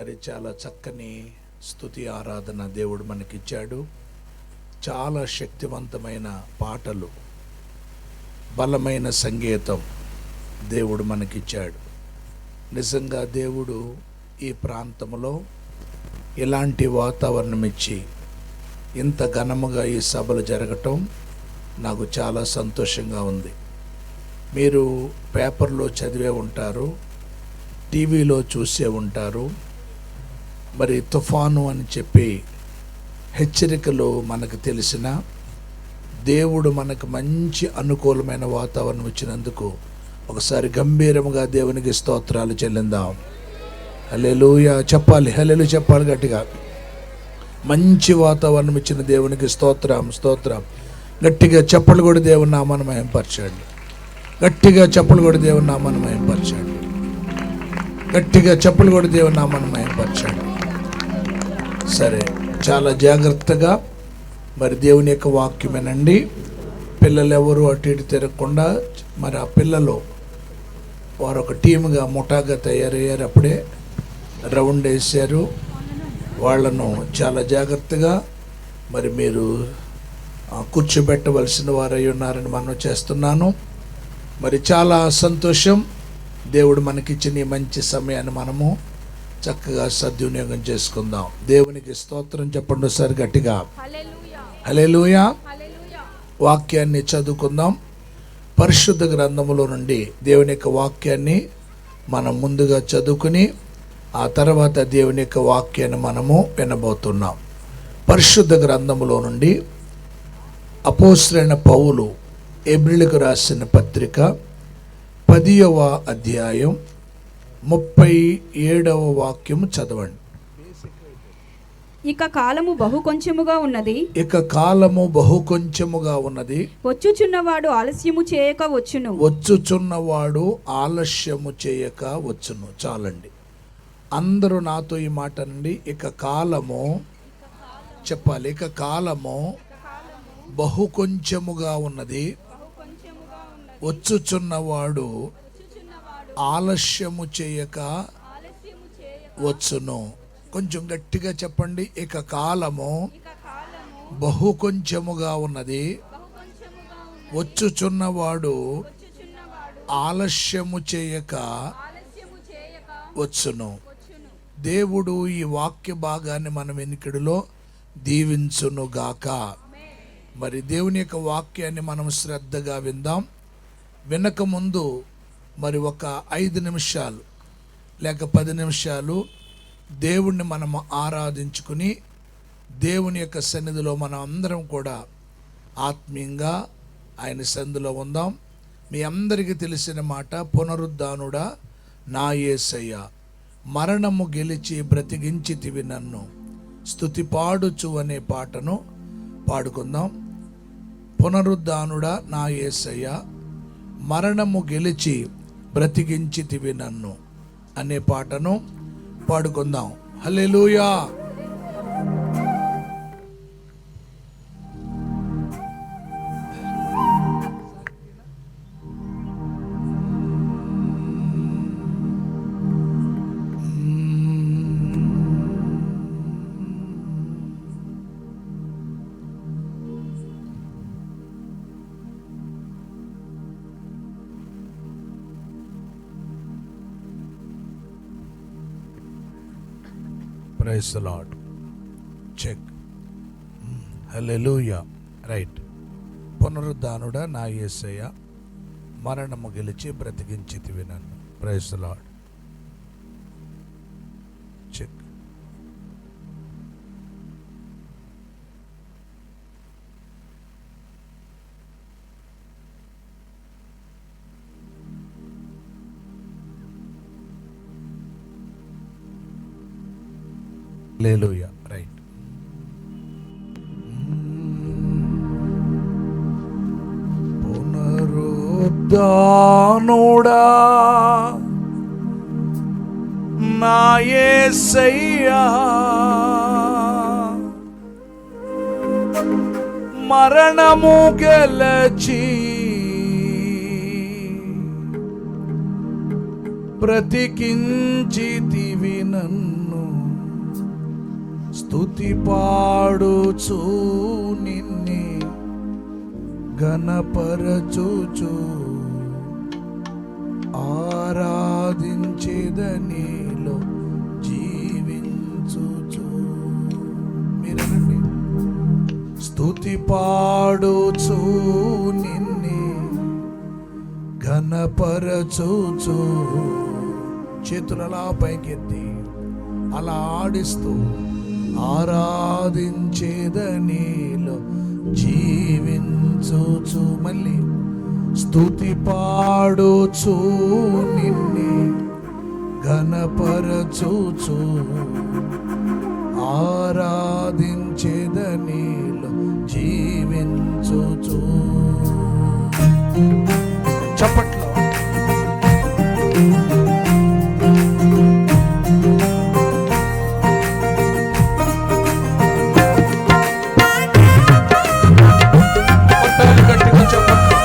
మరి చాలా చక్కని స్తుతి ఆరాధన దేవుడు మనకిచ్చాడు. చాలా శక్తివంతమైన పాటలు, బలమైన సంగీతం దేవుడు మనకిచ్చాడు. నిజంగా దేవుడు ఈ ప్రాంతంలో ఇలాంటి వాతావరణం ఇచ్చి ఇంత ఘనముగా ఈ సభలు జరగటం నాకు చాలా సంతోషంగా ఉంది. మీరు పేపర్లో చదివే ఉంటారు, టీవీలో చూసే ఉంటారు. మరి తుఫాను అని చెప్పి హెచ్చరికలు మనకు తెలిసిన దేవుడు మనకు మంచి అనుకూలమైన వాతావరణం ఇచ్చినందుకు ఒకసారి గంభీరముగా దేవునికి స్తోత్రాలు చెల్లిందాం. హల్లెలూయా చెప్పాలి, హల్లెలూయా చెప్పాలి గట్టిగా. మంచి వాతావరణం ఇచ్చిన దేవునికి స్తోత్రం, స్తోత్రం. గట్టిగా చప్పలు కూడా దేవుని నామాన్ని మహిమపరచండి. గట్టిగా చప్పలు కూడా దేవుని నామాన్ని మహిమపరచండి. గట్టిగా చప్పలు కూడా దేవుని నామాన్ని మహిమపరచండి. సరే, చాలా జాగ్రత్తగా మరి దేవుని యొక్క వాక్యమేనండి. పిల్లలు ఎవరు అటు ఇటు తిరగకుండా, మరి ఆ పిల్లలు వారు ఒక టీముగా ముఠాగా తయారయ్యారు. అప్పుడే రౌండ్ వేసారు. వాళ్ళను చాలా జాగ్రత్తగా మరి మీరు కూర్చోబెట్టవలసిన వారై ఉన్నారని మనం చేస్తున్నాను. మరి చాలా సంతోషం. దేవుడు మనకిచ్చిన ఈ మంచి సమయాన్ని మనము చక్కగా సద్వినియోగం చేసుకుందాం. దేవునికి స్తోత్రం చెప్పండి ఒకసారి గట్టిగా. హల్లెలూయా. వాక్యాన్ని చదువుకుందాం. పరిశుద్ధ గ్రంథములో నుండి దేవుని యొక్క వాక్యాన్ని మనం ముందుగా చదువుకుని ఆ తర్వాత దేవుని యొక్క వాక్యాన్ని మనము వినబోతున్నాం. పరిశుద్ధ గ్రంథములో నుండి అపోస్తలుడైన పౌలు హెబ్రీయులకు రాసిన పత్రిక 10వ అధ్యాయం 37వ వాక్యము చదవండి. ఇక కాలము బహు కొంచెముగా ఉన్నది. ఇక కాలము బహు కొంచెముగా ఉన్నది. వచ్చుచున్నవాడు ఆలస్యము చేయక వచ్చును. వచ్చుచున్నవాడు ఆలస్యము చేయక వచ్చును. చాలండి, అందరూ నాతో ఈ మాట అండి. ఇక కాలము చెప్పాలి. ఇక కాలము బహు కొంచెముగా ఉన్నది. వచ్చుచున్నవాడు ఆలస్యము చేయక వచ్చును. కొంచెం గట్టిగా చెప్పండి. ఇక కాలము బహు కొంచెముగా ఉన్నది. వచ్చుచున్నవాడు ఆలస్యము చేయక వచ్చును. దేవుడు ఈ వాక్య భాగాన్ని మన వెనుకడిలో దీవించునుగాక. మరి దేవుని యొక్క వాక్యాన్ని మనం శ్రద్ధగా విందాం. వినక ముందు మరి ఒక 5 నిమిషాలు లేక 10 నిమిషాలు దేవుణ్ణి మనం ఆరాధించుకుని దేవుని యొక్క సన్నిధిలో మనం అందరం కూడా ఆత్మీయంగా ఆయన సన్నిధిలో ఉందాం. మీ అందరికీ తెలిసిన మాట, పునరుద్ధానుడా నా యేసయ్య, మరణము గెలిచి బ్రతికించితివి నన్ను, స్తుతి పాడుచు అనే పాటను పాడుకుందాం. పునరుద్ధానుడా నా యేసయ్య, మరణము గెలిచి బ్రతికించితివి నన్ను అనే పాటను పాడుకుందాం. హల్లెలూయా. Praise the Lord. Check. Hallelujah. Right. పునరుద్ధానుడా నా యేసయ్య, మరణము గెలిచి బ్రతికించితివి నన్ను. Praise the Lord. Check. Hallelujah. Right. పునరుద్ధానుడా నా యేసయ్యా, మరణము గెలచి బ్రతికించితివి నన్ను, స్తుతి పాడుచు నిన్నే ఘనపరచుచు ఆరాధించేదనిలో జీవించుచు. మీరేనండి, స్తుతి పాడుచు నిన్నే ఘనపరచుచు, చేతులలా పైకెత్తి అలా ఆడిస్తూ ఆరాధించేదనిలో జీవించుచు. మళ్ళీ స్తుతి పాడుచు నిన్నే ఘనపరచుచు ఆరాధించేదనిలో జీవించుచు. చప్పట్లో గట్టిగా చెప్పట్లు.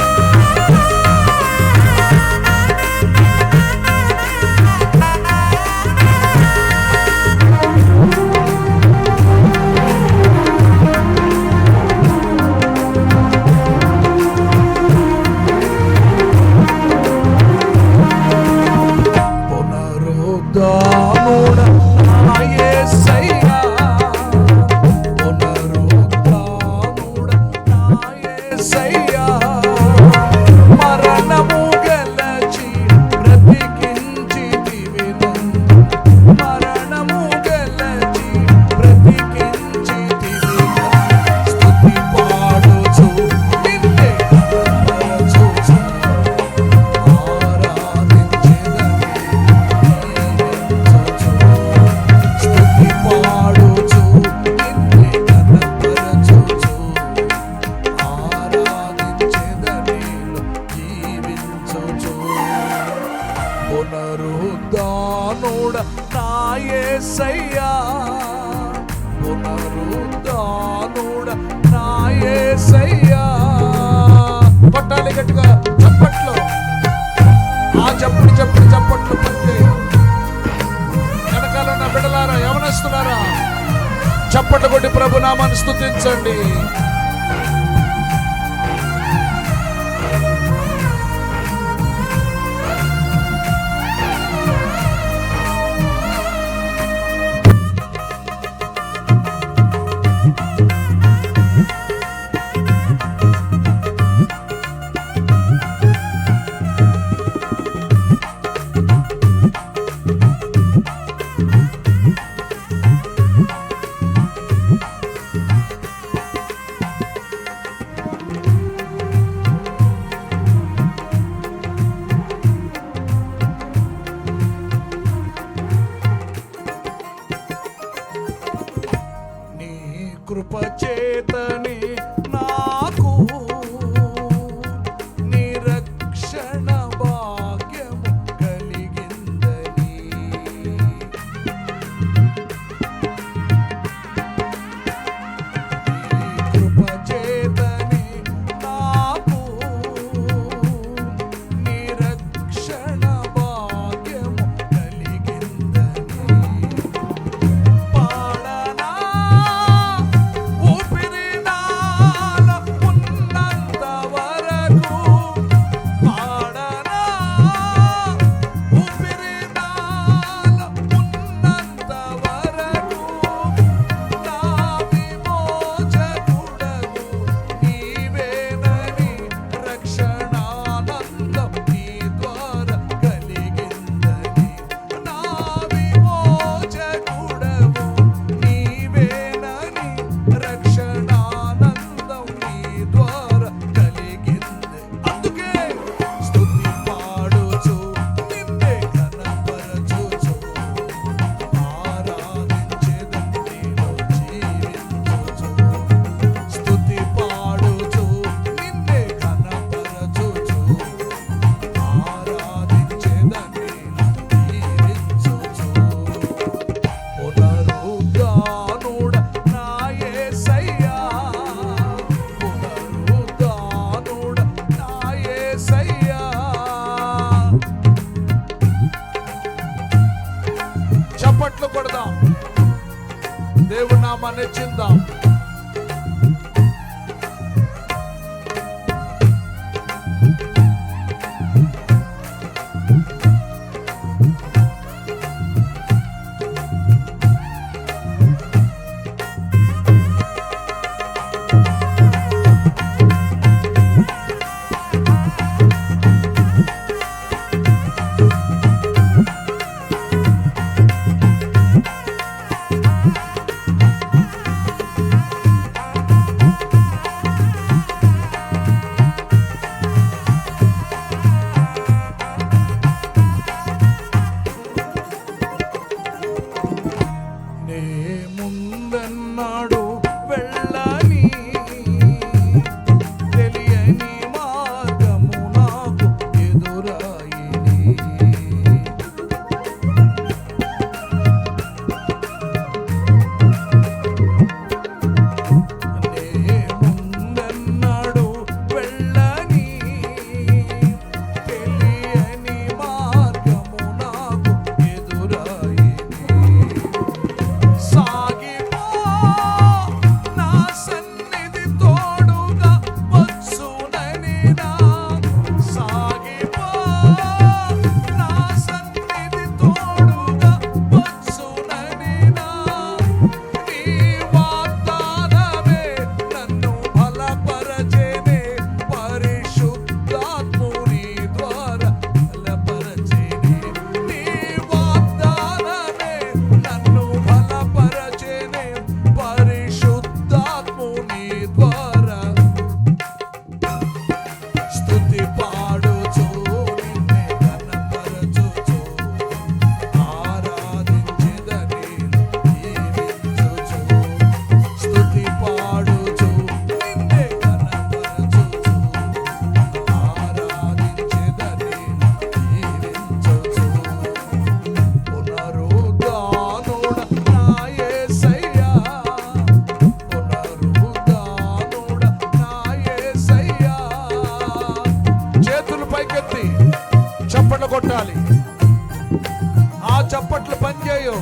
పునరుద్ధానుడ నా యేసయ్యా, పునరుద్ధానుడ నా యేసయ్యా. కొట్టాలి గట్టిగా చప్పట్లు. ఆ చప్పుడు చప్పట్లు పడితే వెనకాల ఉన్న బిడ్డలారా, యవనస్తులారా, చప్పట్లు కొట్టి ప్రభు నామాన్ని స్తుతించండి. నామాన్ని చిందాం. కొట్టాలి. ఆ చప్పట్లు పనిచేయు.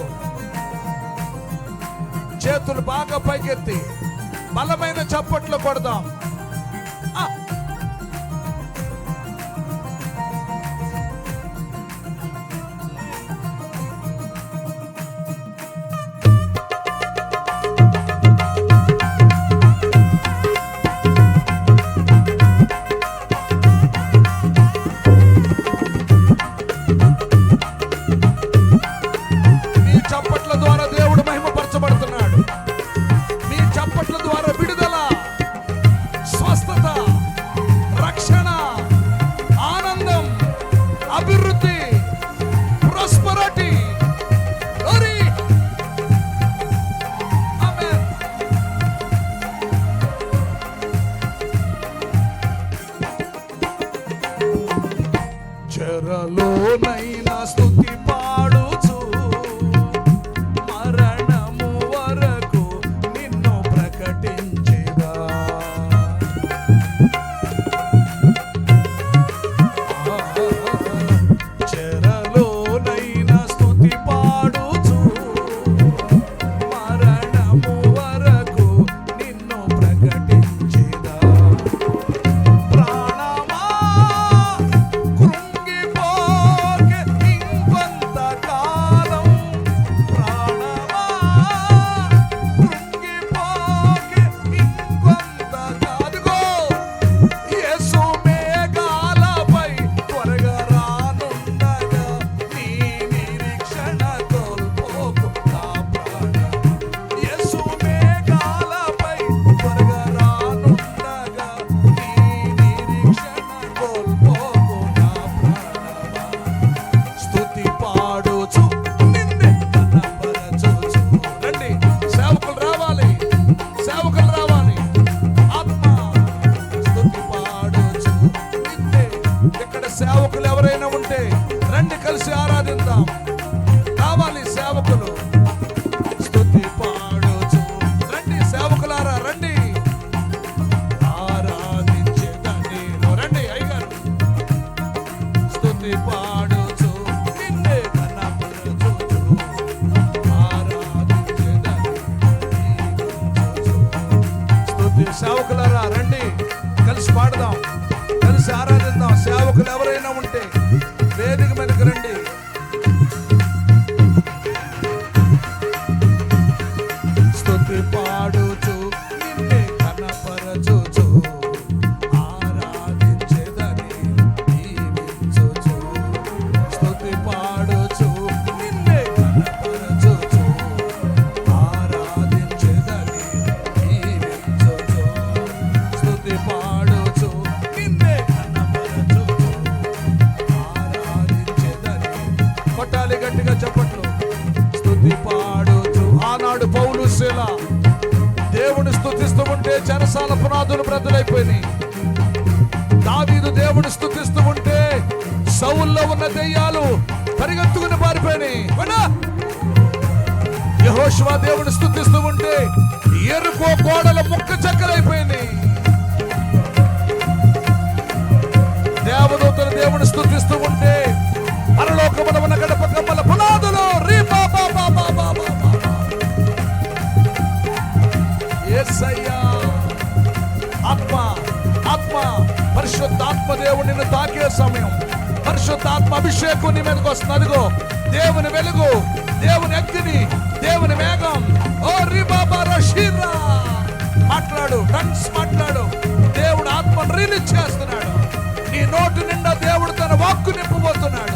చేతులు బాగా పైకెత్తి బలమైన చప్పట్లు కొడదాం. చెరలోనైనా స్తుతి పాడుచు మరణము వరకు నిన్ను ప్రకటించెదా. చెరలోనైనా స్తుతి పాడుచు మరణము వరకు నిన్ను ప్రకటించెదా. సేవకులు ఎవరైనా ఉంటే రండి, కలిసి ఆరాధిద్దాం. కావాలి సేవకులు, స్తుతి పాడుచు రండి. సేవకులారా రండి, ఆరాధించేదని రండి. అయ్యగారు స్తుతి పాడుచు నిన్నే కనపరచుచు ఆరాధించేదని ఎవరైనా ఉంటే వేదిక మీదకి రండి. స్తుతి పాడుచు నిన్నే కనపరచుచు ఆరాధించెదని దీవించుచు. స్తుతి పాడుచు నిన్నే కనపరచుచు ఆరాధించెదని దీవించుచు. స్తుతి పాడుచు నిన్నే కనపరచుచు ఆరాధించెదని. కొట్టాలి గట్టిగా చప్పట్లు. స్తుతి పాడుచు. ఆనాడు పౌలు శీల దేవుని స్తుతిస్తూ ఉంటే చెరసాల పునాదులు బ్రద్దలైపోయినాయి. దావీదు దేవుని స్తుతిస్తూ ఉంటే సౌల్లో ఉన్న దెయ్యాలు పరిగెత్తుకుని పారిపోయినాయి. యెహోషువ దేవుని స్తుతిస్తూ ఉంటే ఎరుకో గోడల ముక్క చెక్కలైపోయినాయి. దేవదూతలు దేవుని స్తుతిస్తూ ఉంటే పరలోకమున ఉన్న గడప కమ్మల పునాదులు యేసయ్యా. ఆత్మ ఆత్మ పరిశుద్ధాత్మ దేవుడు నిన్ను తాకే సమయం, పరిశుద్ధాత్మ అభిషేకం నీ మీదకి వస్తుంది. అదిగో దేవుని వెలుగు, దేవుని అగ్ని, దేవుని వేగం. ఓ రిబాబా రషీరా మాట్లాడు, టంగ్స్ మాట్లాడు. దేవుడు ఆత్మను రిలీజ్ చేస్తున్నాడు. నీ నోటి నిండా దేవుడు తన వాక్కు నింపబోతున్నాడు.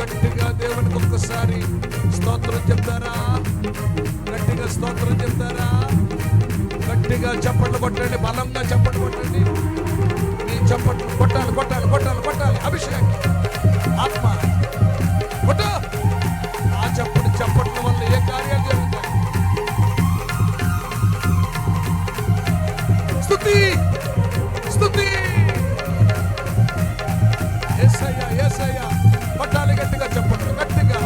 గట్టిగా దేవునికి ఒక్కసారి స్తోత్రం చెప్తారా? గట్టిగా స్తోత్రం చెప్తారా? గట్టిగా చప్పట్లు కొట్టండి, బలంగా చప్పట్లు కొట్టండి. నీ చప్పట్లు కొట్టాలి కొట్టాలి కొట్టాలి కొట్టాలి. అభిషేక్ ఆత్మ కొట్టు. ఆ చప్పట్ల వల్ల ఏ కార్యాలు జరుగుతాయి? స్తుతి స్తుతి. యేసయ్యా యేసయ్యా. కొట్టాలి గట్టిగా చప్పట్లు గట్టిగా.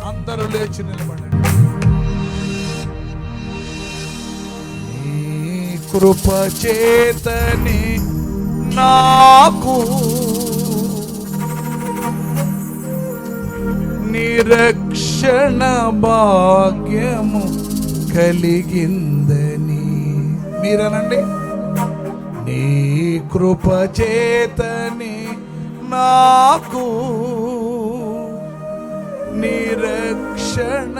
అందరూ లేచి నిలబడండి. నీ కృప చేతని నాకు నిరక్షణ భాగ్యము కలిగిందని. మీరనండి. నీ కృప చేతని నాకు నిరక్షణ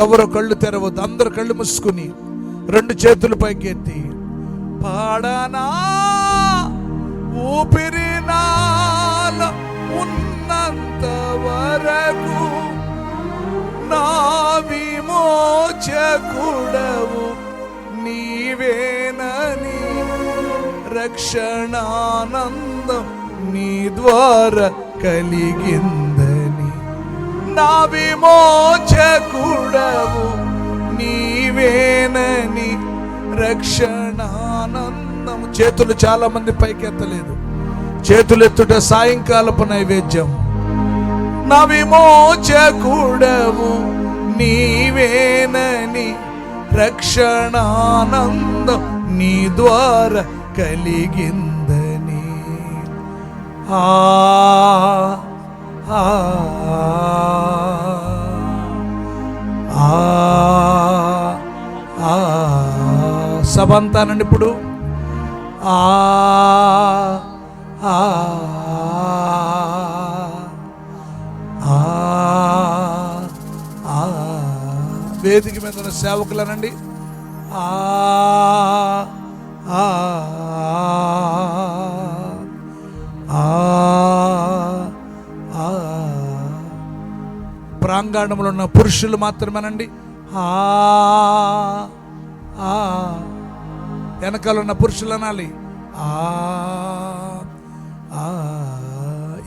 ఎవరు కళ్ళు తెరవద్దు, అందరు కళ్ళు మూసుకుని రెండు చేతులు పైకెత్తి పాడనా ఊపిరి నాలో ఉన్నంత వరకు నా విమోచకుడవు నీవేనని రక్షణానందం నీ ద్వారా కలిగిందని. నా విమోచకుడవు నీవేనని రక్షణానందం. చేతులు చాలా మంది పైకెత్తలేదు. చేతులెత్తుట సాయంకాలపు నైవేద్యం. నా విమోచకుడవు నీవేనని రక్షణానందం నీ ద్వారా కలిగిందని. ఆ ఆ ఆ సబంతానండి ఇప్పుడు. ఆ ఆ వేదిక మీద ఉన్న సేవకులనండి. ఆ ఆ ప్రాంగణంలో ఉన్న పురుషులు మాత్రమేనండి. వెనకాల ఉన్న పురుషులు అనాలి.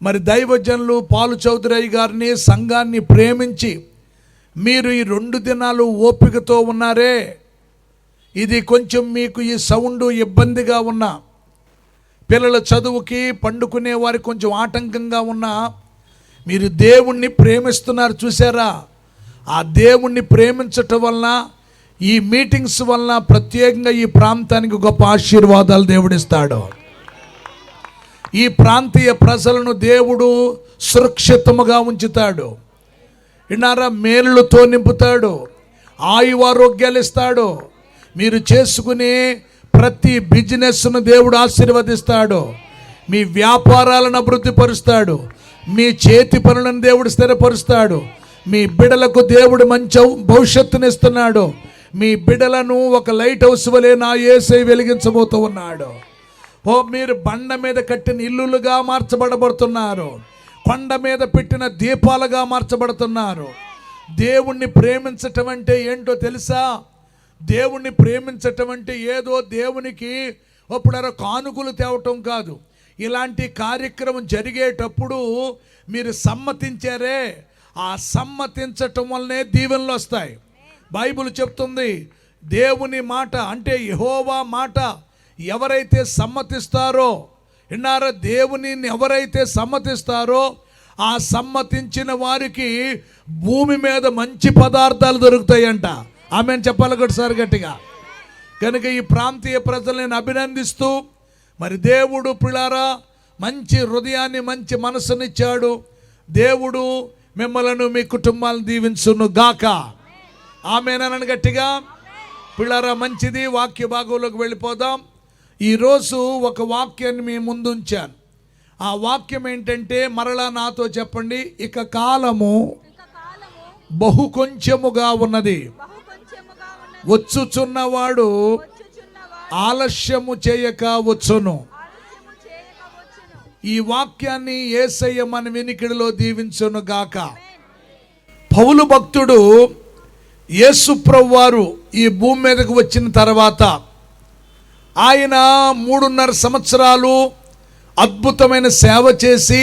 మరి దైవజనులు పాలు చౌదరి గారిని, సంఘాన్ని ప్రేమించి మీరు ఈ 2 దినాలు ఓపికతో ఉన్నారే, ఇది కొంచెం మీకు ఈ సౌండ్ ఇబ్బందిగా ఉన్నా, పిల్లల చదువుకి పండుకునే వారికి కొంచెం ఆటంకంగా ఉన్నా, మీరు దేవుణ్ణి ప్రేమిస్తున్నారు చూసారా? ఆ దేవుణ్ణి ప్రేమించటం వలన, ఈ మీటింగ్స్ వలన ప్రత్యేకంగా ఈ ప్రాంతానికి గొప్ప ఆశీర్వాదాలు దేవుడిస్తాడు. ఈ ప్రాంతీయ ప్రజలను దేవుడు సురక్షితముగా ఉంచుతాడు. విన్నారా? మేలులతో నింపుతాడు, ఆయువారోగ్యాలు ఇస్తాడు. మీరు చేసుకునే ప్రతి బిజినెస్ను దేవుడు ఆశీర్వదిస్తాడు. మీ వ్యాపారాలను అభివృద్ధిపరుస్తాడు. మీ చేతి పనులను దేవుడు స్థిరపరుస్తాడు. మీ బిడలకు దేవుడు మంచి భవిష్యత్తునిస్తున్నాడు. మీ బిడలను ఒక లైట్ హౌస్ వలె నా యేసయ్య వెలిగించబోతూ ఉన్నాడు. మీరు బండ మీద కట్టిన ఇల్లులుగా మార్చబడబడుతున్నారు. కొండ మీద పెట్టిన దీపాలుగా మార్చబడుతున్నారు. దేవుణ్ణి ప్రేమించటం అంటే ఏంటో తెలుసా? దేవుణ్ణి ప్రేమించటం అంటే ఏదో దేవునికి ఒప్పుడారో కానుకలు తేవటం కాదు. ఇలాంటి కార్యక్రమం జరిగేటప్పుడు మీరు సమ్మతించారే, ఆ సమ్మతించటం వల్లనే దీవెనలు వస్తాయి. బైబిల్ చెప్తుంది, దేవుని మాట అంటే యెహోవా మాట ఎవరైతే సమ్మతిస్తారో, విన్నారా? దేవుని ఎవరైతే సమ్మతిస్తారో ఆ సమ్మతించిన వారికి భూమి మీద మంచి పదార్థాలు దొరుకుతాయంట. ఆమెను చెప్పాలి ఒకసారి గట్టిగా. కనుక ఈ ప్రాంతీయ ప్రజలను అభినందిస్తూ, మరి దేవుడు పిల్లారా మంచి హృదయాన్ని, మంచి మనసునిచ్చాడు. దేవుడు మిమ్మలను, మీ కుటుంబాలను దీవించును గాక. ఆమేనని గట్టిగా. పిల్లారా మంచిది. వాక్య భాగంలోకి వెళ్ళిపోదాం. ఈరోజు ఒక వాక్యాన్ని మీ ముందు ఉంచాను. ఆ వాక్యం ఏంటంటే, మరలా నాతో చెప్పండి. ఇక కాలము బహు కొంచెముగా ఉన్నది, వచ్చుచున్నవాడు ఆలస్యము చేయక వచ్చును. ఈ వాక్యాన్ని యేసయ్య మన వినికిడిలో దీవించును గాక. పౌలు భక్తుడు యేసు ప్రభువారు ఈ భూమి మీదకు వచ్చిన తర్వాత ఆయన 3.5 సంవత్సరాలు అద్భుతమైన సేవ చేసి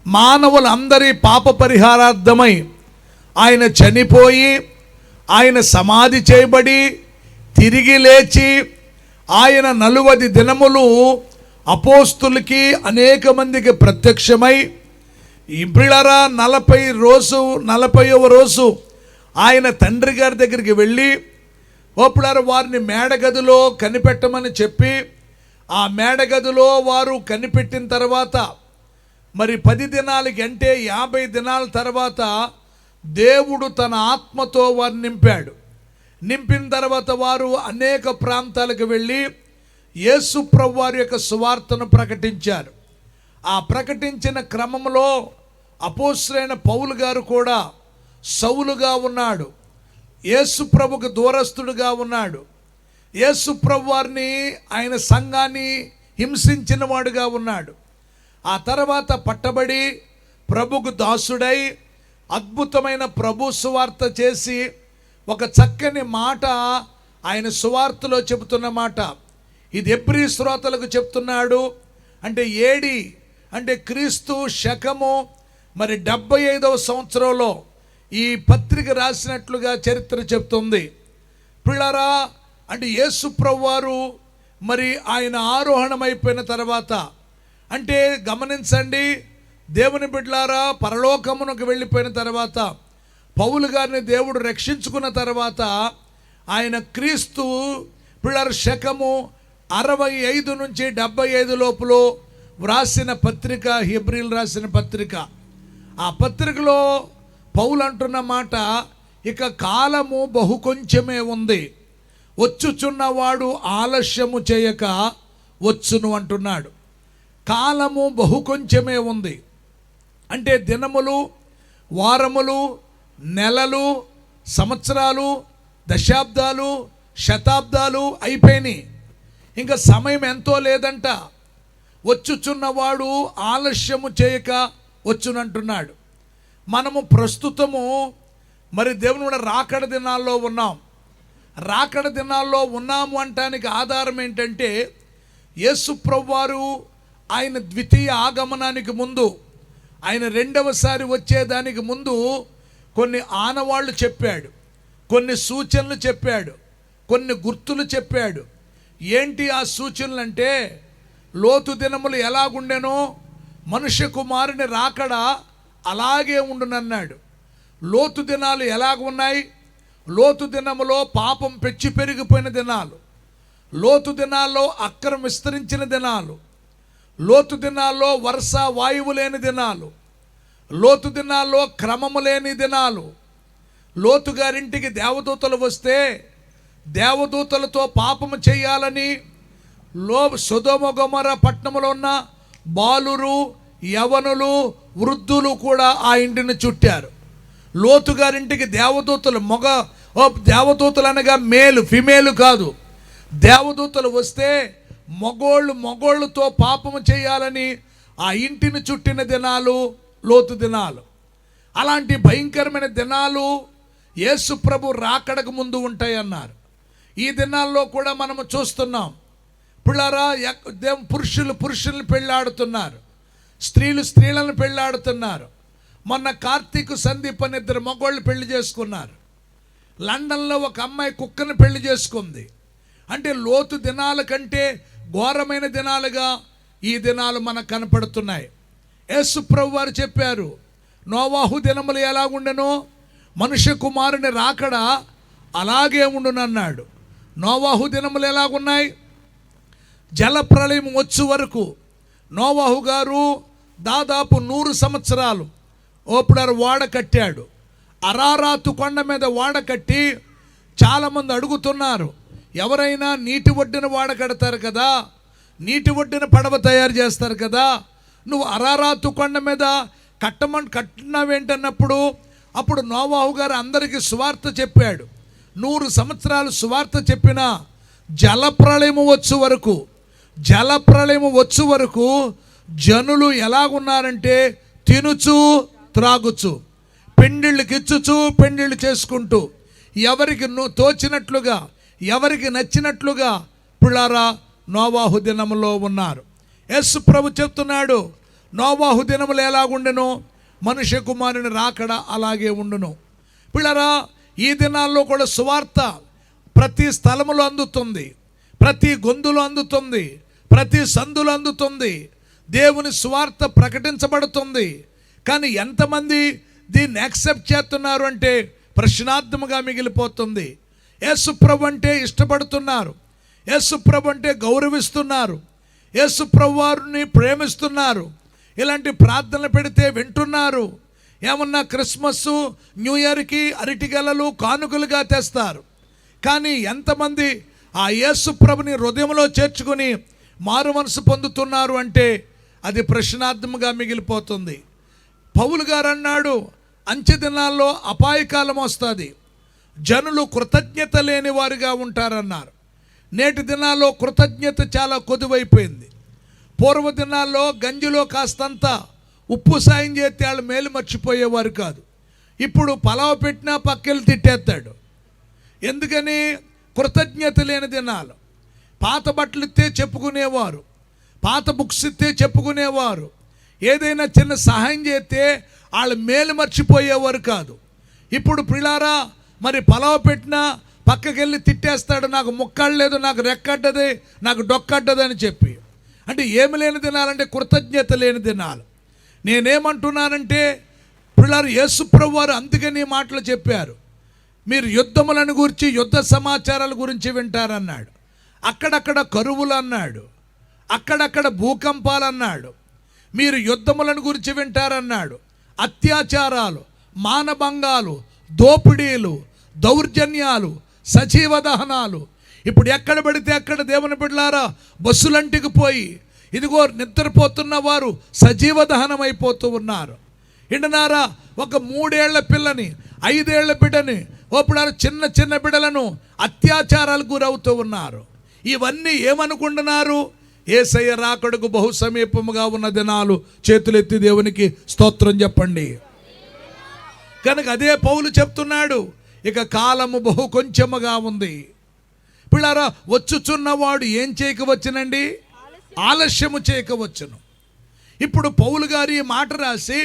మానవులందరి పాప పరిహారార్థమై ఆయన చనిపోయి, ఆయన సమాధి చేయబడి, తిరిగి లేచి, ఆయన 40 దినములు అపోస్తులకి అనేక మందికి ప్రత్యక్షమై, ఇప్పుడరా 40వ రోజు ఆయన తండ్రి గారి దగ్గరికి వెళ్ళి, ఓపుడారు వారిని మేడగదిలో కనిపెట్టమని చెప్పి, ఆ మేడగదిలో వారు కనిపెట్టిన తర్వాత మరి 10 దినాలకి అంటే 50 దినాల తర్వాత దేవుడు తన ఆత్మతో వారిని నింపాడు. నింపిన తర్వాత వారు అనేక ప్రాంతాలకు వెళ్ళి యేసు ప్రభువారి యొక్క సువార్తను ప్రకటించారు. ఆ ప్రకటించిన క్రమంలో అపోస్తలుడైన పౌలు గారు కూడా సౌలుగా ఉన్నాడు, యేసు ప్రభుకు దూరస్తుడుగా ఉన్నాడు. యేసు ప్రభువారిని, ఆయన సంఘాన్ని హింసించిన వాడుగా ఉన్నాడు. ఆ తర్వాత పట్టబడి ప్రభుకు దాసుడై అద్భుతమైన ప్రభు సువార్త చేసి ఒక చక్కని మాట ఆయన సువార్తలో చెబుతున్న మాట. ఇది హెబ్రీ శ్రోతలకు చెప్తున్నాడు. అంటే ఏడి అంటే క్రీస్తు శకము మరి 75వ సంవత్సరంలో ఈ పత్రిక రాసినట్లుగా చరిత్ర చెప్తుంది. పిల్లరా అంటే యేసు ప్రభువారు మరి ఆయన ఆరోహణమైపోయిన తర్వాత, అంటే గమనించండి దేవుని బిడ్డలారా, పరలోకమునకు వెళ్ళిపోయిన తర్వాత పౌలు గారిని దేవుడు రక్షించుకున్న తర్వాత ఆయన క్రీస్తు పిల్లల శకము 65 నుంచి 75 లోపల వ్రాసిన పత్రిక హెబ్రీలు రాసిన పత్రిక. ఆ పత్రికలో పౌలు అంటున్న మాట, ఇక కాలము బహు కొంచెమే ఉంది, వచ్చుచున్నవాడు ఆలస్యము చేయక వచ్చును అంటున్నాడు. కాలము బహు కొంచెమే ఉంది అంటే దినములు, వారములు, నెలలు, సంవత్సరాలు, దశాబ్దాలు, శతాబ్దాలు అయిపోయినాయి. ఇంకా సమయం ఎంతో లేదంట. వచ్చుచున్నవాడు ఆలస్యము చేయక వచ్చునంటున్నాడు. మనము ప్రస్తుతము మరి దేవుని రాకడ దినాల్లో ఉన్నాం. రాకడ దినాల్లో ఉన్నాము అంటానికి ఆధారం ఏంటంటే, యేసు ప్రభువారు ఆయన ద్వితీయ ఆగమనానికి ముందు ఆయన రెండవసారి వచ్చేదానికి ముందు కొన్ని ఆనవాళ్ళు చెప్పాడు, కొన్ని సూచనలు చెప్పాడు, కొన్ని గుర్తులు చెప్పాడు. ఏంటి ఆ సూచనలు అంటే, లోతు దినములు ఎలాగుండెనో మనుష్య కుమారుని రాకడ అలాగే ఉండునన్నాడు. లోతు దినాలు ఎలాగున్నాయి? లోతు దినములో పాపం పెచ్చి పెరిగిపోయిన దినాలు, లోతు దినాల్లో అక్రమం విస్తరించిన దినాలు, లోతు దినాల్లో వర్ష వాయువు లేని దినాలు, లోతు దినాల్లో క్రమము లేని దినాలు. లోతు గారింటికి దేవదూతలు వస్తే దేవదూతలతో పాపము చేయాలని సొదొమ గొమొర్ర పట్టణంలో ఉన్న బాలురు, యవనులు, వృద్ధులు కూడా ఆ ఇంటిని చుట్టారు. లోతు గారింటికి దేవదూతలు, దేవదూతలు అనగా మేలు, ఫిమేలు కాదు, దేవదూతలు వస్తే మగోళ్ళతో పాపము చేయాలని ఆ ఇంటిని చుట్టిన దినాలు లోతు దినాలు. అలాంటి భయంకరమైన దినాలు యేసు ప్రభు రాకడకు ముందు ఉంటాయన్నారు. ఈ దినాల్లో కూడా మనము చూస్తున్నాం. పిల్లరా, పురుషుల్ని పెళ్ళాడుతున్నారు, స్త్రీలను పెళ్ళాడుతున్నారు. మొన్న కార్తీక్ సందీప్ అని 2 మగవాళ్ళు పెళ్లి చేసుకున్నారు. లండన్లో ఒక అమ్మాయి కుక్కను పెళ్లి చేసుకుంది. అంటే లోతు దినాల కంటే ఘోరమైన దినాలుగా ఈ దినాలు మనకు కనపడుతున్నాయి. యేసు ప్రభు వారు చెప్పారు, నోవాహు దినములు ఎలాగుండెనో మనుష్య కుమారుని రాకడ అలాగే ఉండునన్నాడు. నోవాహు దినములు ఎలాగున్నాయి? జలప్రళయం వచ్చు వరకు నోవాహు గారు దాదాపు 100 సంవత్సరాలు వాడ కట్టాడు. అరారాతు కొండ మీద వాడ కట్టి చాలామంది అడుగుతున్నారు, ఎవరైనా నీటి ఒడ్డున వాడ కడతారు కదా, నీటి ఒడ్డున పడవ తయారు చేస్తారు కదా, నువ్వు అరారాతు కొండ మీద కట్టినావేంటన్నప్పుడు అప్పుడు నోవాహు గారు అందరికీ సువార్త చెప్పాడు. 100 సంవత్సరాలు సువార్త చెప్పినా జలప్రళయము వచ్చు వరకు జనులు ఎలాగున్నారంటే తినుచు త్రాగుచు, పెండిళ్ళు చేసుకుంటూ, ఎవరికి తోచినట్లుగా, ఎవరికి నచ్చినట్లుగా పిల్లారా నోవాహు దినములో ఉన్నారు. యేసు ప్రభు చెప్తున్నాడు, నోవాహు దినములు ఎలాగుండెనో మనుష్య కుమారుని రాకడ అలాగే ఉండును. పిల్లరా, ఈ దినాల్లో కూడా సువార్త ప్రతి స్థలములో అందుతుంది, ప్రతి గొంతులో అందుతుంది, ప్రతి సందులో అందుతుంది. దేవుని సువార్త ప్రకటించబడుతుంది. కానీ ఎంతమంది దీన్ని యాక్సెప్ట్ చేస్తున్నారు అంటే ప్రశ్నార్థముగా మిగిలిపోతుంది. యేసు ప్రభు అంటే ఇష్టపడుతున్నారు, యేసు ప్రభు అంటే గౌరవిస్తున్నారు, యేసు ప్రభు వారిని ప్రేమిస్తున్నారు. ఇలాంటి ప్రార్థనలు పెడితే వింటున్నారు. ఏమన్నా క్రిస్మస్, న్యూ ఇయర్కి అరటిగెలలు కానుకలుగా తెస్తారు. కానీ ఎంతమంది ఆ యేసు ప్రభుని హృదయంలో చేర్చుకుని మారు మనసు పొందుతున్నారు అంటే అది ప్రశ్నార్థముగా మిగిలిపోతుంది. పౌలు గారు అన్నాడు, అంచె దినాల్లో అపాయకాలం వస్తుంది, జనులు కృతజ్ఞత లేని వారిగా ఉంటారన్నారు. నేటి దినాల్లో కృతజ్ఞత చాలా కొదువైపోయింది. పూర్వ దినాల్లో గంజిలో కాస్తంత ఉప్పు సాయం చేస్తే వాళ్ళు మేలు మర్చిపోయేవారు కాదు. ఇప్పుడు పలావ్ పెట్టినా పక్కెళ్ళి తిట్టేస్తాడు. ఎందుకని? కృతజ్ఞత లేని దినాలు. పాత బట్టలు ఇస్తే చెప్పుకునేవారు, పాత బుక్స్ ఇస్తే చెప్పుకునేవారు, ఏదైనా చిన్న సహాయం చేస్తే వాళ్ళు మేలు మర్చిపోయేవారు కాదు. ఇప్పుడు పిల్లారా, మరి పలావ్ పెట్టినా పక్కకెళ్ళి తిట్టేస్తాడు, నాకు ముక్కాళ్ళు లేదు, నాకు రెక్కడ్డది, నాకు డొక్కడ్డది అని చెప్పి. అంటే ఏమి లేని దినాలంటే కృతజ్ఞత లేని దినాలు. నేనేమంటున్నానంటే పిల్లలు, యేసు ప్రభు వారు అందుకని మాటలు చెప్పారు, మీరు యుద్ధములను గురించి, యుద్ధ సమాచారాల గురించి వింటారన్నాడు. అక్కడక్కడ కరువులు అన్నాడు, అక్కడక్కడ భూకంపాలు అన్నాడు. మీరు యుద్ధములను గురించి వింటారన్నాడు. అత్యాచారాలు, మానభంగాలు, దోపిడీలు, దౌర్జన్యాలు, సజీవ దహనాలు. ఇప్పుడు ఎక్కడ పడితే అక్కడ దేవుని బిడ్డలారా బస్సులంటికి పోయి ఇదిగో నిద్రపోతున్న వారు సజీవ దహనం అయిపోతూ ఉన్నారు. ఇంటనారా, ఒక 3 ఏళ్ల పిల్లని, 5 ఏళ్ల బిడ్డని, ఇప్పుడు చిన్న చిన్న బిడ్డలను అత్యాచారాలకు గురవుతూ ఉన్నారు. ఇవన్నీ ఏమనుకుంటున్నారు? యేసయ్య రాకడకు బహు సమీపముగా ఉన్న దినాలు. చేతులెత్తి దేవునికి స్తోత్రం చెప్పండి. కనుక అదే పౌలు చెప్తున్నాడు, ఇక కాలము బహు కొంచెముగా ఉంది. పిల్లారా, వచ్చుచున్నవాడు ఏం చేయకవచ్చునండి? ఆలస్యము చేయకవచ్చును. ఇప్పుడు పౌలు గారు ఈ మాట రాసి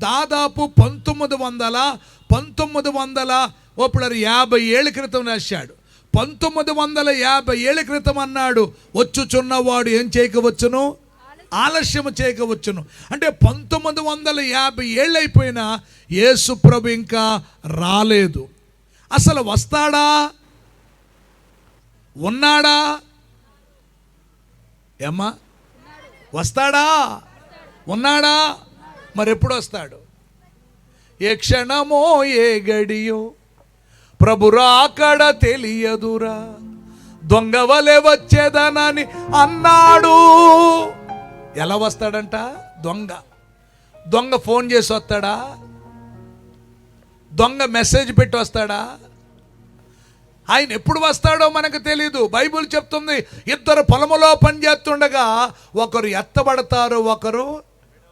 దాదాపు 1950 ఏళ్ళ క్రితం రాశాడు. 1950 ఏళ్ళ క్రితం అన్నాడు, వచ్చుచున్నవాడు ఏం చేయకవచ్చును, ఆలస్యము చేయకవచ్చును. అంటే 1950 ఏళ్ళు అయిపోయినా యేసు ప్రభు ఇంకా రాలేదు. అసలు వస్తాడా, ఉన్నాడా? ఏమ్మా, వస్తాడా, ఉన్నాడా? మరి ఎప్పుడు వస్తాడు? ఏ క్షణమో ఏ గడియో ప్రభు రాకడ తెలియదురా, దొంగవలే వచ్చేదనని అన్నాడు. ఎలా వస్తాడంట? దొంగ ఫోన్ చేసి వస్తాడా? దొంగ మెసేజ్ పెట్టి వస్తాడా? ఆయన ఎప్పుడు వస్తాడో మనకు తెలీదు. బైబిల్ చెప్తుంది, ఇద్దరు పొలములో పనిచేస్తుండగా ఒకరు ఎత్తబడతారు, ఒకరు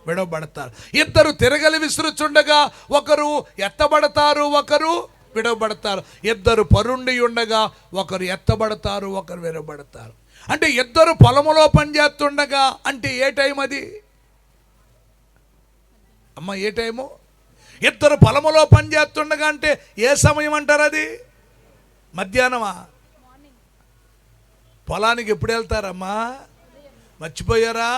విడవబడతారు. ఇద్దరు తిరగలి విసురుచుండగా ఒకరు ఎత్తబడతారు, ఒకరు విడవబడతారు. ఇద్దరు పరుండి ఉండగా ఒకరు ఎత్తబడతారు, ఒకరు విడవబడతారు. అంటే ఇద్దరు పొలములో పనిచేస్తుండగా అంటే ఏ టైం అది అమ్మ? ఏ టైము? ఇద్దరు పొలములో పనిచేస్తుండగా అంటే ఏ సమయం అంటారు? అది మధ్యాహ్నమా? పొలానికి ఎప్పుడు వెళ్తారమ్మా? మర్చిపోయారా?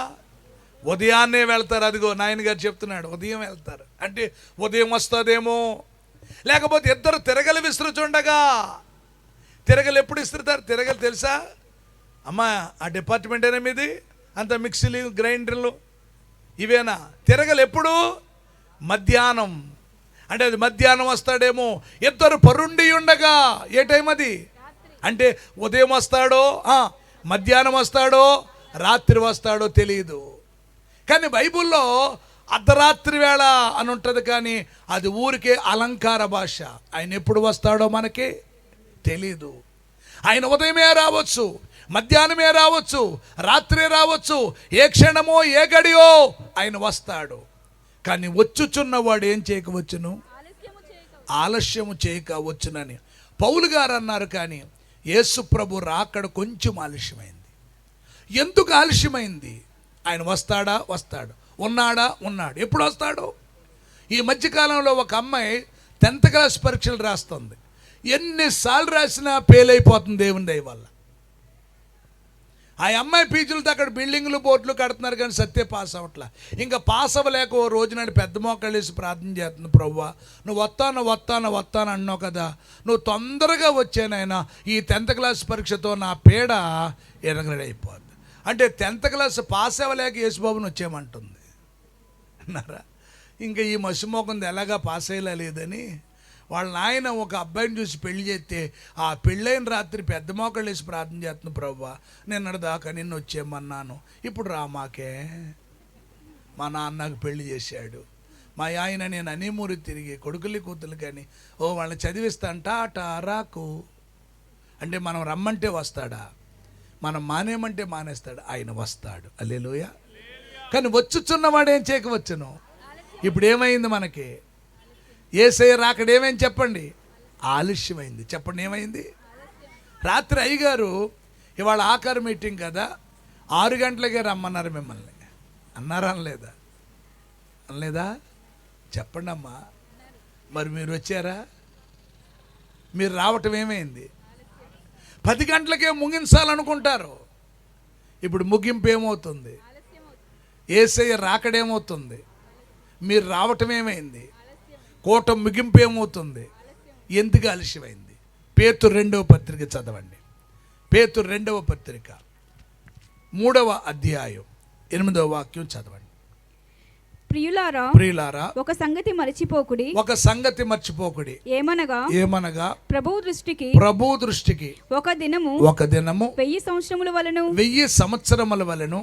ఉదయాన్నే వెళ్తారు. అదిగో నాయన గారు చెప్తున్నాడు, ఉదయం వెళ్తారు. అంటే ఉదయం వస్తుందేమో. లేకపోతే ఇద్దరు తిరగలి విసురుచుండగా, తిరగలు ఎప్పుడు ఇస్తుతారు? తిరగలు తెలుసా అమ్మా? ఆ డిపార్ట్మెంట్ అయినా మీది అంత మిక్సీలు గ్రైండర్లు ఇవేనా? తిరగలు ఎప్పుడు? మధ్యాహ్నం. అంటే అది మధ్యాహ్నం వస్తాడేమో. ఇద్దరు పరుండి ఉండగా ఏ టైం అది? అంటే ఉదయం వస్తాడో, మధ్యాహ్నం వస్తాడో, రాత్రి వస్తాడో తెలియదు. కానీ బైబిల్లో అర్ధరాత్రి వేళ అని ఉంటుంది, కానీ అది ఊరికే అలంకార భాష. ఆయన ఎప్పుడు వస్తాడో మనకి తెలీదు. ఆయన ఉదయమే రావచ్చు, మధ్యాహ్నమే రావచ్చు, రాత్రే రావచ్చు, ఏ క్షణమో ఏ గడియో ఆయన వస్తాడు. కానీ వచ్చుచున్నవాడు ఏం చేయకవచ్చును, ఆలస్యము చేయకవచ్చునని పౌలు గారు అన్నారు. కానీ యేసు ప్రభు రాకడ కొంచెం ఆలస్యమైంది. ఎందుకు ఆలస్యమైంది? ఆయన వస్తాడా? వస్తాడు. ఉన్నాడా? ఉన్నాడు. ఎప్పుడు వస్తాడు? ఈ మధ్యకాలంలో ఒక అమ్మాయి 10th క్లాస్ పరీక్షలు రాస్తుంది. ఎన్నిసార్లు రాసినా ఫెయిల్ అయిపోతుంది దేవుని దయ వల్ల. ఆ అమ్మాయి పీచులతో అక్కడ బిల్డింగ్లు బోర్డులు కడుతున్నారు, కానీ సత్య పాస్ అవ్వట్లా. ఇంకా పాస్ అవ్వలేక ఓ రోజు నాడు పెద్ద మోకాళ్ళు వేసి ప్రార్థన చేస్తుంది, ప్రభువా నువ్వు వస్తాను అన్నావు కదా, నువ్వు తొందరగా వచ్చానైనా ఈ 10th క్లాస్ పరీక్షతో నా పీడ ఎరగడైపోద్ది. అంటే 10th క్లాస్ పాస్ అవ్వలేక యేసుబాబుని వచ్చేయమంటుంది అన్నారా? ఇంకా ఈ మసిమోకంది ఎలాగా పాస్ అయ్యేలా లేదని వాళ్ళ నాయన ఒక అబ్బాయిని చూసి పెళ్లి చేస్తే ఆ పెళ్ళైన రాత్రి పెద్ద మోకాళ్ళు వేసి ప్రార్థన చేస్తుంది, ప్రభువా నిన్నటిదాకా నిన్ను వచ్చేయమన్నాను, ఇప్పుడు రామాకే. మా నాన్నకు పెళ్లి చేశాడు, మా ఆయన నేను అనేమూరి తిరిగి కొడుకులు కూతురు కానీ వాళ్ళని చదివిస్తాంట రాకు. అంటే మనం రమ్మంటే వస్తాడా? మనం మానేమంటే మానేస్తాడు? ఆయన వస్తాడు. హల్లెలూయా. కానీ వచ్చుచున్నవాడు ఏం చేయకవచ్చును. ఇప్పుడు ఏమైంది మనకి? యేసయ్య రాకడ ఏమైంది చెప్పండి? ఆలస్యమైంది. చెప్పండి ఏమైంది? రాత్రి అయ్యగారు ఇవాళ ఆఖరి మీటింగ్ కదా, 6 గంటలకే రమ్మన్నారు మిమ్మల్ని. అన్నారా? అనలేదా? చెప్పండి అమ్మా. మరి మీరు వచ్చారా? మీరు రావటం ఏమైంది? 10 గంటలకే ముగించాలనుకుంటారు. ఇప్పుడు ముగింపు ఏమవుతుంది? యేసయ్య రాకడేమవుతుంది? మీరు రావటం ఏమైంది? కోట ముగింపు ఏమవుతుంది? ఎందుకు ఆలస్యమైంది? పేతురు 2వ పత్రిక చదవండి. పేతురు 2వ పత్రిక 3వ అధ్యాయం 8వ వాక్యం చదవండి. ప్రియులారా ఒక సంగతి మర్చిపోకుడి. ఏమనగా ప్రభు దృష్టికి ఒక దినము 1000 సంవత్సరముల వలెను, 1000 సంవత్సరముల వలెను,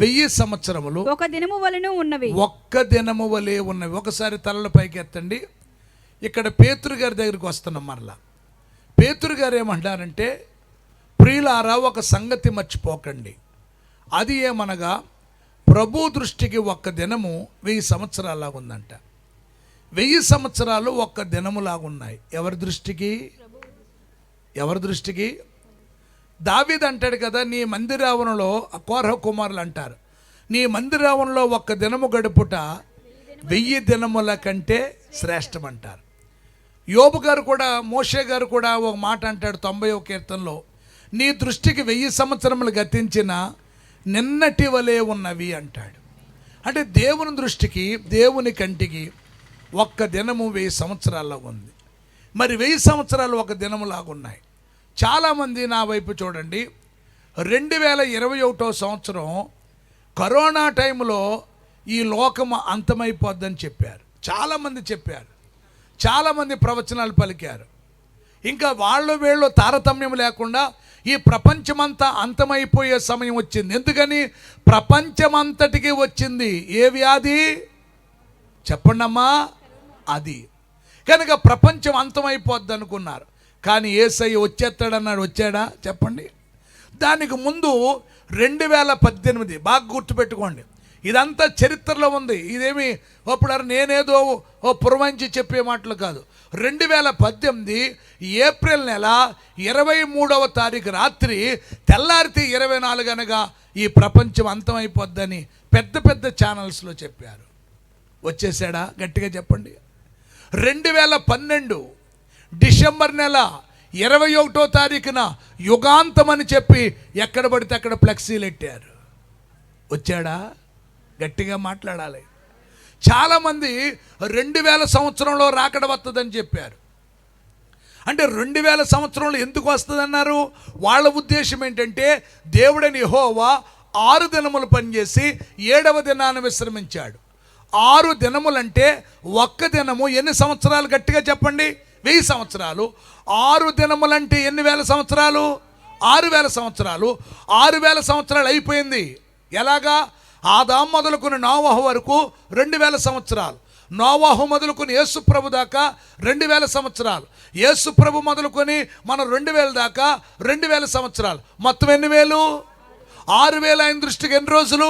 1000 సంవత్సరములు ఒక దినము వలెను ఉన్నవి. ఒక్క దినము వలె ఉన్నవి. ఒకసారి తలల పైకి ఎత్తండి. ఇక్కడ పేతురు గారి దగ్గరికి వస్తున్నాం. మరలా పేతురు గారు ఏమంటారంటే, ప్రియులారా ఒక సంగతి మర్చిపోకండి. అది ఏమనగా ప్రభు దృష్టికి ఒక్క దినము 1000 సంవత్సరాలాగా ఉందంట. 1000 సంవత్సరాలు ఒక్క దినములాగా ఉన్నాయి. ఎవరి దృష్టికి? దావీదు అంటాడు కదా, నీ మందిరావనంలో కోరహ కుమారులు అంటారు, నీ మందిరంలో ఒక్క దినము గడుపుట 1000 దినముల కంటే శ్రేష్టమంటారు. యోబు గారు కూడా, మోషే గారు కూడా ఒక మాట అంటాడు 90వ కీర్తనలో, నీ దృష్టికి 1000 సంవత్సరములు గతించిన నిన్నటి వలె ఉన్నవి అంటాడు. అంటే దేవుని దృష్టికి, దేవుని కంటికి ఒక్క దినము 1000 సంవత్సరాల్లో ఉంది. మరి 1000 సంవత్సరాలు ఒక దినములాగున్నాయి. చాలామంది నా వైపు చూడండి, 2021వ సంవత్సరం కరోనా టైంలో ఈ లోకం అంతమైపోద్దని చెప్పారు. చాలామంది చెప్పారు, చాలామంది ప్రవచనాలు పలికారు. ఇంకా వాళ్ళు వీళ్ళు తారతమ్యం లేకుండా ఈ ప్రపంచమంతా అంతమైపోయే సమయం వచ్చింది. ఎందుకని? ప్రపంచమంతటికి వచ్చింది ఏ వ్యాధి చెప్పండమ్మా? అది. కనుక ప్రపంచం అంతమైపోద్ది అనుకున్నారు. కానీ యేసయ్య వచ్చేస్తాడన్నాడు. వచ్చాడా చెప్పండి? దానికి ముందు 2018, బాగా గుర్తుపెట్టుకోండి, ఇదంతా చరిత్రలో ఉంది. ఇదేమి అప్పుడు నేనేదో పురమాయించి చెప్పే మాటలు కాదు. 2018 ఏప్రిల్ నెల 23వ తారీఖు రాత్రి తెల్లారితే 24 అనగా ఈ ప్రపంచం అంతమైపోద్దని పెద్ద పెద్ద ఛానల్స్లో చెప్పారు. వచ్చేసాడా? గట్టిగా చెప్పండి. 2012 డిసెంబర్ నెల 21వ తారీఖున యుగాంతం అని చెప్పి ఎక్కడ పడితే అక్కడ ఫ్లెక్సీలు పెట్టారు. వచ్చాడా? గట్టిగా మాట్లాడాలి. చాలామంది 2000 సంవత్సరంలో రాకడ వస్తుందని చెప్పారు. అంటే 2000 సంవత్సరంలో ఎందుకు వస్తుందన్నారు? వాళ్ళ ఉద్దేశం ఏంటంటే, దేవుడని యెహోవా 6 దినములు పనిచేసి 7వ దినాన్ని విశ్రమించాడు. 6 దినములంటే ఒక్క దినము ఎన్ని సంవత్సరాలు? గట్టిగా చెప్పండి. 1000 సంవత్సరాలు. 6 దినములంటే ఎన్ని వేల సంవత్సరాలు? 6000 సంవత్సరాలు. 6000 సంవత్సరాలు అయిపోయింది. ఎలాగా? ఆదాం మొదలుకొని నోవహు వరకు 2000 సంవత్సరాలు. నోవహు మొదలుకొని యేసుప్రభు దాకా 2000 సంవత్సరాలు. యేసుప్రభు మొదలుకొని మనం 2000 దాకా 2000 సంవత్సరాలు. మొత్తం ఎన్ని వేలు? 6000. ఆయన దృష్టికి ఎన్ని రోజులు?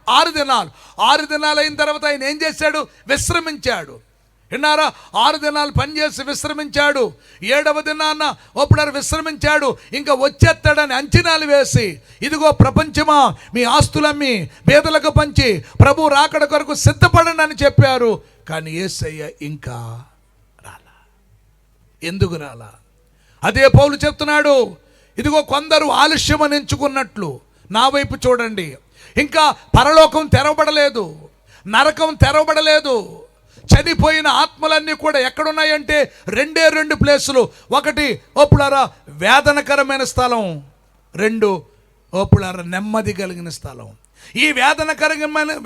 6 దినాలు. 6 దినాలు అయిన తర్వాత ఆయన ఏం చేశాడు? విశ్రమించాడు. విన్నారా? 6 దినాలు పనిచేసి విశ్రమించాడు. 7వ దినాన్న ఒప్పుడు విశ్రమించాడు. ఇంకా వచ్చేస్తాడని అంచనాలు వేసి, ఇదిగో ప్రపంచమా మీ ఆస్తులమ్మి పేదలకు పంచి ప్రభు రాకడ కొరకు సిద్ధపడండి అని చెప్పారు. కానీ యేసయ్య ఇంకా రాలా. ఎందుకు రాలా? అదే పౌలు చెప్తున్నాడు, ఇదిగో కొందరు ఆలస్యమని ఎంచుకున్నట్లు. నా వైపు చూడండి, ఇంకా పరలోకం తెరవబడలేదు, నరకం తెరవబడలేదు. చనిపోయిన ఆత్మలన్నీ కూడా ఎక్కడున్నాయంటే 2 ప్లేసులు. ఒకటి ఓపులారా వేదనకరమైన స్థలం, 2 ఓపులారా నెమ్మది కలిగిన స్థలం. ఈ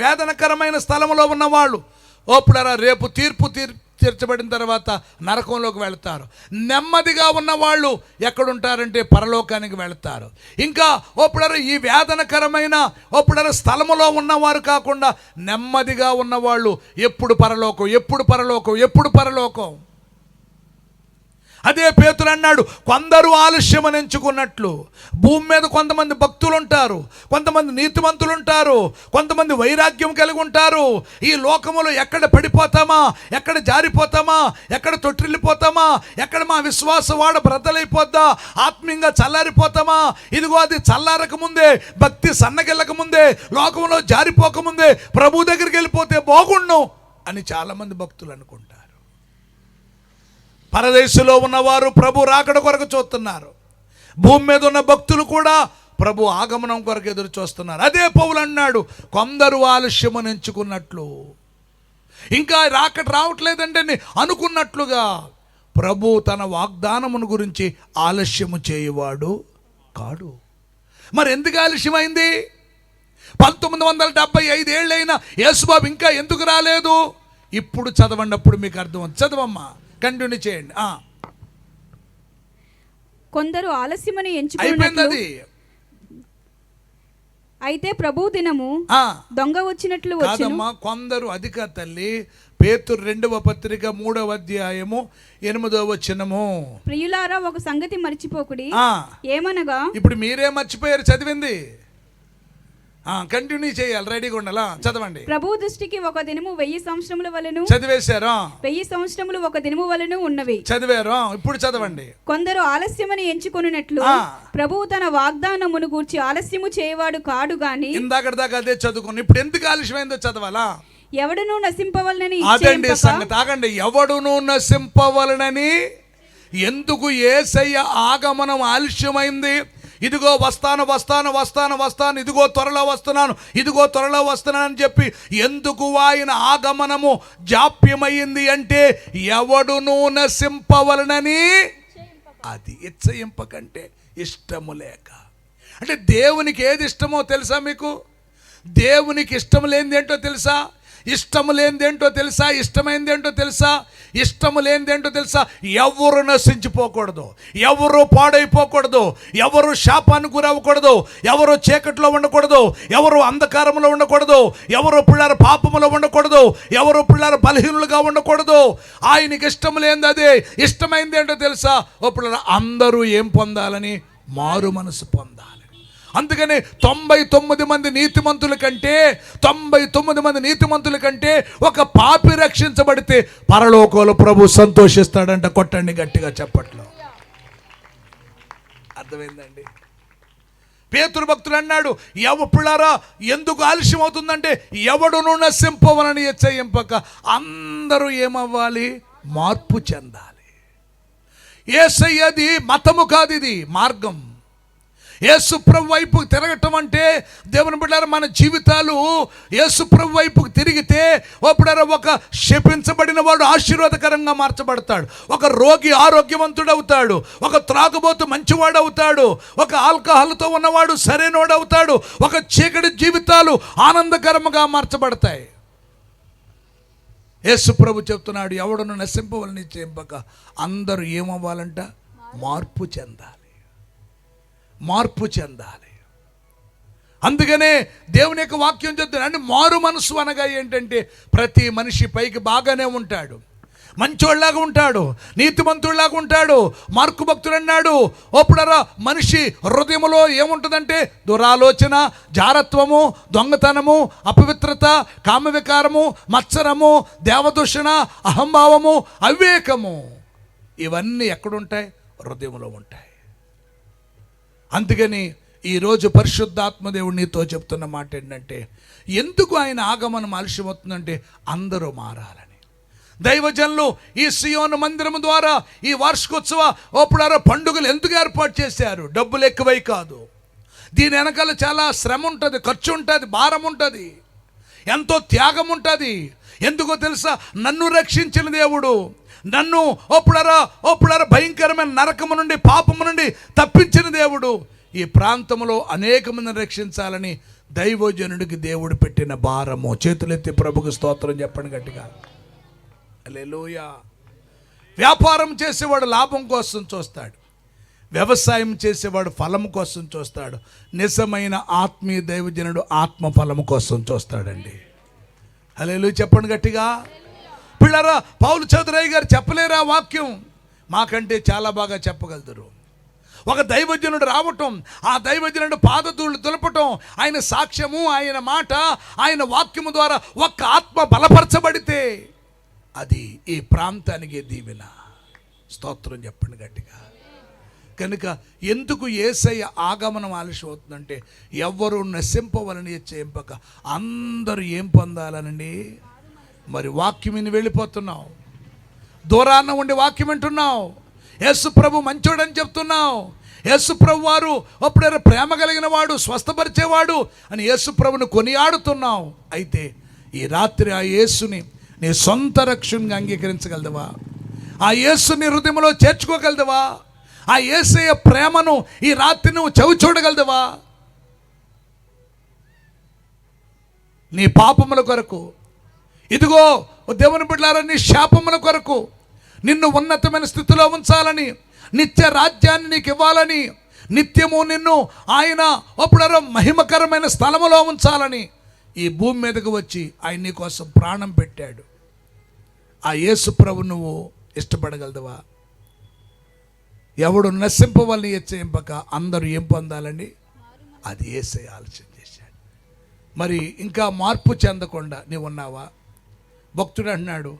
వేదనకరమైన స్థలంలో ఉన్నవాళ్ళు ఓపులారా రేపు తీర్పు తీర్చబడిన తర్వాత నరకంలోకి వెళతారు. నెమ్మదిగా ఉన్నవాళ్ళు ఎక్కడుంటారంటే పరలోకానికి వెళతారు. ఇంకా ఓపుడారు ఈ వేదనకరమైన ఓపుడారు స్థలములో ఉన్నవారు కాకుండా నెమ్మదిగా ఉన్నవాళ్ళు ఎప్పుడు పరలోకం, ఎప్పుడు పరలోకం, ఎప్పుడు పరలోకం. అదే పేతురు అన్నాడు, కొందరు ఆలస్యమని ఎంచుకున్నట్లు. భూమి మీద కొంతమంది భక్తులు ఉంటారు, కొంతమంది నీతిమంతులు ఉంటారు, కొంతమంది వైరాగ్యం కలిగి ఉంటారు. ఈ లోకములో ఎక్కడ పడిపోతామా, ఎక్కడ జారిపోతామా, ఎక్కడ తొట్టిల్లిపోతామా, ఎక్కడ మా విశ్వాస వాడ బ్రద్దలైపోద్దా, ఆత్మీయంగా చల్లారిపోతామా, ఇదిగో అది చల్లారక ముందే, భక్తి సన్నగిల్లక ముందే, లోకంలో జారిపోకముందే ప్రభు దగ్గరికి వెళ్ళిపోతే బాగుండు అని చాలామంది భక్తులు అనుకుంటారు. పరదేశంలో ఉన్నవారు ప్రభు రాకడ కొరకు చూస్తున్నారు. భూమి మీద ఉన్న భక్తులు కూడా ప్రభు ఆగమనం కొరకు ఎదురు చూస్తున్నారు. అదే పౌలు అన్నాడు, కొందరు ఆలస్యమని ఎంచుకున్నట్లు. ఇంకా రాకడ రావట్లేదంటే అనుకున్నట్లుగా ప్రభు తన వాగ్దానమును గురించి ఆలస్యము చేయవాడు కాడు. మరి ఎందుకు ఆలస్యమైంది? 1975 ఏళ్ళైనా యేసుబాబు ఇంకా ఎందుకు రాలేదు? ఇప్పుడు చదవండి, అప్పుడు మీకు అర్థం. చదవమ్మా, కంటిన్యూ చేయండి. కొందరు ఆలస్యమని ఎంచుకున్నట్లు, అయితే ప్రభు దినము దొంగ వచ్చినట్లు వచ్చును. కొందరు అధిక తల్లి పేతురు 2వ పత్రిక 3వ అధ్యాయము 8వ వచనము. ప్రియులారా, ఒక సంగతి మర్చిపోకుడి. ఏమనగా, ఇప్పుడు మీరే మర్చిపోయారు చదివింది. కంటిన్యూ చేయాలి, రెడీగా ఉండాలా. చదవండి. ప్రభు దృష్టికి ఒక దినము 1000 సంవత్సరముల వలెను. చదివేశారు. 1000 సంవత్సరములు ఒక దినము వలెను ఉన్నవి. చదివారు. ఇప్పుడు చదవండి. కొందరు ఆలస్యమని ఎంచుకొనున్నట్లు ప్రభువు తన వాగ్దానమును గూర్చి ఆలస్యము చేయవాడు కాడు గాని. ఇందాక దాకా అదే చదువుకుని ఇప్పుడు ఎందుకు ఆలస్యమైందో చదవాలా. ఎవడును నశింపవలనని అదండి సంగతి. ఆగండి. ఎవడును నశింపవలనని ఎందుకు యేసయ్య ఆగమనం ఆలస్యమైంది? ఇదిగో వస్తాను వస్తాను వస్తాను వస్తాను, ఇదిగో త్వరలో వస్తున్నాను, ఇదిగో త్వరలో వస్తున్నాను అని చెప్పి ఎందుకు ఆయన ఆగమనము జాప్యమైంది అంటే ఎవడును నశింపవలనని. అది ఇచ్చయింపకంటే ఇష్టము లేక. అంటే దేవునికి ఏది ఇష్టమో తెలుసా మీకు? దేవునికి ఇష్టం లేనిది ఏంటో తెలుసా? ఇష్టము లేనిదేంటో తెలుసా? ఇష్టమైంది ఏంటో తెలుసా? ఇష్టము లేనిదేంటో తెలుసా? ఎవరు నశించిపోకూడదు, ఎవరు పాడైపోకూడదు, ఎవరు శాపానికి గురవ్వకూడదు, ఎవరు చీకట్లో ఉండకూడదు, ఎవరు అంధకారంలో ఉండకూడదు, ఎవరు పిల్లల పాపములో ఉండకూడదు, ఎవరు పిల్లల బలహీనులుగా ఉండకూడదు. ఆయనకి ఇష్టం లేనిది అదే. ఇష్టమైంది ఏంటో తెలుసా? ఓ పిల్లల అందరూ ఏం పొందాలని? మారు మనసు పొందాలి. అందుకని 99 మంది నీతిమంతుల కంటే 99 మంది నీతిమంతుల కంటే ఒక పాపి రక్షించబడితే పరలోకంలో ప్రభు సంతోషిస్తాడంట. కొట్టండి గట్టిగా చప్పట్లు. అర్థమైందండి? పేతురు భక్తుడు అన్నాడు, పిల్లారా ఎందుకు ఆలస్యం అవుతుందంటే ఎవడును నశింపవలని హెచ్చరింపక అందరూ ఏమవ్వాలి? మార్పు చెందాలి. యేసయ్యది మతము కాదు, ఇది మార్గం. యేసుప్రభు వైపు తిరగటం అంటే దేవుని బిడ్డలారా మన జీవితాలు యేసుప్రభు వైపుకు తిరిగితే ఒక శపించబడిన వాడు ఆశీర్వాదకరంగా మార్చబడతాడు, ఒక రోగి ఆరోగ్యవంతుడు అవుతాడు, ఒక త్రాగుబోతు మంచివాడు అవుతాడు, ఒక ఆల్కహాల్తో ఉన్నవాడు సరైనవాడు అవుతాడు, ఒక చీకటి జీవితాలు ఆనందకరంగా మార్చబడతాయి. యేసుప్రభు చెప్తున్నాడు, ఎవడును నశింపవలని చెంపక అందరూ ఏమవ్వాలంట? మార్పు చెందాలి, మార్పు చెందాలి. అందుకనే దేవుని యొక్క వాక్యం చెప్తున్నాడు. మారు మనసు అనగా ఏంటంటే ప్రతి మనిషి పైకి బాగానే ఉంటాడు, మంచోళ్ళలాగా ఉంటాడు, నీతిమంతుడిలాగా ఉంటాడు. మార్కు భక్తుడు అన్నాడు, ఓపుడరా మనిషి హృదయంలో ఏముంటుందంటే దురాలోచన, జారత్వము, దొంగతనము, అపవిత్రత, కామవికారము, మత్సరము, దేవదూషణ, అహంభావము, అవివేకము. ఇవన్నీ ఎక్కడుంటాయి? హృదయంలో ఉంటాయి. అందుకని ఈరోజు పరిశుద్ధాత్మదేవుడు నీతో చెప్తున్న మాట ఏంటంటే ఎందుకు ఆయన ఆగమనం ఆలస్యమవుతుందంటే అందరూ మారాలని. దైవజనులు ఈ సియోను మందిరం ద్వారా ఈ వార్షికోత్సవ పండుగలు ఎందుకు ఏర్పాటు చేశారు? డబ్బులు ఎక్కువై కాదు. దీని వెనకాల చాలా శ్రమ ఉంటుంది, ఖర్చు ఉంటుంది, భారం ఉంటుంది, ఎంతో త్యాగం ఉంటుంది. ఎందుకో తెలుసా? నన్ను రక్షించిన దేవుడు, నన్ను భయంకరమైన నరకము నుండి, పాపము నుండి తప్పించిన దేవుడు ఈ ప్రాంతంలో అనేక మందిని రక్షించాలని దైవజనుడికి దేవుడు పెట్టిన భారము. చేతులెత్తి ప్రభుకు స్తోత్రం చెప్పండి గట్టిగా. హల్లెలూయా. వ్యాపారం చేసేవాడు లాభం కోసం చూస్తాడు, వ్యవసాయం చేసేవాడు ఫలం కోసం చూస్తాడు. నిజమైన ఆత్మీయ దైవజనుడు ఆత్మ ఫలము కోసం చూస్తాడండి. హల్లెలూయా చెప్పండి గట్టిగా. పిల్లరా, పౌలు చౌదరయ్య గారు చెప్పలేరా వాక్యం? మాకంటే చాలా బాగా చెప్పగలుగుతారు. ఒక దైవజనుడు రావటం, ఆ దైవజనుడు పాదధూళి దులపటం, ఆయన సాక్ష్యము, ఆయన మాట, ఆయన వాక్యము ద్వారా ఒక్క ఆత్మ బలపరచబడితే అది ఈ ప్రాంతానికి దీవెన. స్తోత్రం చెప్పండి గట్టిగా. కనుక ఎందుకు యేసయ్య ఆగమనం ఆలస్యం అవుతుందంటే ఎవరు నశింపవలని హెచ్చరింపక అందరూ ఏం పొందాలనండి? మరి వాక్యం విని వెళ్ళిపోతున్నావు, దూరాన్న ఉండి వాక్యం వింటున్నావు, యేసు ప్రభు మంచోడని చెప్తున్నావు, యేసు ప్రభు వారు అప్పుడే ప్రేమ కలిగిన వాడు, స్వస్థపరిచేవాడు అని యేసు ప్రభును కొనియాడుతున్నావు. అయితే ఈ రాత్రి ఆ యేసుని నీ సొంత రక్షణగా అంగీకరించగలదవా? ఆ యేసుని హృదయంలో చేర్చుకోగలదవా? ఆ యేసయ్య ప్రేమను ఈ రాత్రి నువ్వు చవి చూడగలదవా? నీ పాపముల కొరకు, ఇదిగో దేవుని బిడ్డలారా, నీ శాపముల కొరకు, నిన్ను ఉన్నతమైన స్థితిలో ఉంచాలని, నిత్య రాజ్యాన్ని నీకు ఇవ్వాలని, నిత్యము నిన్ను ఆయన మహిమకరమైన స్థలములో ఉంచాలని ఈ భూమి మీదకు వచ్చి ఆయన నీ కోసం ప్రాణం పెట్టాడు. ఆ యేసు ప్రభు నువ్వు ఇష్టపడగలదవా? ఎవడు నశింపవల్ని హెచ్చరింపక అందరూ ఏం పొందాలండి? అది యేసయ్య ఆలోచన చేశాడు. మరి ఇంకా మార్పు చెందకుండా నీవు ఉన్నావా? భక్తుడు అన్నాడు,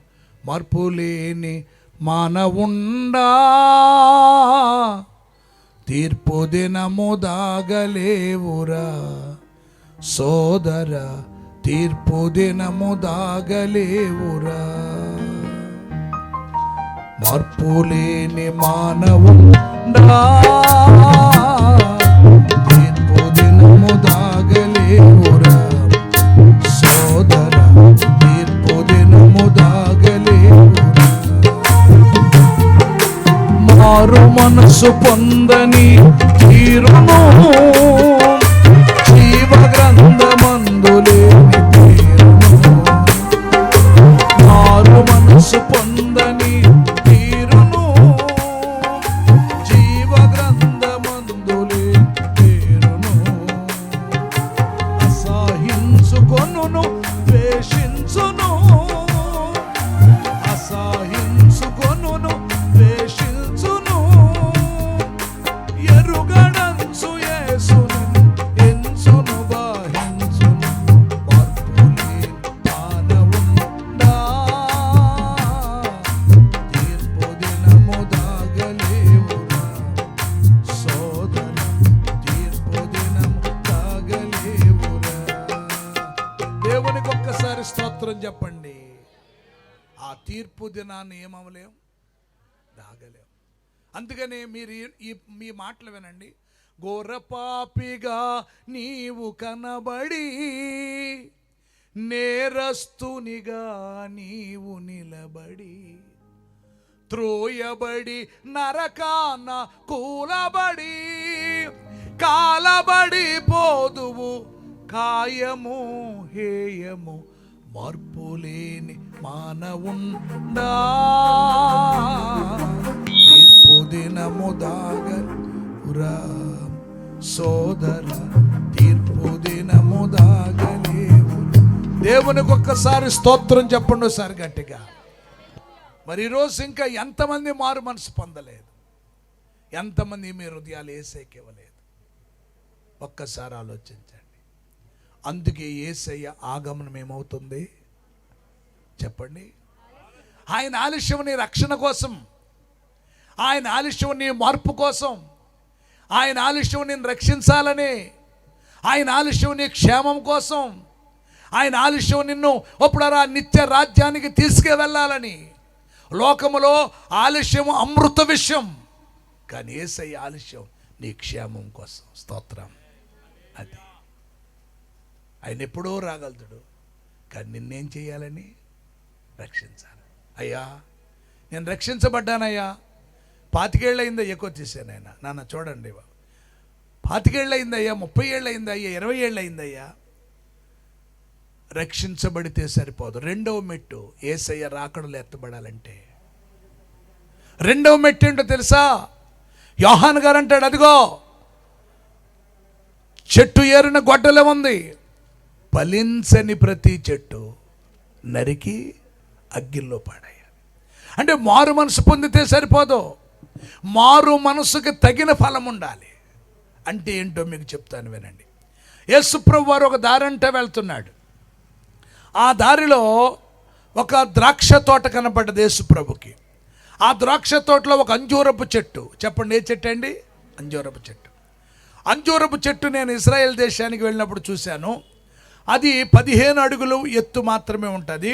మార్పు లేని మానవుండా తీర్పు దినము దాగలేవురా సోదర, తీర్పు దినము దాగలేవురా. మార్పు లేని మానవుండా తీర్పు దినము దాగలేవురా సోదర, తీర్పు దినము దాగలేవురా. మారు మనసు పొందని తీరును జీవ గ్రంథమందు లేని పేరును. మారు మనసు పొందని తీరును జీవ గ్రంథమందు లేని పేరును. అసహించుకొనును ద్వేషించును, అసహించుకొనును ద్వేషించును, ఎరుగడంచు యేసును ఎంచును బాహించును. మార్పు లేని మానవుండా తీర్పు దినము దాగలేవురా సోదర, తీర్పు దినము దాగలేవురా. దేవునికి ఒక్కసారి స్తోత్రం చెప్పండి. ఆ తీర్పు దినాన్ని ఏమవలేం, దాగలేం. అందుకనే మీరు మీ మాటలు వినండి. ఘోరపాపిగా నీవు కనబడి నేరస్తునిగా నీవు నిలబడి త్రోయబడి నరకాన కూలబడి కాలబడి పోదువు కాయము హేయము. మార్పు లేని మానవుండా తీర్పు దినము దాగలేవురా సోదర, తీర్పు దినము దాగలేవు. దేవునికి ఒక్కసారి స్తోత్రం చెప్పండి ఒకసారి గట్టిగా. మరి ఈరోజు ఇంకా ఎంతమంది మారు మనసు పొందలేదు? ఎంతమంది మీ హృదయాలు యేసయ్యకి ఇవ్వలేదు? ఒక్కసారి ఆలోచించండి. అందుకే యేసయ్య ఆగమనం ఏమవుతుంది చెప్పండి? ఆయన ఆలస్యం నీ రక్షణ కోసం, ఆయన ఆలస్యం నీ మార్పు కోసం, ఆయన ఆలస్యం నేను రక్షించాలని, ఆయన ఆలస్యం నీ క్షేమం కోసం, ఆయన ఆలస్యం నిన్ను ఒప్పుడరా నిత్య రాజ్యానికి తీసుకువెళ్ళాలని. లోకములో ఆలస్యము అమృత విషయం, కానీ యేసయ్య ఆలస్యం నీ క్షేమం కోసం. స్తోత్రం. అది ఆయన ఎప్పుడో రాగలుగుతాడు, కానీ నిన్నేం చేయాలని? రక్షించాలి. అయ్యా నేను రక్షించబడ్డానయ్యా, 25 ఏళ్ళు అయిందయ్యా కొట్టేసానైనా. నాన్న చూడండి, 25 ఏళ్ళు అయిందయ్యా, 30 ఏళ్ళు అయిందయ్యా, 20 ఏళ్ళు అయిందయ్యా. రక్షించబడితే సరిపోదు. రెండవ మెట్టు యేసయ్య రాకడలో ఎత్తబడాలంటే రెండవ మెట్టు ఏంటో తెలుసా? యోహాను గారు అంటాడు, అదిగో చెట్టు ఏరిన గొడ్డలే ఉంది, ఫలించని ప్రతి చెట్టు నరికి అగ్గిల్లో పాడేయాలి. అంటే మారు మనసు పొందితే సరిపోదు, మారు మనసుకి తగిన ఫలం ఉండాలి. అంటే ఏంటో మీకు చెప్తాను వినండి. యేసుప్రభు వారు ఒక దారంట వెళ్తున్నాడు. ఆ దారిలో ఒక ద్రాక్ష తోట కనపడ్డది యేసుప్రభుకి. ఆ ద్రాక్ష తోటలో ఒక అంజూరపు చెట్టు. చెప్పండి, ఏ చెట్టు అండి? అంజూరపు చెట్టు. అంజూరపు చెట్టు నేను ఇజ్రాయెల్ దేశానికి వెళ్ళినప్పుడు చూశాను. అది 15 అడుగులు ఎత్తు మాత్రమే ఉంటుంది.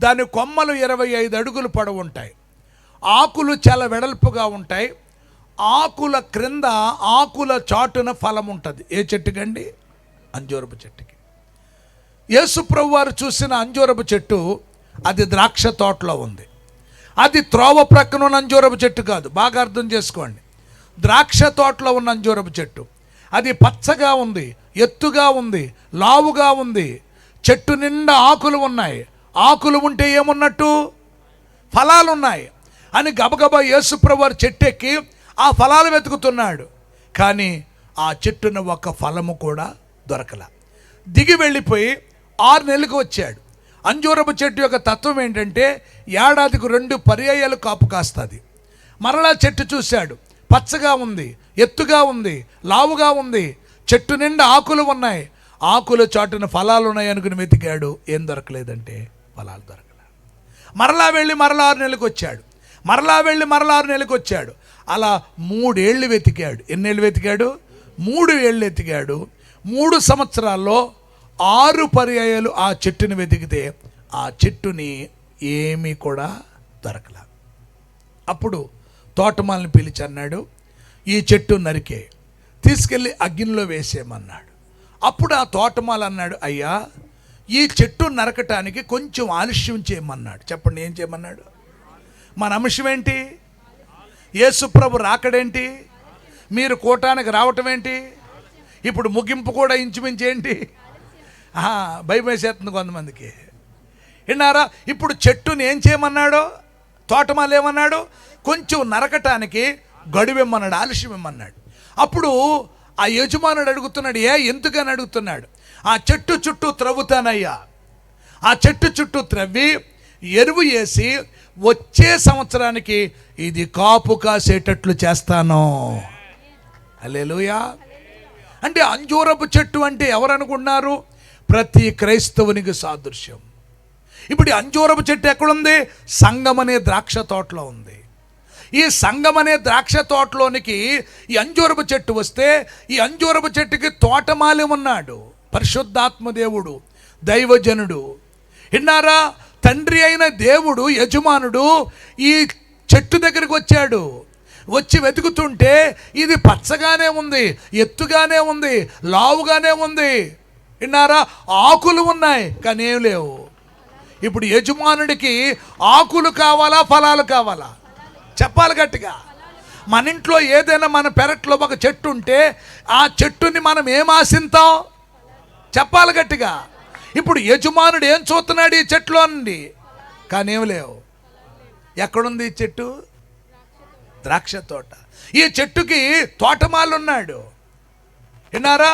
దాని కొమ్మలు 25 అడుగులు పొడవు ఉంటాయి. ఆకులు చాలా వెడల్పుగా ఉంటాయి. ఆకుల క్రింద ఆకుల చాటున ఫలం ఉంటుంది. ఏ చెట్టుకండి? అంజూరపు చెట్టుకి. యేసుప్రభు వారు చూసిన అంజూరపు చెట్టు అది ద్రాక్ష తోటలో ఉంది. అది త్రోవ ప్రక్కన ఉన్న అంజూరపు చెట్టు కాదు. బాగా అర్థం చేసుకోండి. ద్రాక్ష తోటలో ఉన్న అంజూరపు చెట్టు అది పచ్చగా ఉంది, ఎత్తుగా ఉంది, లావుగా ఉంది. చెట్టు నిండా ఆకులు ఉన్నాయి. ఆకులు ఉంటే ఏమున్నట్టు? ఫలాలు ఉన్నాయి అని గబగబా యేసుప్రభు వారు చెట్టు ఎక్కి ఆ ఫలాలు వెతుకుతున్నాడు. కానీ ఆ చెట్టున ఒక ఫలము కూడా దొరకల. దిగి వెళ్ళిపోయి 6 నెలలకు వచ్చాడు. అంజూరపు చెట్టు యొక్క తత్వం ఏంటంటే ఏడాదికి 2 పర్యాయాలు కాపు కాస్తుంది. మరలా చెట్టు చూశాడు, పచ్చగా ఉంది, ఎత్తుగా ఉంది, లావుగా ఉంది, చెట్టు నిండా ఆకులు ఉన్నాయి. ఆకుల చాటున ఫలాలు ఉన్నాయి అనుకుని వెతికాడు. ఏం దొరకలేదంటే ఫలాలు దొరకలే. మరలా వెళ్ళి మరలా 6 నెలలకు వచ్చాడు. మరలా వెళ్ళి మరలా 6 నెలలకు వచ్చాడు. అలా 3 ఏళ్ళు వెతికాడు. ఎన్నేళ్ళు వెతికాడు? 3 ఏళ్ళు వెతికాడు. 3 సంవత్సరాల్లో 6 పర్యాయాలు ఆ చెట్టుని వెతికితే ఆ చెట్టుని ఏమీ కూడా దొరకలే. అప్పుడు తోటమాలిని పిలిచి అన్నాడు, ఈ చెట్టు నరికే తీసుకెళ్ళి అగ్నిలో వేసేయమన్నాడు. అప్పుడు ఆ తోటమాలి అన్నాడు, అయ్యా ఈ చెట్టు నరకటానికి కొంచెం ఆలస్యం చేయమన్నాడు. చెప్పండి, ఏం చేయమన్నాడు? మన అంశం ఏంటి? యేసుప్రభు రాకడేంటి? మీరు కూటానికి రావటం ఏంటి? ఇప్పుడు ముగింపు కూడా ఇంచుమించి ఏంటి? భయం వేసేస్తుంది కొంతమందికి. విన్నారా? ఇప్పుడు చెట్టుని ఏం చేయమన్నాడు? తోటమాలి ఏమన్నాడు? కొంచెం నరకటానికి గడువిమ్మన్నాడు, ఆలస్యం ఇమ్మన్నాడు. అప్పుడు ఆ యజమానుడు అడుగుతున్నాడు, ఎందుకని అడుగుతున్నాడు? ఆ చెట్టు చుట్టూ త్రవ్వుతానయ్యా, ఆ చెట్టు చుట్టూ త్రవ్వి ఎరువు వేసి వచ్చే సంవత్సరానికి ఇది కాపు కాసేటట్లు చేస్తాను. హల్లెలూయా. అంటే అంజూరపు చెట్టు అంటే ఎవరు అనుకున్నారు? ప్రతి క్రైస్తవునికి సాదృశ్యం. ఇప్పుడు అంజూరపు చెట్టు ఎక్కడుంది? సంఘం అనే ద్రాక్ష తోటలో ఉంది. ఈ సంఘం అనే ద్రాక్ష తోటలోనికి ఈ అంజూరపు చెట్టు వస్తే ఈ అంజూరపు చెట్టుకి తోటమాలి ఉన్నాడు, పరిశుద్ధాత్మ దేవుడు, దైవజనుడు. విన్నారా? తండ్రి అయిన దేవుడు, యజమానుడు ఈ చెట్టు దగ్గరికి వచ్చాడు. వచ్చి వెతుకుతుంటే ఇది పచ్చగానే ఉంది, ఎత్తుగానే ఉంది, లావుగానే ఉంది. విన్నారా? ఆకులు ఉన్నాయి కానీ ఏం లేవు. ఇప్పుడు యజమానుడికి ఆకులు కావాలా, ఫలాలు కావాలా? చెప్పాలి గట్టిగా. మన ఇంట్లో ఏదైనా మన పెరట్లో ఒక చెట్టు ఉంటే ఆ చెట్టుని మనం ఏం ఆశిస్తాం? చెప్పాలి గట్టిగా. ఇప్పుడు యజమానుడు ఏం చూస్తున్నాడు ఈ చెట్టులో నుండి? కానీ ఏం లేవు. ఎక్కడుంది ఈ చెట్టు? ద్రాక్ష తోట. ఈ చెట్టుకి తోటమాలి ఉన్నాడు. విన్నారా?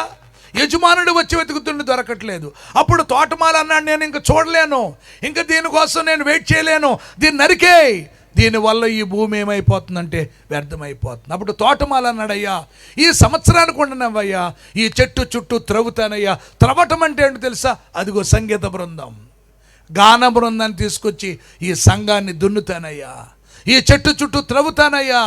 యజమానుడు వచ్చి వెతుకుతుండి దొరకట్లేదు. అప్పుడు తోటమాలి అన్నాడు, నేను ఇంక చూడలేను, ఇంకా దీనికోసం నేను వెయిట్ చేయలేను, దీన్ని నరికేయ్, దీనివల్ల ఈ భూమి ఏమైపోతుందంటే వ్యర్థమైపోతుంది. అప్పుడు తోటమాలి అన్నాడు, అయ్యా ఈ సంవత్సరానికి ఉండనవయ్యా, ఈ చెట్టు చుట్టూ త్రవ్వుతానయ్యా. త్రవ్వటం అంటే ఏంటో తెలుసా? అదిగో సంగీత బృందం, గాన బృందాన్ని తీసుకొచ్చి ఈ సంఘాన్ని దున్నుతానయ్యా, ఈ చెట్టు చుట్టూ త్రవ్వుతానయ్యా.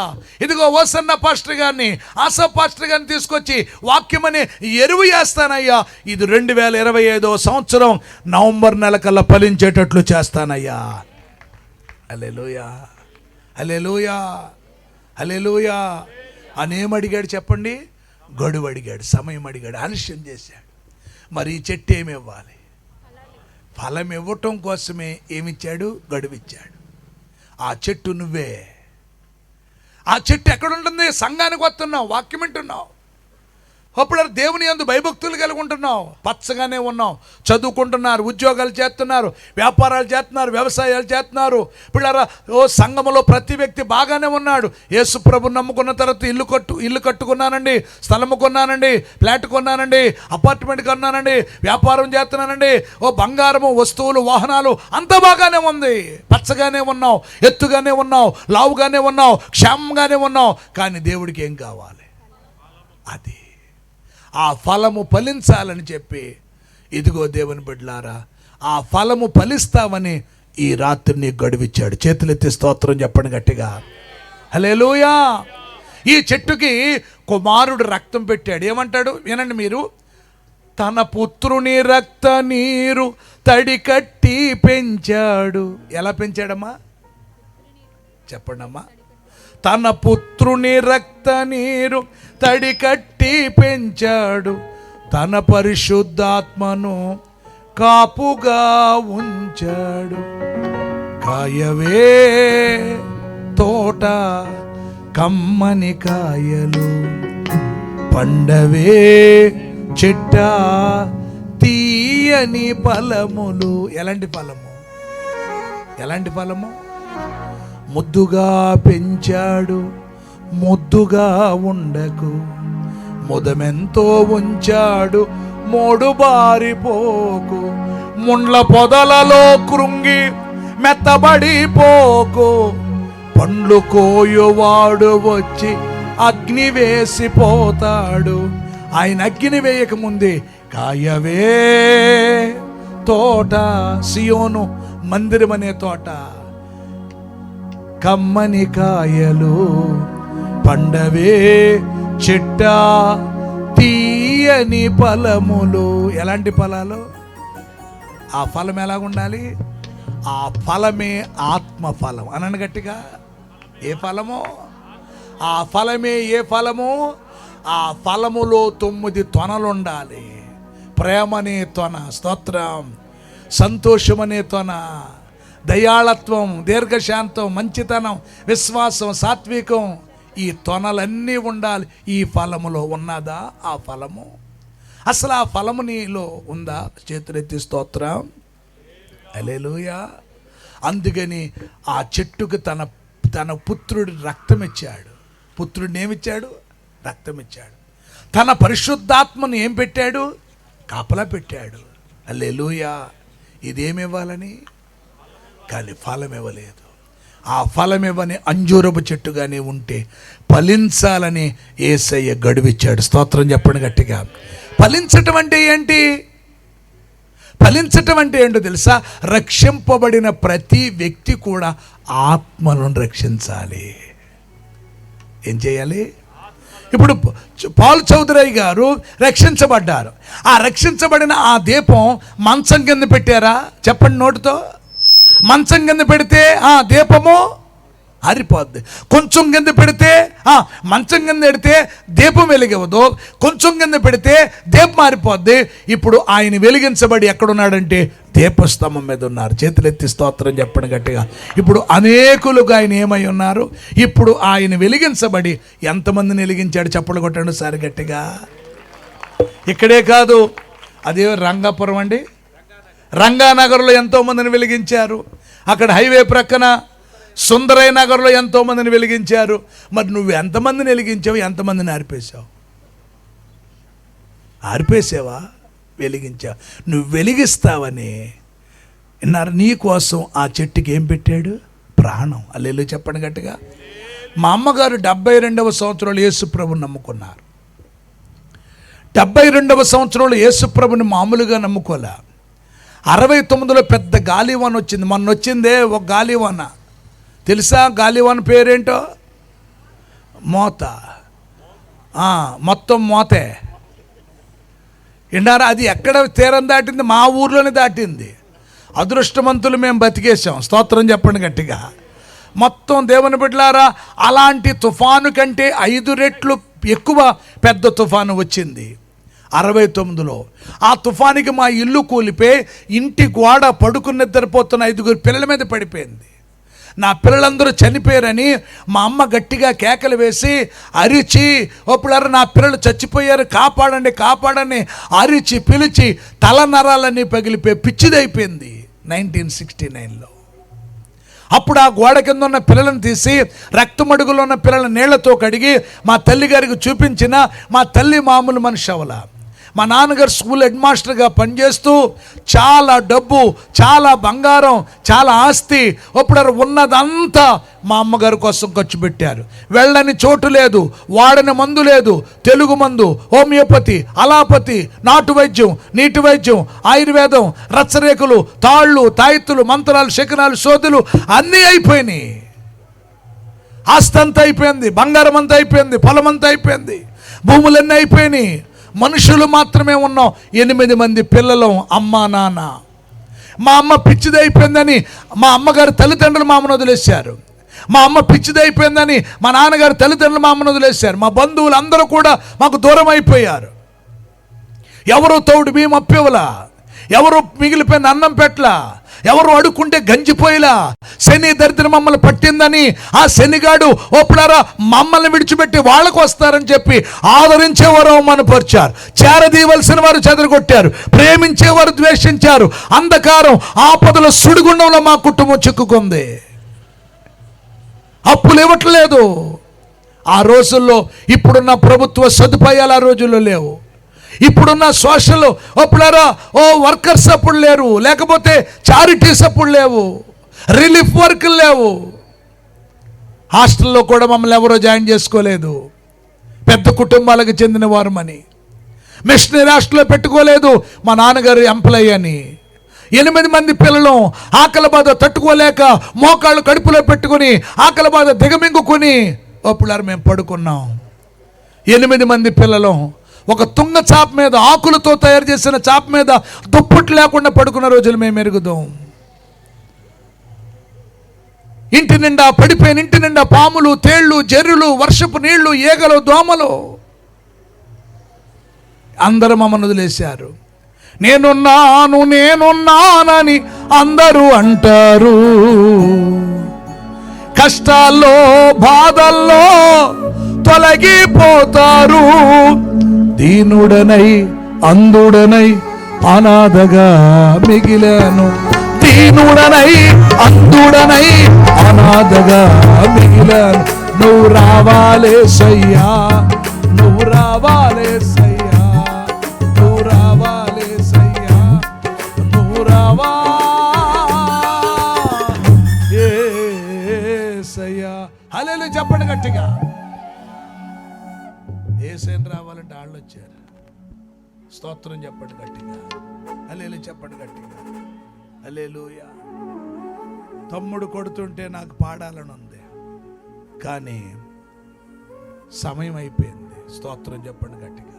ఇదిగో ఓసన్న పాస్టర్ గారిని, ఆశా పాస్టర్ గారిని తీసుకొచ్చి వాక్యమని ఎరువు వేస్తానయ్యా. ఇది 2025వ సంవత్సరం నవంబర్ నెల కల్లా ఫలించేటట్లు చేస్తానయ్యా. హల్లెలూయా, హల్లెలూయా, హల్లెలూయా. అనేమడిగాడు చెప్పండి? గడువు అడిగాడు, సమయం అడిగాడు, ఆలస్యం చేశాడు. మరి ఈ చెట్టు ఏమి ఇవ్వాలి? ఫలం ఇవ్వటం కోసమే ఏమిచ్చాడు? గడువిచ్చాడు. ఆ చెట్టు నువ్వే. ఆ చెట్టు ఎక్కడుంటుంది? సంఘానికి వస్తున్నావు, వాక్యం వింటున్నావు, అప్పుడు దేవుని యందు భయభక్తులు కలిగి ఉంటున్నావు, పచ్చగానే ఉన్నావు, చదువుకుంటున్నారు, ఉద్యోగాలు చేస్తున్నారు, వ్యాపారాలు చేస్తున్నారు, వ్యవసాయాలు చేస్తున్నారు. పిల్లరా, సంఘములో ప్రతి వ్యక్తి బాగానే ఉన్నాడు. యేసు ప్రభు నమ్ముకున్న తర్వాత ఇల్లు కట్టుకున్నానండి, స్థలము కొన్నానండి, ఫ్లాట్ కొన్నానండి, అపార్ట్మెంట్ కొన్నానండి, వ్యాపారం చేస్తున్నానండి, బంగారము, వస్తువులు, వాహనాలు అంతా బాగానే ఉంది. పచ్చగానే ఉన్నావు, ఎత్తుగానే ఉన్నావు, లావుగానే ఉన్నావు, క్షేమంగానే ఉన్నావు. కానీ దేవుడికి ఏం కావాలి? అది ఆ ఫలము ఫలించాలని చెప్పి, ఇదిగో దేవుని బిడ్డలారా, ఆ ఫలము ఫలిస్తామని ఈ రాత్రి నీకు గడువిచ్చాడు. చేతులెత్తి స్తోత్రం చెప్పండి గట్టిగా. హల్లెలూయా. ఈ చెట్టుకి కుమారుడు రక్తం పెట్టాడు. ఏమంటాడు వినండి మీరు. తన పుత్రుని రక్త నీరు తడి కట్టి పెంచాడు. ఎలా పెంచాడమ్మా? చెప్పండమ్మా. తన పుత్రుని రక్త నీరు తడి కట్టి పెంచాడు, తన పరిశుద్ధాత్మను కాపుగా ఉంచాడు. కాయవే తోట కమ్మని కాయలు, పండవే చెట్ట తీయని ఫలములు. ఎలాంటి ఫలము? ఎలాంటి ఫలము? ముద్దుగా పెంచాడు, ముద్దుగా ఉండకు, ముదమెంతో ఉంచాడు, మోడు బారిపోకు, ముండ్ల పొదలలో కృంగి మెత్తబడిపోకు, పండ్లు కోయువాడు వచ్చి అగ్ని వేసిపోతాడు. ఆయన అగ్ని వేయకముందే కాయవే తోట, సియోను మందిరం అనే తోట, కమ్మని కాయలు పండవే చెట్ట, తీయని ఫలములు. ఎలాంటి ఫలాలు? ఆ ఫలం ఎలాగుండాలి? ఆ ఫలమే ఆత్మ ఫలం. అనండి గట్టిగా. ఏ ఫలము? ఆ ఫలమే ఏ ఫలము? ఆ ఫలములో 9 తొనలు ఉండాలి. ప్రేమ అనే తొన, స్తోత్రం. సంతోషం అనే తొన, దయాళత్వం, దీర్ఘశాంతం, మంచితనం, విశ్వాసం, సాత్వికం, ఈ తొనలన్నీ ఉండాలి. ఈ ఫలములో ఉన్నదా ఆ ఫలము? అసలు ఆ ఫలము నీలో ఉందా? చేతులెత్తి స్తోత్రం. హల్లెలూయా. అందుకని ఆ చెట్టుకు తన పుత్రుడి రక్తం ఇచ్చాడు. పుత్రుడిని ఏమిచ్చాడు? రక్తం ఇచ్చాడు. తన పరిశుద్ధాత్మను ఏం పెట్టాడు? కాపలా పెట్టాడు. హల్లెలూయా. ఇదేమివ్వాలని? కానీ ఫలం ఇవ్వలేదు. ఆ ఫలం ఇవ్వని అంజూరపు చెట్టుగానే ఉంటే ఫలించాలని యేసయ్య గడువిచ్చాడు. స్తోత్రం చెప్పండి గట్టిగా. ఫలించటం అంటే ఏంటి? ఫలించటం అంటే ఏంటో తెలుసా? రక్షింపబడిన ప్రతి వ్యక్తి కూడా ఆత్మను రక్షించాలి. ఏం చేయాలి? ఇప్పుడు పాల్ చౌదరయ్య గారు రక్షించబడ్డారు. ఆ రక్షించబడిన ఆ దీపం మంచం కింద పెట్టారా? చెప్పండి నోటితో. మంచం కింద పెడితే ఆ దీపము ఆరిపోద్ది. కొంచెం కింద పెడితే మంచం కింద పెడితే దీపం వెలిగవదు. కొంచెం కింద పెడితే దీపం ఆరిపోద్ది. ఇప్పుడు ఆయన వెలిగించబడి ఎక్కడున్నాడంటే దీపస్తంభం మీద ఉన్నారు. చేతులెత్తి స్తోత్రం చెప్పండి గట్టిగా. ఇప్పుడు అనేకులుగా ఆయన ఏమై ఉన్నారు? ఇప్పుడు ఆయన వెలిగించబడి ఎంతమందిని వెలిగించాడు? చప్పట్లు కొట్టండి సారి గట్టిగా. ఇక్కడే కాదు, అదే రంగాపురం అండి, రంగానగర్లో ఎంతోమందిని వెలిగించారు. అక్కడ హైవే ప్రక్కన సుందరయ్య నగర్లో ఎంతోమందిని వెలిగించారు. మరి నువ్వు ఎంతమందిని వెలిగించావు? ఎంతమందిని ఆర్పేశావు? ఆర్పేసావా? వెలిగించావు. నువ్వు వెలిగిస్తావని విన్నారు. నీ కోసం ఆ చెట్టుకి ఏం పెట్టాడు? ప్రాణం. అల్లెలు చెప్పండి గట్టిగా. మా అమ్మగారు 72వ సంవత్సరంలో యేసుప్రభుని నమ్ముకున్నారు. 72వ సంవత్సరంలో యేసుప్రభుని మామూలుగా నమ్ముకోలే. 69లో పెద్ద గాలివాన వచ్చింది. మొన్న వచ్చిందే ఒక గాలివాన. తెలుసా గాలివాన పేరేంటో? మోత. మొత్తం మోతే. విన్నారా? అది ఎక్కడ తీరం దాటింది? మా ఊర్లోనే దాటింది. అదృష్టవంతులు మేము బతికేసాం. స్తోత్రం చెప్పండి గట్టిగా. మొత్తం దేవుని బిడ్డలారా, అలాంటి తుఫాను కంటే 5 రెట్లు ఎక్కువ పెద్ద తుఫాను వచ్చింది 69లో. ఆ తుఫానికి మా ఇల్లు కూలిపోయి ఇంటి గోడ పడుకుని నిద్రపోతున్న 5 పిల్లల మీద పడిపోయింది. నా పిల్లలందరూ చనిపోయారని మా అమ్మ గట్టిగా కేకలు వేసి అరిచి, ఒప్పుడారు నా పిల్లలు చచ్చిపోయారు, కాపాడండి కాపాడని అరిచి పిలిచి తల నరాలన్నీ పగిలిపోయి పిచ్చిదైపోయింది 1969లో. అప్పుడు ఆ గోడ కింద ఉన్న పిల్లలను తీసి రక్తమడుగులో ఉన్న పిల్లల నీళ్లతో కడిగి మా తల్లిగారికి చూపించిన మా తల్లి మామూలు మనిషి అవలా. మా నాన్నగారు స్కూల్ హెడ్ మాస్టర్గా పనిచేస్తూ చాలా డబ్బు, చాలా బంగారం, చాలా ఆస్తి ఒప్పుడు ఉన్నదంతా మా అమ్మగారి కోసం ఖర్చు పెట్టారు. వెళ్ళని చోటు లేదు, వాడని మందు లేదు. తెలుగు మందు, హోమియోపతి, అలాపతి, నాటు వైద్యం, నీటి వైద్యం, ఆయుర్వేదం, రచ్చరేకులు, తాళ్ళు, తాయిత్తులు, మంత్రాలు, శకునాలు, సోదులు అన్నీ అయిపోయినాయి. ఆస్తి అంతా అయిపోయింది, బంగారం అంతా అయిపోయింది, పొలం అంతా అయిపోయింది, భూములన్నీ అయిపోయినాయి. మనుషులు మాత్రమే ఉన్నాం. 8 మంది పిల్లలు, అమ్మ నాన్న. మా అమ్మ పిచ్చిదైపోయిందని మా అమ్మగారు తల్లిదండ్రులు మా అమ్మను వదిలేశారు. మా అమ్మ పిచ్చిదైపోయిందని మా నాన్నగారు తల్లిదండ్రులు మా అమ్మను వదిలేశారు. మా బంధువులు అందరూ కూడా మాకు దూరం అయిపోయారు. ఎవరు తోడు బియ్యం అప్పివలా, ఎవరు మిగిలిపోయిన అన్నం పెట్లా, ఎవరు అడుక్కుంటే గంజిపోయిలా. శని దరిద్రం మమ్మల్ని పట్టిందని ఆ శనిగాడు ఓపుడారా మమ్మల్ని విడిచిపెట్టి వాళ్ళకు వస్తారని చెప్పి ఆదరించేవారు అవమానపరిచారు, చేరదీయవలసిన వారు చెదరగొట్టారు, ప్రేమించేవారు ద్వేషించారు. అంధకారం ఆపదల సుడిగుండంలో మా కుటుంబం చిక్కుకుంది. అప్పులు ఇవ్వట్లేదు. ఆ రోజుల్లో ఇప్పుడున్న ప్రభుత్వ సదుపాయాలు ఆ రోజుల్లో లేవు. ఇప్పుడున్న సోషల్ అప్పుడారా వర్కర్స్ అప్పుడు లేరు, లేకపోతే చారిటీస్ అప్పుడు లేవు, రిలీఫ్ వర్క్లు లేవు. హాస్టల్లో కూడా మమ్మల్ని ఎవరో జాయిన్ చేసుకోలేదు, పెద్ద కుటుంబాలకు చెందిన వారమని. మిషనరీ హాస్టల్లో పెట్టుకోలేదు మా నాన్నగారు ఎంప్లాయ్ అని. 8 మంది పిల్లలు ఆకలి బాధ తట్టుకోలేక మోకాళ్ళు కడుపులో పెట్టుకుని ఆకలి బాధ దిగమింగుకుని అప్పుడు మేము పడుకున్నాం. 8 మంది పిల్లలు ఒక తుంగ చాప మీద, ఆకులతో తయారు చేసిన చాప మీద దుప్పట్లు లేకుండా పడుకున్న రోజులు మేము ఎరుగుదాం. ఇంటి నిండా పడిపోయిన, ఇంటి నిండా పాములు, తేళ్లు, జర్రులు, వర్షపు నీళ్లు, ఈగలు, దోమలు. అందరూ మమ్మల్ని వదిలేశారు. నేనున్నానని అందరూ అంటారు. కష్టాల్లో బాధల్లో తొలగిపోతారు. దీనుడనై అంధుడనై అనాథగా మిగిలాను. దీనుడనై అంధుడనై అనాథగా మిగిలాను. నువ్వు రావాలేసయ్యా, నువ్వు రావాలేసయ్యా, నువ్వు రావాలేసయ్యా, నువ్వు రావాలేసయ్యా. హల్లెలూయా చెప్పండి గట్టిగా. యేసయ్యను రావాలంటే వాళ్ళు వచ్చారు. స్తోత్రం చెప్పండి గట్టిగా. హల్లెలూయా చెప్పండి గట్టిగా. హల్లెలూయా. తమ్ముడు కొడుతుంటే నాకు పాడాలని ఉంది, కానీ సమయం అయిపోయింది. స్తోత్రం చెప్పండి గట్టిగా.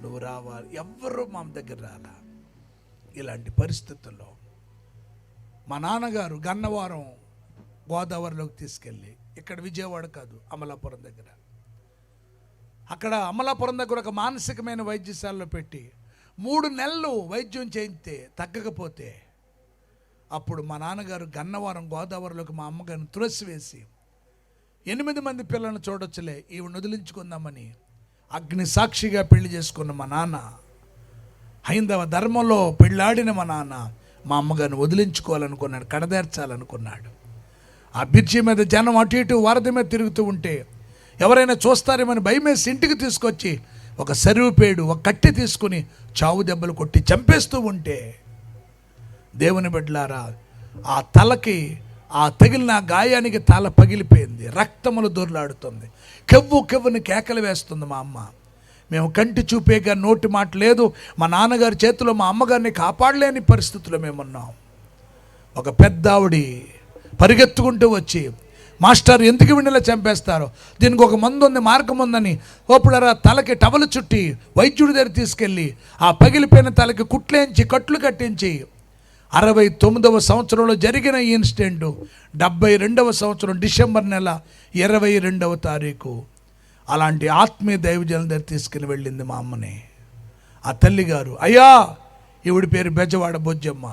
నువ్వు రావాలి. ఎవ్వరూ మా దగ్గర రాలా. ఇలాంటి పరిస్థితుల్లో మా నాన్నగారు గన్నవరం గోదావరిలోకి తీసుకెళ్ళి, ఇక్కడ విజయవాడ కాదు, అమలాపురం దగ్గర, అక్కడ అమలాపురం దగ్గర ఒక మానసికమైన వైద్యశాలలో పెట్టి 3 నెలలు వైద్యం చేయితే తగ్గకపోతే, అప్పుడు మా నాన్నగారు గన్నవరం గోదావరిలోకి మా అమ్మగారిని త్రోసివేసి 8 మంది పిల్లలను చూడొచ్చులే, ఈవిని వదిలించుకుందామని అగ్ని సాక్షిగా పెళ్లి చేసుకున్న మా నాన్న, హైందవ ధర్మంలో పెళ్ళాడిన మా నాన్న మా అమ్మగారిని వదిలించుకోవాలనుకున్నాడు, కడదేర్చాలనుకున్నాడు. ఆ బిర్జి మీద జనం అటు ఇటు వరద మీద తిరుగుతూ ఉంటే ఎవరైనా చూస్తారేమని భయమేసి ఇంటికి తీసుకొచ్చి ఒక సరివుపేడు, ఒక కట్టె తీసుకుని చావు దెబ్బలు కొట్టి చంపేస్తూ ఉంటే, దేవుని బిడ్డలారా, ఆ తలకి, ఆ తగిలిన గాయానికి తల పగిలిపోయింది, రక్తములు దొర్లాడుతుంది, కెవ్వుని కేకలు వేస్తుంది మా అమ్మ. మేము కంటి చూపేగా నోటి మాట లేదు. మా నాన్నగారి చేతిలో మా అమ్మగారిని కాపాడలేని పరిస్థితుల్లో మేమున్నాం. ఒక పెద్ద ఆవిడి పరిగెత్తుకుంటూ వచ్చి, మాస్టర్ ఎందుకు విండిలా చంపేస్తారో, దీనికి ఒక మందు ఉంది, మార్గం ఉందని ఓపుడరా తలకి టవలు చుట్టి వైద్యుడి దగ్గర తీసుకెళ్ళి ఆ పగిలిపోయిన తలకి కుట్లేంచి కట్లు కట్టించి 69వ సంవత్సరంలో జరిగిన ఈ ఇన్సిడెంట్ 72వ సంవత్సరం డిసెంబర్ నెల 22వ తారీఖు అలాంటి ఆత్మీయ దైవజనుల దగ్గర తీసుకుని వెళ్ళింది మా అమ్మని. ఆ తల్లిగారు, అయ్యా ఈవిడి పేరు బెజవాడ బొజ్జమ్మ,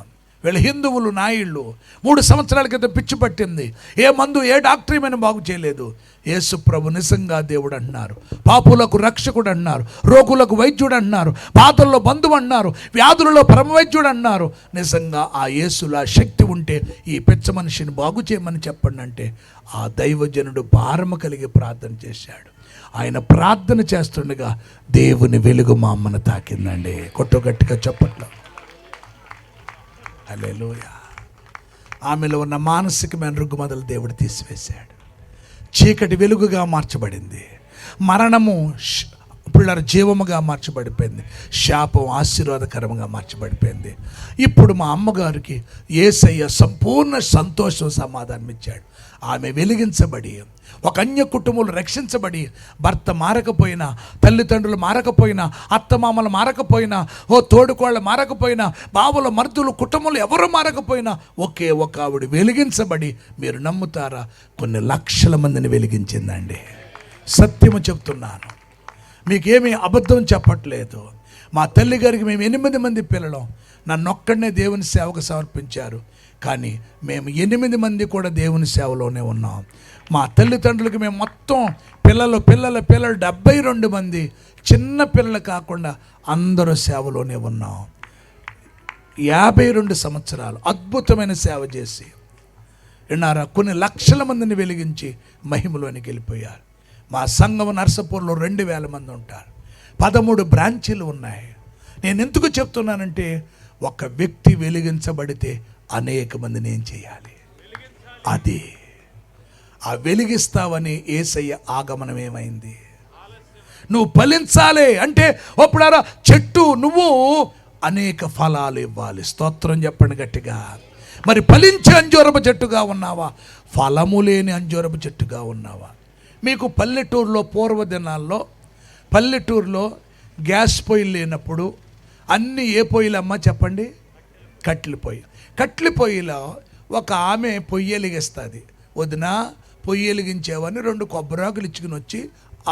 వీళ్ళ హిందువులు నాయుళ్ళు, 3 సంవత్సరాల క్రితం పిచ్చి పట్టింది, ఏ మందు ఏ డాక్టర్ ఏమైనా బాగు చేయలేదు. యేసు ప్రభు నిజంగా దేవుడు అన్నారు, పాపులకు రక్షకుడు అన్నారు, రోగులకు వైద్యుడు అన్నారు, బాధల్లో బంధువు అన్నారు, వ్యాధులలో పరమవైద్యుడు అన్నారు. నిజంగా ఆ యేసులా శక్తి ఉంటే ఈ పెచ్చ మనిషిని బాగు చేయమని చెప్పండి అంటే ఆ దైవజనుడు భారము కలిగి ప్రార్థన చేశాడు. ఆయన ప్రార్థన చేస్తుండగా దేవుని వెలుగు మా అమ్మను తాకిందండి. కొట్టగట్టిగా చెప్పట్లో. హల్లెలూయా. ఆమెలో ఉన్న మానసికమైన రుగ్మతలు దేవుడు తీసివేశాడు. చీకటి వెలుగుగా మార్చబడింది, మరణము పిల్లల జీవముగా మార్చబడిపోయింది, శాపం ఆశీర్వాదకరంగా మార్చబడిపోయింది. ఇప్పుడు మా అమ్మగారికి యేసయ్య సంపూర్ణ సంతోషం, సమాధానం ఇచ్చాడు. ఆమె వెలిగించబడి, ఒక అన్య కుటుంబాలు రక్షించబడి, భర్త మారకపోయినా, తల్లిదండ్రులు మారకపోయినా, అత్తమామలు మారకపోయినా, ఓ తోడుకోళ్ళు మారకపోయినా, బావుల మర్దులు కుటుంబాలు ఎవరు మారకపోయినా, ఒకే ఒక ఆవిడ వెలిగించబడి, మీరు నమ్ముతారా, కొన్ని లక్షల మందిని వెలిగించిందండి. సత్యము చెప్తున్నాను, మీకేమీ అబద్ధం చెప్పట్లేదు. మా తల్లి గారికి మేము 8 మంది పిల్లలం. నన్నొక్కడనే దేవుని సేవకు సమర్పించారు, కానీ మేము 8 మంది కూడా దేవుని సేవలోనే ఉన్నాం. మా తల్లిదండ్రులకి మేము మొత్తం పిల్లలు 72 మంది, చిన్న పిల్లలు కాకుండా అందరూ సేవలోనే ఉన్నాం. 52 సంవత్సరాలు అద్భుతమైన సేవ చేసి విన్నారా, కొన్ని లక్షల మందిని వెలిగించి మహిమలోనికి వెళ్ళిపోయారు. మా సంఘం నర్సపూర్లో 2000 మంది ఉంటారు, 13 బ్రాంచీలు ఉన్నాయి. నేను ఎందుకు చెప్తున్నానంటే, ఒక వ్యక్తి వెలిగించబడితే అనేక మందిని ఏం చేయాలి, అది ఆ వెలిగిస్తావని యేసయ్య ఆగమనం ఏమైంది. నువ్వు ఫలించాలి అంటే ఒప్పుడారా చెట్టు నువ్వు అనేక ఫలాలు ఇవ్వాలి. స్తోత్రం చెప్పండి గట్టిగా. మరి ఫలించే అంజూరపు చెట్టుగా ఉన్నావా, ఫలము లేని అంజూరపు చెట్టుగా ఉన్నావా? మీకు పల్లెటూరులో పూర్వదినాల్లో పల్లెటూరులో గ్యాస్ పొయ్యిలు లేనప్పుడు అన్నీ ఏ పొయ్యిలమ్మా చెప్పండి? కట్టెల పొయ్యి. కట్టెల పొయ్యిలో ఒక ఆమె పొయ్యి వెలిగిస్తుంది. వదిన పొయ్యి వెలిగించేవని 2 కొబ్బరాకులు ఇచ్చుకుని వచ్చి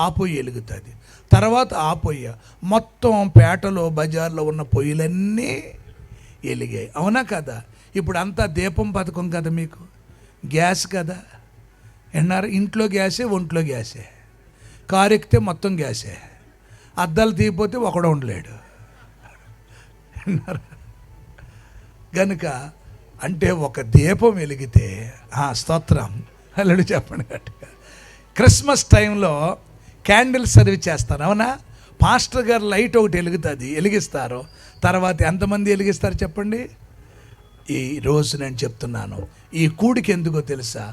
ఆ పొయ్యి వెలుగుతుంది. తర్వాత ఆ పొయ్యి మొత్తం పేటలో బజార్లో ఉన్న పొయ్యిలన్నీ వెలిగాయి. అవునా కదా? ఇప్పుడు అంతా దీపం పథకం కదా, మీకు గ్యాస్ కదా. ఎన్నారు? ఇంట్లో గ్యాసే, ఒంట్లో గ్యాసే. కారు ఎక్కితే మొత్తం గ్యాసే. అద్దాలు తీయపోతే ఒకడు ఉండలేడు. అన్నారు గనుక అంటే ఒక దీపం వెలిగితే స్తోత్రం అల్లుడు చెప్పండి గట్టిగా. క్రిస్మస్ టైంలో క్యాండిల్ సర్వీస్ చేస్తారు. అవునా? పాస్టర్ గారు లైట్ ఒకటి వెలుగుతుంది, వెలిగిస్తారు. తర్వాత ఎంతమంది వెలిగిస్తారు చెప్పండి? ఈ రోజు నేను చెప్తున్నాను, ఈ కూడికి ఎందుకో తెలుసా?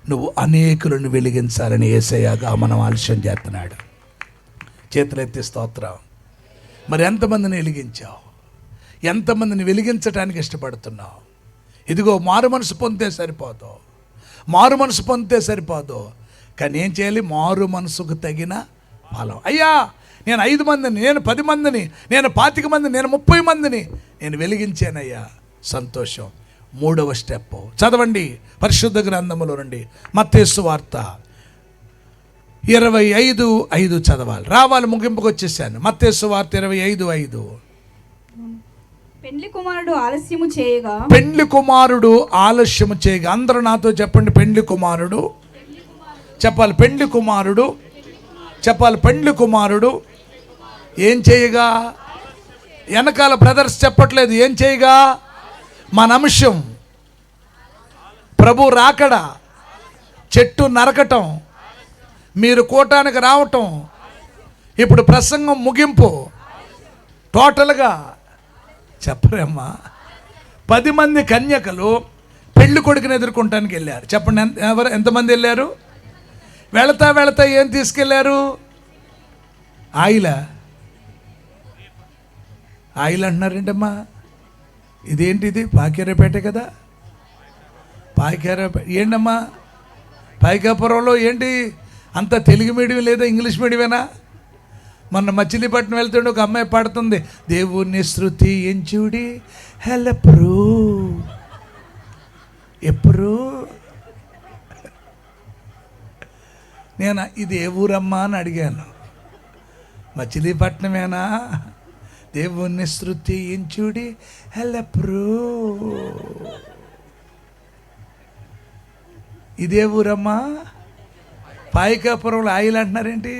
నువ్వు అనేకులను వెలిగించాలని యేసయ్యగా మనం ఆలస్యం చేస్తున్నాడు. చేతులెత్తి స్తోత్రం. మరి ఎంతమందిని వెలిగించావు? ఎంతమందిని వెలిగించడానికి ఇష్టపడుతున్నావు? ఇదిగో మారు మనసు పొందితే సరిపోదు, మారు మనసు పొందితే సరిపోదు. కానీ ఏం చేయాలి? మారు మనసుకు తగిన ఫలం. అయ్యా నేను 5 మందిని, నేను 10 మందిని, నేను 25 మందిని, నేను 30 మందిని నేను వెలిగించానయ్యా, సంతోషం. 3వ స్టెప్ చదవండి పరిశుద్ధ గ్రంథములో నుండి. మత్తయి సువార్త 25:5 చదవాలి. రావాలి, ముగింపుకు వచ్చేసాను. మత్తయి సువార్త 25:5. పెండ్లి కుమారుడు ఆలస్యము చేయగా, పెండ్లి కుమారుడు ఆలస్యము చేయగా. అందరూ నాతో చెప్పండి, పెండ్లి కుమారుడు చెప్పాలి. పెండ్లి కుమారుడు చెప్పాలి. పెండ్లి కుమారుడు ఏం చేయగా? వెనకాల బ్రదర్స్ చెప్పట్లేదు. ఏం చేయగా? మన అంశం ప్రభు రాకడ, చెట్టు నరకటం, మీరు కూటానికి రావటం, ఇప్పుడు ప్రసంగం ముగింపు. టోటల్గా చెప్పరేమ్మా. 10 మంది కన్యకలు పెళ్లి కొడుకుని ఎదుర్కొంటానికి వెళ్ళారు. చెప్పండి, ఎంతమంది వెళ్ళారు? వెళతా వెళతా ఏం తీసుకెళ్ళారు? ఆయిల్ అంటున్నారేంటమ్మా? ఇదేంటిది? పాకేరపేట కదా. పాకేరపేట ఏంటమ్మా? పాయికాపురంలో ఏంటి అంత తెలుగు మీడియం లేదా ఇంగ్లీష్ మీడియమేనా? మొన్న మచిలీపట్నం వెళ్తుండే ఒక అమ్మాయి పాడుతుంది, దేవుని శృతి ఎంచుడి హెలప్రూ ఎప్పుడు. నేను ఇది ఏ ఊరమ్మా అని అడిగాను. మచిలీపట్నమేనా? దేవుని శృతి ఎంచుడి హెలప్రూ. ఇదే ఊరమ్మా? పాయికాపురంలో ఆయిల్ అంటున్నారేంటి?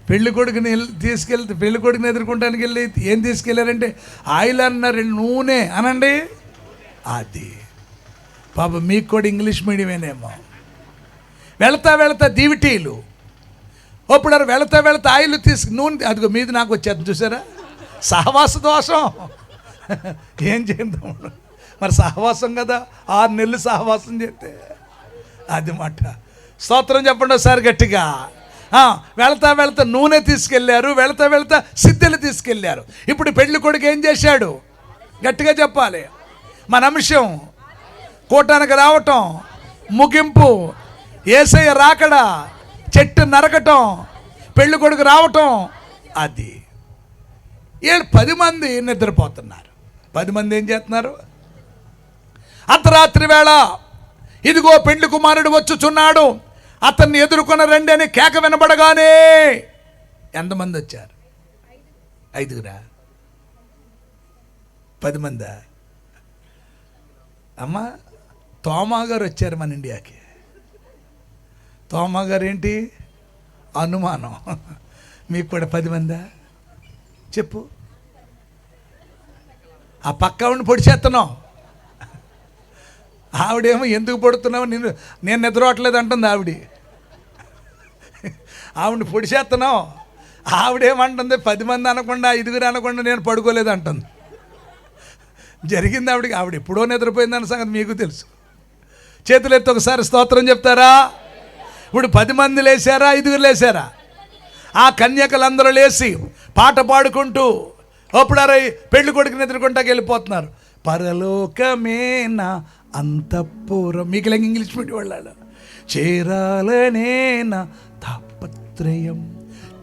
పెళ్లి కొడుకుని తీసుకెళ్తే, పెళ్లి కొడుకుని ఎదుర్కొంటానికి వెళ్ళి ఏం తీసుకెళ్ళారంటే ఆయిల్ అన్నారు. నూనె అనండి. అది పాప మీకు కూడా ఇంగ్లీష్ మీడియమేనేమో. వెళతా వెళతా దీవిటీలు అప్పుడు వెళతా వెళతా ఆయిల్ నూనె అదిగో మీది నాకు వచ్చేది చూసారా? సహవాస దోషం. ఏం చేద్దాం మరి? సహవాసం కదా, 6 నెలలు సహవాసం చేస్తే అది మాట. స్తోత్రం చెప్పండి ఒకసారి గట్టిగా. వెళతా వెళతా నూనె తీసుకెళ్ళారు, వెళతా వెళతా సిద్ధులు తీసుకెళ్ళారు. ఇప్పుడు పెళ్లి కొడుకు ఏం చేశాడు? గట్టిగా చెప్పాలి. మన అంశం కూటానికి రావటం, ముగింపు, యేసయ్య రాకడ, చెట్టు నరకటం, పెళ్లి కొడుకు రావటం. అది 10 మంది నిద్రపోతున్నారు. 10 మంది ఏం చేస్తున్నారు? అర్ధరాత్రి వేళ ఇదిగో పెండ్లి కుమారుడు వచ్చుచున్నాడు, అతన్ని ఎదుర్కొన్న రండి అని కేక వినబడగానే ఎంతమంది వచ్చారు? 5గురా? 10 మందా? అమ్మ తోమా గారు వచ్చారు మన ఇండియాకి. తోమా గారు ఏంటి? అనుమానం. మీకు కూడా 10 మందా? చెప్పు. ఆ పక్క ఉండి పొడి చేస్తున్నావు. ఆవిడేమో ఎందుకు పడుతున్నావు, నేను నిద్రపోవట్లేదు అంటుంది ఆవిడ. ఆవిడ పొడి చేస్తున్నావు. ఆవిడేమంటుంది? 10 మంది అనకుండా 5గురు అనకుండా నేను పడుకోలేదు అంటుంది. జరిగింది ఆవిడకి. ఆవిడ ఎప్పుడో నిద్రపోయిందన్న సంగతి మీకు తెలుసు. చేతులు ఎత్తి ఒకసారి స్తోత్రం చెప్తారా? ఇప్పుడు 10 మంది లేచారా, 5గురు లేచారా? ఆ కన్యకలందరూ లేచి పాట పాడుకుంటూ అప్పుడారై పెళ్లి కొడుకుని ఎదుర్కొంటాకి వెళ్ళిపోతున్నారు. పరలోకమేనా అంతఃపురం, మీకు ఇంగ్లీష్ మీడియం వాళ్ళ చేరాలనేనా తాపత్రయం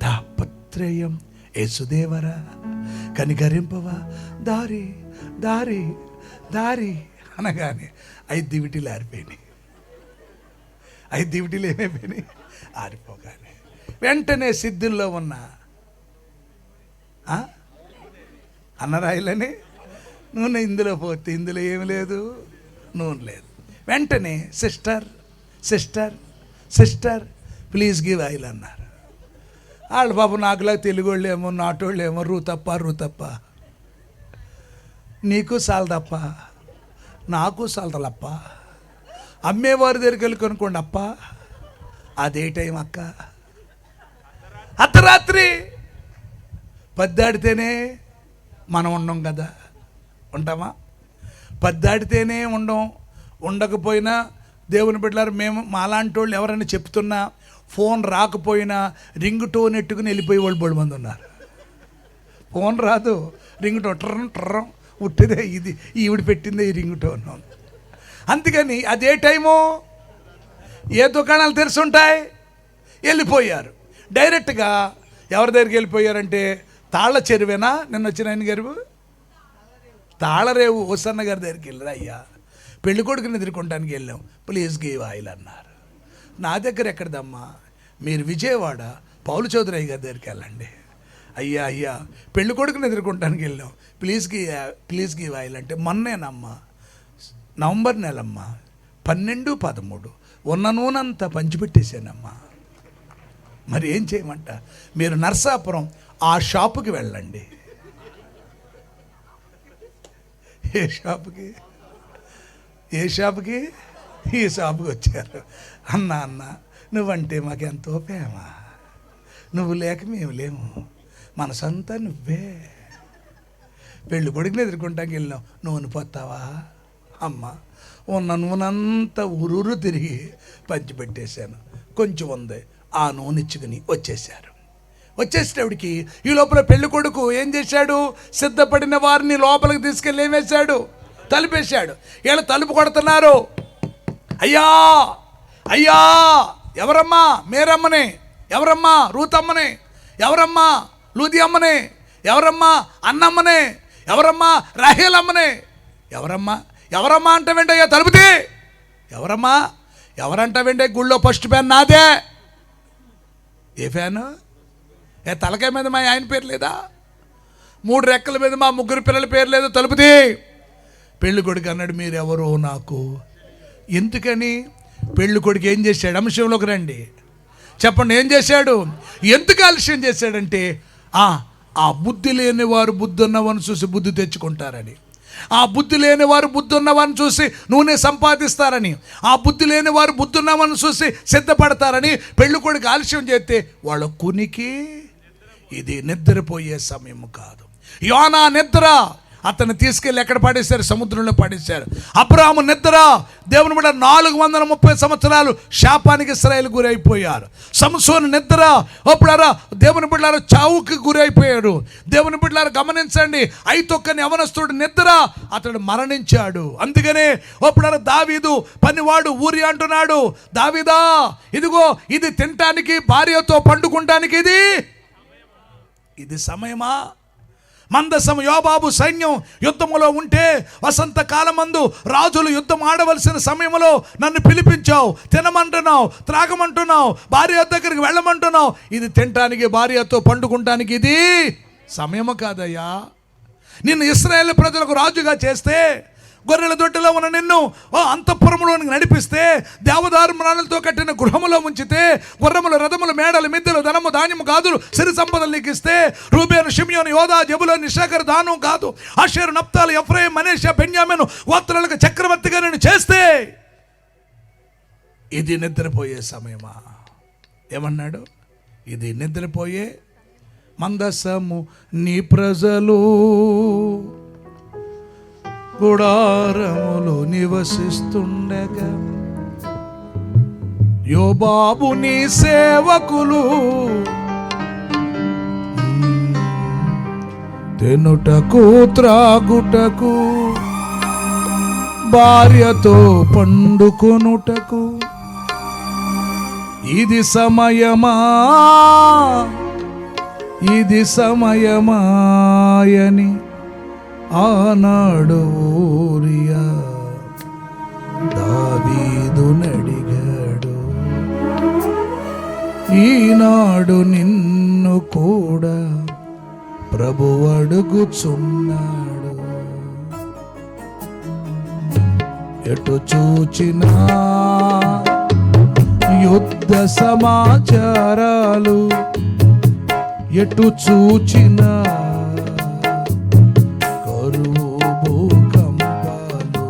తాపత్రయం, యేసుదేవరా కనికరింపవా దారి దారి దారి అనగానే 5 దివిటీలు ఆరిపోయినాయి. 5 దివిటీలు ఏమైపోయినాయి? ఆరిపోగానే వెంటనే సిద్ధుల్లో ఉన్న అన్నరాయిలని నూనె ఇందులో పోతే ఇందులో ఏమి లేదు, నూనె లేదు. వెంటనే sister sister sister please give oil అన్నారు. వాళ్ళు బాబు నాకులా తెలుగు వాళ్ళు ఏమో నాటోళ్ళు ఏమో రూతప్ప నీకు సాలదప్ప నాకు సాలదలప్ప, అమ్మేవారి దగ్గరికి వెళ్ళి కొనుక్కోండి అప్ప. అదే టైం అక్క, అర్ధరాత్రి 10 దాటితేనే మనం ఉండం కదా, ఉంటామా? 10 దాటితేనే ఉండకపోయినా దేవుని బిడ్డలారు మేము మాలాంటి వాళ్ళు ఎవరైనా చెప్తున్నా ఫోన్ రాకపోయినా రింగ్ టోన్ ఎట్టుకుని వెళ్ళిపోయే వాళ్ళు బోడు మంది ఉన్నారు. ఫోన్ రాదు, రింగ్ టోన్ ట్రం ఉట్టిదే, ఇది ఈవిడ పెట్టిందే ఈ రింగ్ టోన్. అందుకని అదే టైము ఏ దుకాణాలు తెరుచుంటాయి, వెళ్ళిపోయారు. డైరెక్ట్గా ఎవరి దగ్గరికి వెళ్ళిపోయారంటే తాళ్ళ చెరువేనా నిన్న వచ్చిన ఆయన గారు, తాళరేవు ఓసన్న గారి దగ్గరికి వెళ్ళారు. అయ్యా పెళ్లి కొడుకుని ఎదుర్కొనడానికి వెళ్ళాం, ప్లీజ్ గివ్ ఆయిల్ అన్నారు. నా దగ్గర ఎక్కడదమ్మా, మీరు విజయవాడ పౌలు చౌదరయ్య గారి దగ్గరికి వెళ్ళండి. అయ్యా పెళ్లి కొడుకుని ఎదుర్కొనడానికి వెళ్ళాం, ప్లీజ్ గివ్ ఆయిల్ అంటే మొన్నేనమ్మా నవంబర్ నెలమ్మా 12, 13 ఉన్న నూనెంతా పంచిపెట్టేశానమ్మా. మరి ఏం చేయమంట, మీరు నర్సాపురం ఆ షాపుకి వెళ్ళండి. ఏ షాపుకి ఈ షాపుకి వచ్చారు. అన్న నువ్వంటే మాకెంతో ప్రేమ, నువ్వు లేక మేము లేము, మనసంతా నువ్వే. పెళ్ళి కొడుకుని ఎదుర్కొంటానికి వెళ్ళినావు, నూనె పోతావా అమ్మ? ఉన్న నూనెంతా ఊరూరు తిరిగి పంచిపెట్టేశాను, కొంచెం ఉంది, ఆ నూనె ఇచ్చుకుని వచ్చేసేటప్పటికి ఈ లోపల పెళ్లి కొడుకు ఏం చేశాడు, సిద్ధపడిన వారిని లోపలికి తీసుకెళ్ళి ఏం వేశాడు, తలుపేశాడు. వీళ్ళు తలుపు కొడుతున్నారు. అయ్యా ఎవరమ్మా? మేరమ్మనే. ఎవరమ్మా? రూతమ్మనే. ఎవరమ్మా? లూది అమ్మనే. ఎవరమ్మా? అన్నమ్మనే. ఎవరమ్మా? రాహేలమ్మనే. ఎవరమ్మా అంటే వెంటయ్యా తలుపుతి. ఎవరమ్మా? ఎవరంట వెంటే? గుళ్ళో ఫస్ట్ ఫ్యాన్ నాదే. ఏ ఫ్యాను? తలకాయ మీద మా ఆయన పేరు లేదా? 3 రెక్కల మీద మా 3 పిల్లల పేరు లేదు. తలుపుతి. పెళ్ళి కొడుకు అన్నాడు, మీరెవరో నాకు ఎందుకని? పెళ్ళి కొడుకు ఏం చేశాడు? అంశంలోకి రండి, చెప్పండి ఏం చేశాడు? ఎందుకు ఆలస్యం చేశాడంటే ఆ బుద్ధి లేని వారు బుద్ధి ఉన్నవారిని చూసి బుద్ధి తెచ్చుకుంటారని, ఆ బుద్ధి లేని వారు బుద్ధి ఉన్నవారిని చూసి నూనె సంపాదిస్తారని, ఆ బుద్ధి లేని వారు బుద్ధి ఉన్నవారిని చూసి సిద్ధపడతారని పెళ్ళి కొడుకు ఆలస్యం చేస్తే వాళ్ళ కునికి ఇది నిద్రపోయే సమయం కాదు. యోనా నిద్ర అతన్ని తీసుకెళ్ళి ఎక్కడ పడేశారు? సముద్రంలో పడేశారు. అబ్రాహాము నిద్ర, దేవుని బిడ్డ 430 సంవత్సరాలు శాపానికి ఇశ్రాయేలు గురైపోయారు. సంసోను నిద్ర, అప్పుడారా దేవుని బిడ్డలారు చావుకి గురైపోయాడు. దేవుని బిడ్డలారు గమనించండి, ఐతొక్కని యవనస్తుడు నిద్ర, అతడు మరణించాడు. అందుకనే అప్పుడారా దావీదు పనివాడు ఊరి అంటున్నాడు, దావీదా ఇదిగో ఇది తినటానికి భార్యతో పండుకుంటానికి ఇది సమయమా? మందసము యోబాబు సైన్యం యుద్ధములో ఉంటే వసంతకాలమందు రాజులు యుద్ధం ఆడవలసిన సమయంలో నన్ను పిలిపించావు, తినమంటున్నావు, త్రాగమంటున్నావు, భార్య దగ్గరికి వెళ్ళమంటున్నావు. ఇది తినటానికి భార్యతో పండుకుంటానికి ఇది సమయము కాదయ్యా. నిన్ను ఇశ్రాయేలు ప్రజలకు రాజుగా చేస్తే, గొర్రెల దొడ్డిలో ఉన్న నిన్ను అంతఃపురములోనికి నడిపిస్తే, దేవదారు మ్రాణులతో కట్టిన గృహములో ఉంచితే, గుర్రములు, రథములు, మేడలు, మిద్దెలు, ధనము, ధాన్యము, గాజులు, సిరి సంపదలు నీకు ఇస్తే, రూబేను, షిమ్యోను, యోదా, జెబులూను, ఇశ్శాఖారు, దాను, గాదు, ఆషేరు, నప్తాలి, ఎఫ్రాయిము, మనష్షే, బెన్యామీను గోత్రాలకు చక్రవర్తిగా నేను చేస్తే ఇది నిద్రపోయే సమయమా? ఏమన్నాడు? ఇది నిద్రపోయే మందసము నీ ప్రజలు గుడారములో నివసిస్తుండగా, యోబాబు నీ సేవకులు తినుటకు త్రాగుటకు భార్యతో పండుకొనుటకు ఇది సమయమా, ఇది సమయమాయని ఆనాడు ఊరియా దావీదునడిగాడు. ఈనాడు నిన్ను కూడా ప్రభు అడుగుచున్నాడు. ఎటు చూచినా యుద్ధ సమాచారాలు, ఎటు చూచినా కరువు భూకంపాలు.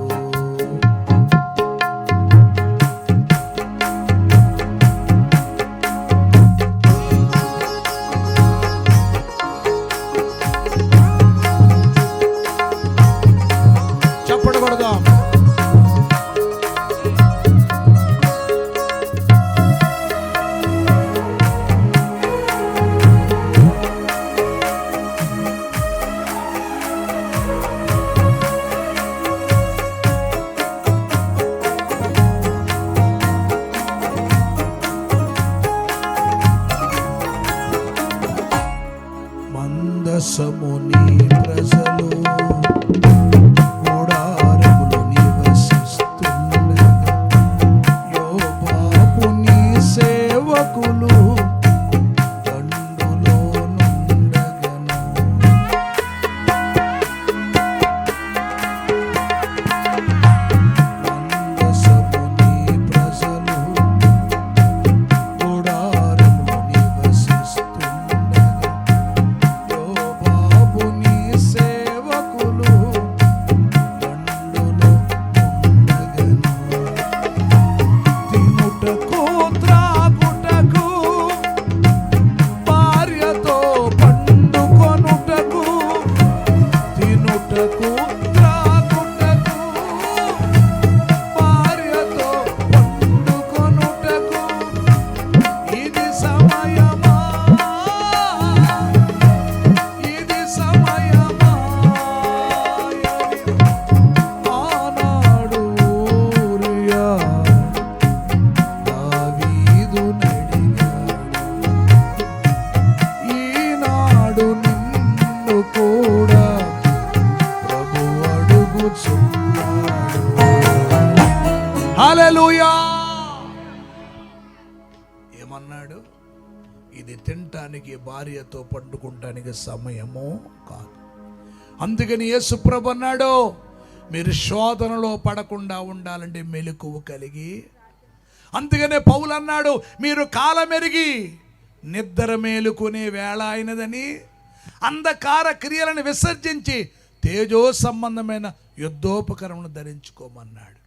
చప్పట్లు కొడదాం. మందసముని ప్రజలు గుడారములో నివసిస్తుండగా, యోబాబు నీ సేవకులు దండులో నుండగను. మందసముని ప్రజలు గుడారములో నివసిస్తుండగా, యోబాబు నీ సేవకులు దండులో ఉండగను. తినుటకు త్రాగుటకు భార్యతో పండుకొనుటకు, తినుటకు త్రాగుటకు భార్యతో పండుకొనుటకు ఇది సమయమా, ఇది సమయమా ఆనాడు ఊరియా దావీదునడిగాడు. ఈనాడు నిన్ను కూడా ప్రభు అడుగుచున్నాడు. హల్లెలూయా. ఏమన్నాడు? ఇది తినటానికి భార్యతో పండుకుంటానికి సమయము కాదు. అందుకని యేసుప్రభు అన్నాడు, మీరు శోధనలో పడకుండా ఉండాలంటే మెలకువ కలిగి. అందుకనే పౌలు అన్నాడు, మీరు కాలమెరిగి నిద్ర మేలుకునే వేళ అయినదని అంధకార క్రియలను విసర్జించి తేజో సంబంధమైన యుద్ధోపకరణను ధరించుకోమన్నాడు.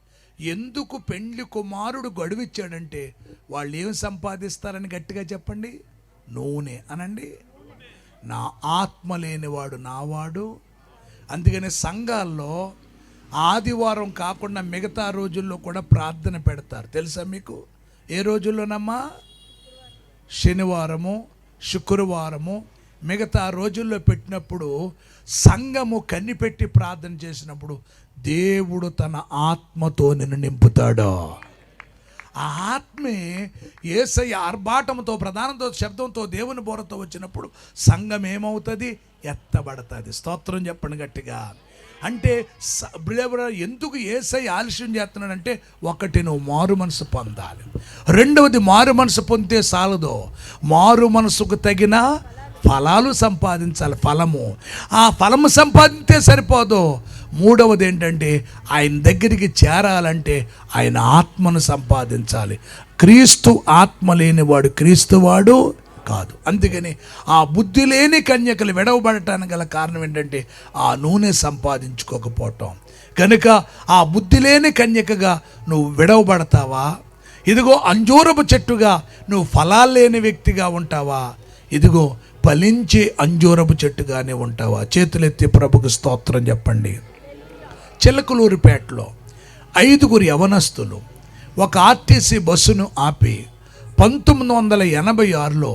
ఎందుకు పెండ్లి కుమారుడు గడువిచ్చాడంటే వాళ్ళు ఏం సంపాదిస్తారని గట్టిగా చెప్పండి. నూనె అనండి. నా ఆత్మ లేనివాడు నావాడు. అందుకని సంఘాల్లో ఆదివారం కాకుండా మిగతా రోజుల్లో కూడా ప్రార్థన పెడతారు. తెలుసా మీకు? ఏ రోజుల్లోనమ్మా? శనివారము, శుక్రవారము, మిగతా రోజుల్లో పెట్టినప్పుడు సంఘము కన్నిపెట్టి ప్రార్థన చేసినప్పుడు దేవుడు తన ఆత్మతో నిన్ను నింపుతాడు. ఆ ఆత్మే యేసయ్య ఆర్భాటంతో, ప్రధానంతో, శబ్దంతో, దేవుని బోరతో వచ్చినప్పుడు సంఘం ఏమవుతుంది? ఎత్తబడుతుంది. స్తోత్రం చెప్పండి గట్టిగా. అంటే ఎందుకు యేసయ్య ఆలస్యం చేస్తున్నాడంటే, ఒకటి నువ్వు మారు మనసు పొందాలి. రెండవది, మారు మనసు పొందితే సాలదు, మారు మనసుకు తగిన ఫలాలు సంపాదించాలి. ఫలము, ఆ ఫలము సంపాదించే సరిపోదు. మూడవది ఏంటంటే, ఆయన దగ్గరికి చేరాలంటే ఆయన ఆత్మను సంపాదించాలి. క్రీస్తు ఆత్మ లేనివాడు క్రీస్తువాడు కాదు. అందుకని ఆ బుద్ధి లేని కన్యకలు విడవబడటానికి గల కారణం ఏంటంటే ఆ నూనె సంపాదించుకోకపోవటం. కనుక ఆ బుద్ధి లేని కన్యకగా నువ్వు విడవబడతావా? ఇదిగో అంజూరపు చెట్టుగా నువ్వు ఫలాలు లేని వ్యక్తిగా ఉంటావా? ఇదిగో ఫలించే అంజూరపు చెట్టుగానే ఉంటావా? చేతులెత్తి ప్రభుకు స్తోత్రం చెప్పండి. చిలకలూరిపేటలో 5 యవనస్తులు ఒక ఆర్టీసీ బస్సును ఆపి 1986లో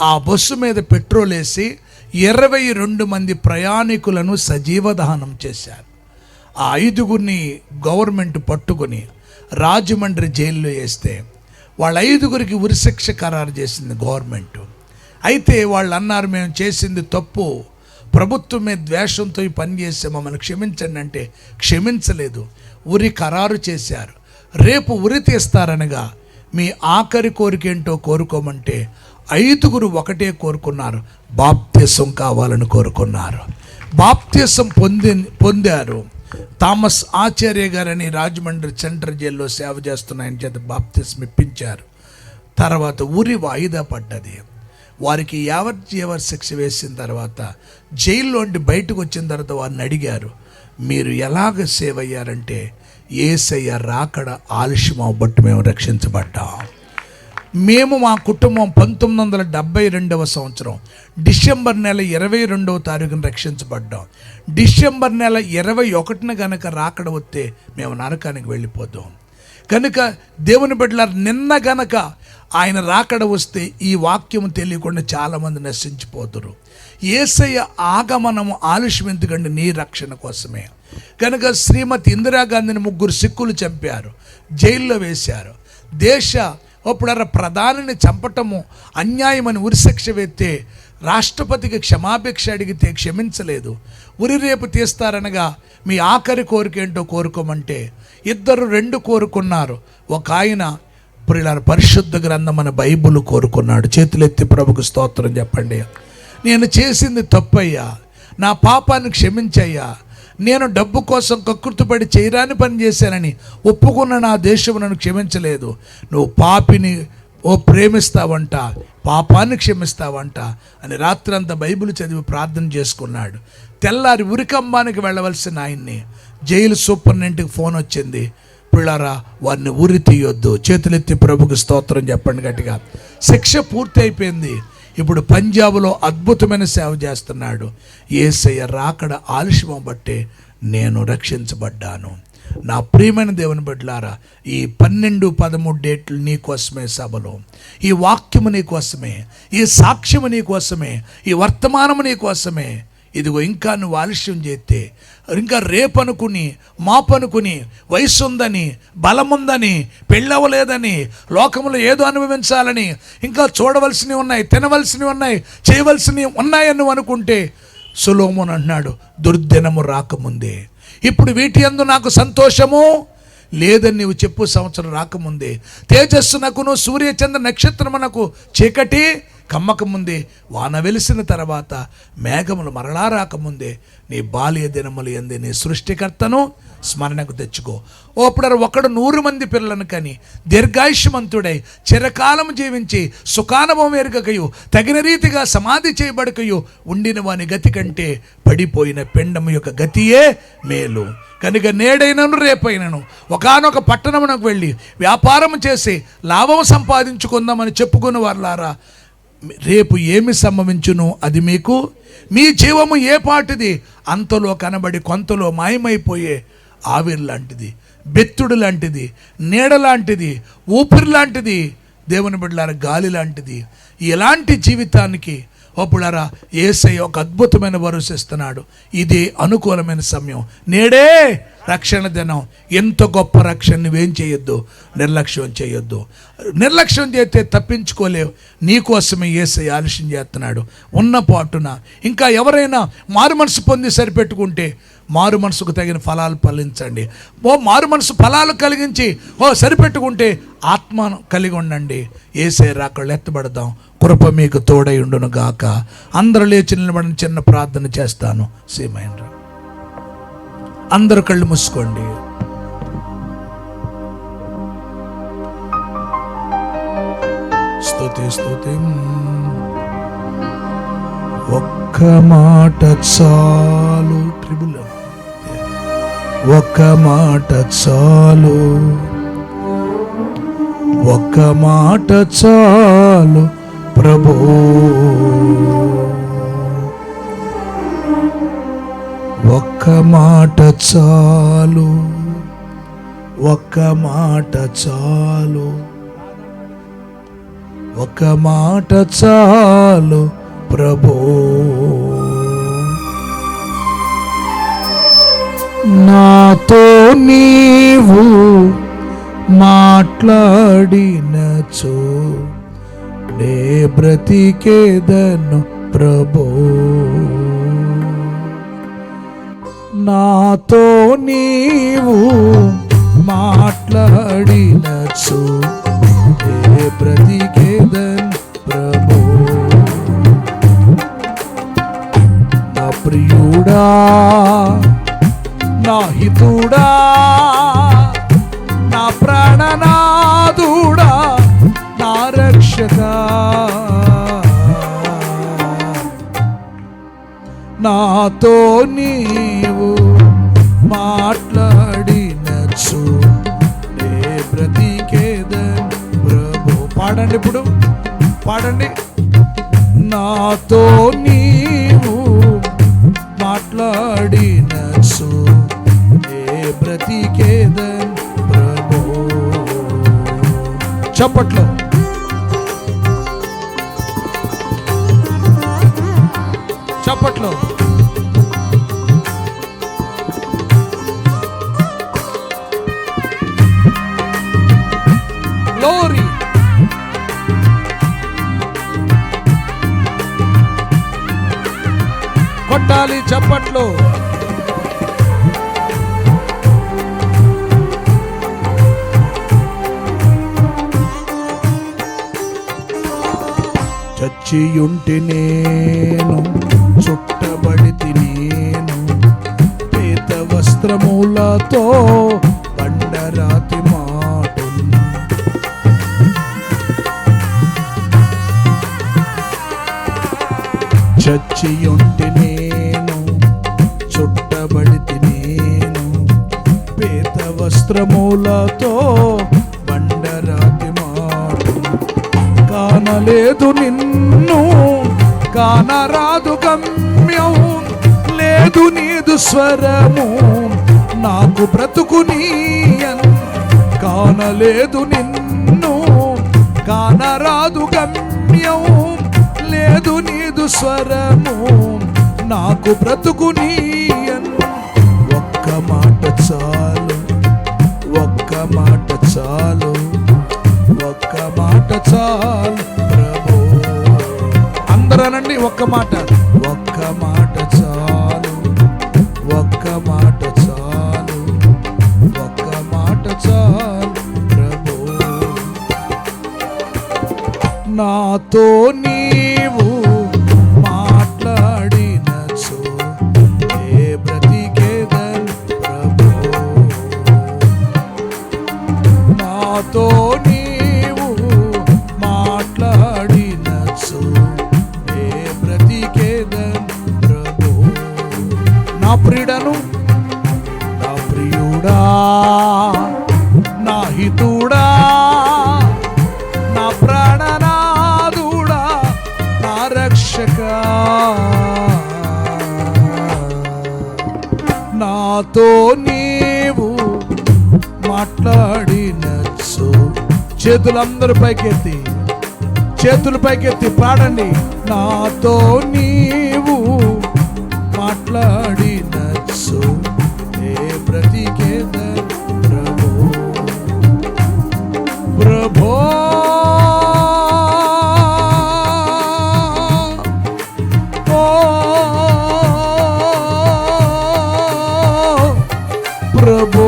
ఆ బస్సు మీద పెట్రోల్ వేసి 22 మంది ప్రయాణికులను సజీవ దహనం చేశారు. ఆ 5గురిని గవర్నమెంట్ పట్టుకొని రాజమండ్రి జైల్లో వేస్తే వాళ్ళ 5గురికి ఉరిశిక్ష ఖరారు చేసింది గవర్నమెంట్. అయితే వాళ్ళు అన్నారు, మేము చేసింది తప్పు, ప్రభుత్వం మీద ద్వేషంతో ఈ పని చేస్తే మమ్మల్ని క్షమించండి అంటే క్షమించలేదు, ఉరి ఖరారు చేశారు. రేపు ఉరి తీస్తారనగా మీ ఆఖరి కోరిక ఏంటో కోరుకోమంటే 5గురు ఒకటే కోరుకున్నారు, బాప్తిసం కావాలని కోరుకున్నారు. బాప్తిసం పొందారు. థామస్ ఆచార్య గారని రాజమండ్రి సెంట్రల్ జైల్లో సేవ చేస్తున్న ఆయన చేత బాప్తిసం ఇప్పించారు. తర్వాత ఉరి వాయిదా పడ్డది. వారికి యావజ్జీవ శిక్ష వేసిన తర్వాత జైల్లోండి బయటకు వచ్చిన తర్వాత వారిని అడిగారు, మీరు ఎలాగ సేవ్ అయ్యారంటే యేసయ్య రాకడ ఆలస్యం అవ్వబట్టి మేము రక్షించబడ్డాం. మేము మా కుటుంబం 1972 సంవత్సరం డిసెంబర్ నెల 22వ తారీఖున రక్షించబడ్డాం. డిసెంబర్ నెల 21న గనక రాకడ వస్తే మేము నరకానికి వెళ్ళిపోతాం. కనుక దేవుని బిడ్డలారా, నిన్న గనక ఆయన రాకడ వస్తే ఈ వాక్యం తెలియకుండా చాలామంది నశించిపోతురు. యేసయ్య ఆగమనము ఆలస్యం ఎందుకంటే నీ రక్షణ కోసమే. కనుక శ్రీమతి ఇందిరాగాంధీని 3 సిక్కులు చంపారు, జైల్లో వేశారు. అప్పుడు ప్రధానిని చంపటము అన్యాయమని ఉరిశిక్ష వేస్తే రాష్ట్రపతికి క్షమాభిక్ష అడిగితే క్షమించలేదు. ఉరి రేపు తీస్తారనగా మీ ఆఖరి కోరిక ఏంటో కోరుకోమంటే 2 కోరుకున్నారు. ఒక ఆయన పరిశుద్ధ గ్రంథం మన బైబుల్ కోరుకున్నాడు. చేతులెత్తి ప్రభుకు స్తోత్రం చెప్పండి. నేను చేసింది తప్పయ్యా, నా పాపాన్ని క్షమించయ్యా, నేను డబ్బు కోసం కక్కుర్తిపడి చేయరాని పని చేశానని ఒప్పుకున్న నా దేశం నన్ను క్షమించలేదు. నువ్వు పాపిని ప్రేమిస్తావంట, పాపాన్ని క్షమిస్తావంట అని రాత్రంతా బైబిల్ చదివి ప్రార్థన చేసుకున్నాడు. తెల్లారి ఉరికంబానికి వెళ్ళవలసిన ఆయన్ని జైలు సూపరింటెండెంట్కి ఫోన్ వచ్చింది, పిల్లరా వారిని ఉరి తీయొద్దు. చేతులెత్తి ప్రభుకు స్తోత్రం చెప్పండి గట్టిగా. శిక్ష పూర్తి అయిపోయింది. ఇప్పుడు పంజాబ్లో అద్భుతమైన సేవ చేస్తున్నాడు. యేసయ్య రాకడ ఆలస్యం బట్టే నేను రక్షించబడ్డాను. నా ప్రియమైన దేవుని బిడ్డలారా, ఈ 12-13 డేట్లు నీ కోసమే సభలో, ఈ వాక్యము నీ కోసమే, ఈ సాక్ష్యము నీ కోసమే, ఈ వర్తమానము నీ కోసమే. ఇదిగో ఇంకా నువ్వు ఆలస్యం చేస్తే, ఇంకా రేపనుకుని మాపనుకుని వయసు ఉందని, బలముందని, పెళ్ళవలేదని, లోకములో ఏదో అనుభవించాలని, ఇంకా చూడవలసినవి ఉన్నాయి, తినవలసినవి ఉన్నాయి, చేయవలసినవి ఉన్నాయని నువ్వు అనుకుంటే సొలొమోను అన్నాడు, దుర్దినము రాకముందే ఇప్పుడు వీటి యందు నాకు సంతోషము లేదని నీవు చెప్పు. సంవత్సరం రాకముందే తేజస్సునకును సూర్యచంద్ర నక్షత్రమునకు చీకటి కమ్మకముందే, వాన వెలిసిన తర్వాత మేఘములు మరలా రాకముందే నీ బాల్య దినములు యందే నీ సృష్టికర్తను స్మరణకు తెచ్చుకో. అప్పుడు ఒకడు 100 మంది పిల్లలను కని దీర్ఘాయుష్మంతుడై చిరకాలం జీవించి సుఖానుభవం ఎరుగకయు తగిన రీతిగా సమాధి చేయబడకయు ఉండిన వాని గతి కంటే పడిపోయిన పిండము యొక్క గతియే మేలు. కనుక నేడైనను రేపైనను ఒకానొక పట్టణమునకు వెళ్ళి వ్యాపారం చేసి లాభం సంపాదించుకుందామని చెప్పుకుని వారులారా, రేపు ఏమి సంభవించును అది మీకు, మీ జీవము ఏ పాటిది, అంతలో కనబడి కొంతలో మాయమైపోయే ఆవిరి లాంటిది, బెత్తుడు లాంటిది, నీడ లాంటిది, ఊపిరి లాంటిది, దేవుని బిడ్డలారా గాలి లాంటిది. ఇలాంటి జీవితానికి అప్పుడారా యేసయ్య ఒక అద్భుతమైన భరోసా ఇస్తున్నాడు. ఇది అనుకూలమైన సమయం, నేడే రక్షణ దినం. ఎంత గొప్ప రక్షణ నువ్వేం చేయొద్దు, నిర్లక్ష్యం చేయొద్దు. నిర్లక్ష్యం చేస్తే తప్పించుకోలేవు. నీకోసమే యేసయ్య ఆలస్యం చేస్తున్నాడు. ఉన్న పాటున ఇంకా ఎవరైనా మారు మనసు పొంది సరిపెట్టుకుంటే మారు మనసుకు తగిన ఫలాలు ఫలించండి. మారు మనసు ఫలాలు కలిగించి సరిపెట్టుకుంటే ఆత్మను కలిగి ఉండండి. యేసయ్య రాకళ్ళు ఎత్తబడదాం. కృప మీకు తోడై ఉండును గాక. అందరూ లేచి నిలబడిన చిన్న ప్రార్థన చేస్తాను. సీమైండ్రు అందరూ కళ్ళు మూసుకోండి. స్తుతి స్తుతి. ఒక్క మాట చాలు, ట్రిబుల్ ఒక్క మాట చాలు, ఒక్క మాట చాలు ప్రభు, ఒక్క మాట చాలు, ఒక్క మాట చాలు. ఒక మాట చాలు ప్రభు, నాతో నీవు మాట్లాడినచో నే బ్రతికేదను ప్రభు, నాతో నీవు మాట్లాడినచో నే బ్రతికేదను ప్రభు. నా ప్రియుడా, నా హితుడా, నా ప్రాణనాథుడా, నా రక్షకా, నాతో నీవు మాట్లాడినచు నే బ్రతికేదను ప్రభు. పాడండి, ఇప్పుడు పాడండి. నాతో నీవు మాట్లాడినచు నే బ్రతికేదను ప్రభు. చప్పట్లో చప్పట్లో. గ్లోరీ. కొట్టాలి చప్పట్లు. చచ్చియుంటి నేను, చుట్టబడితి నేను, పేత వస్త్రములతో బండరాతి మాటు, చచ్చియుంటి నేను, చుట్టబడితి నేను, పేత వస్త్రములతో బండరాతి మాటు, కానలేదు నిన్ను, కానరాదు గమ్యం, లేదు నీదు స్వరము నాకు బ్రతుకు నీయన్. కానలేదు నిన్ను, కానరాదు గమ్యం, లేదు నీదు స్వరము నాకు బ్రతుకు నీయన్. ఒక్క మాట చాలు, ఒక్క మాట చాలు, ఒక్క మాట చాలు ప్రభు. అందరూ అనండి, ఒక్క మాట, ఒక్క మాట చాలు, ఒక్క మాట చాలు, ఒక్క మాట చాలు ప్రభు. నాతో నీవు మాట్లాడినచో నే బ్రతికేదను ప్రభు, నాతో నీవు మాట్లాడినచో నే బ్రతికేదను ప్రభు. నా ప్రియుడను, నా ప్రియుడా, నా హితుడా, నా ప్రాణనాథుడా, నా రక్షకా, నాతో నీవు మాట్లాడినచో. చేతులందరూ పైకెత్తి, చేతులు పైకెత్తి పాడండి. నాతో నీవు మాట్లాడినచో నే బ్రతికేదను ప్రభు, ప్రభు. ప్రభు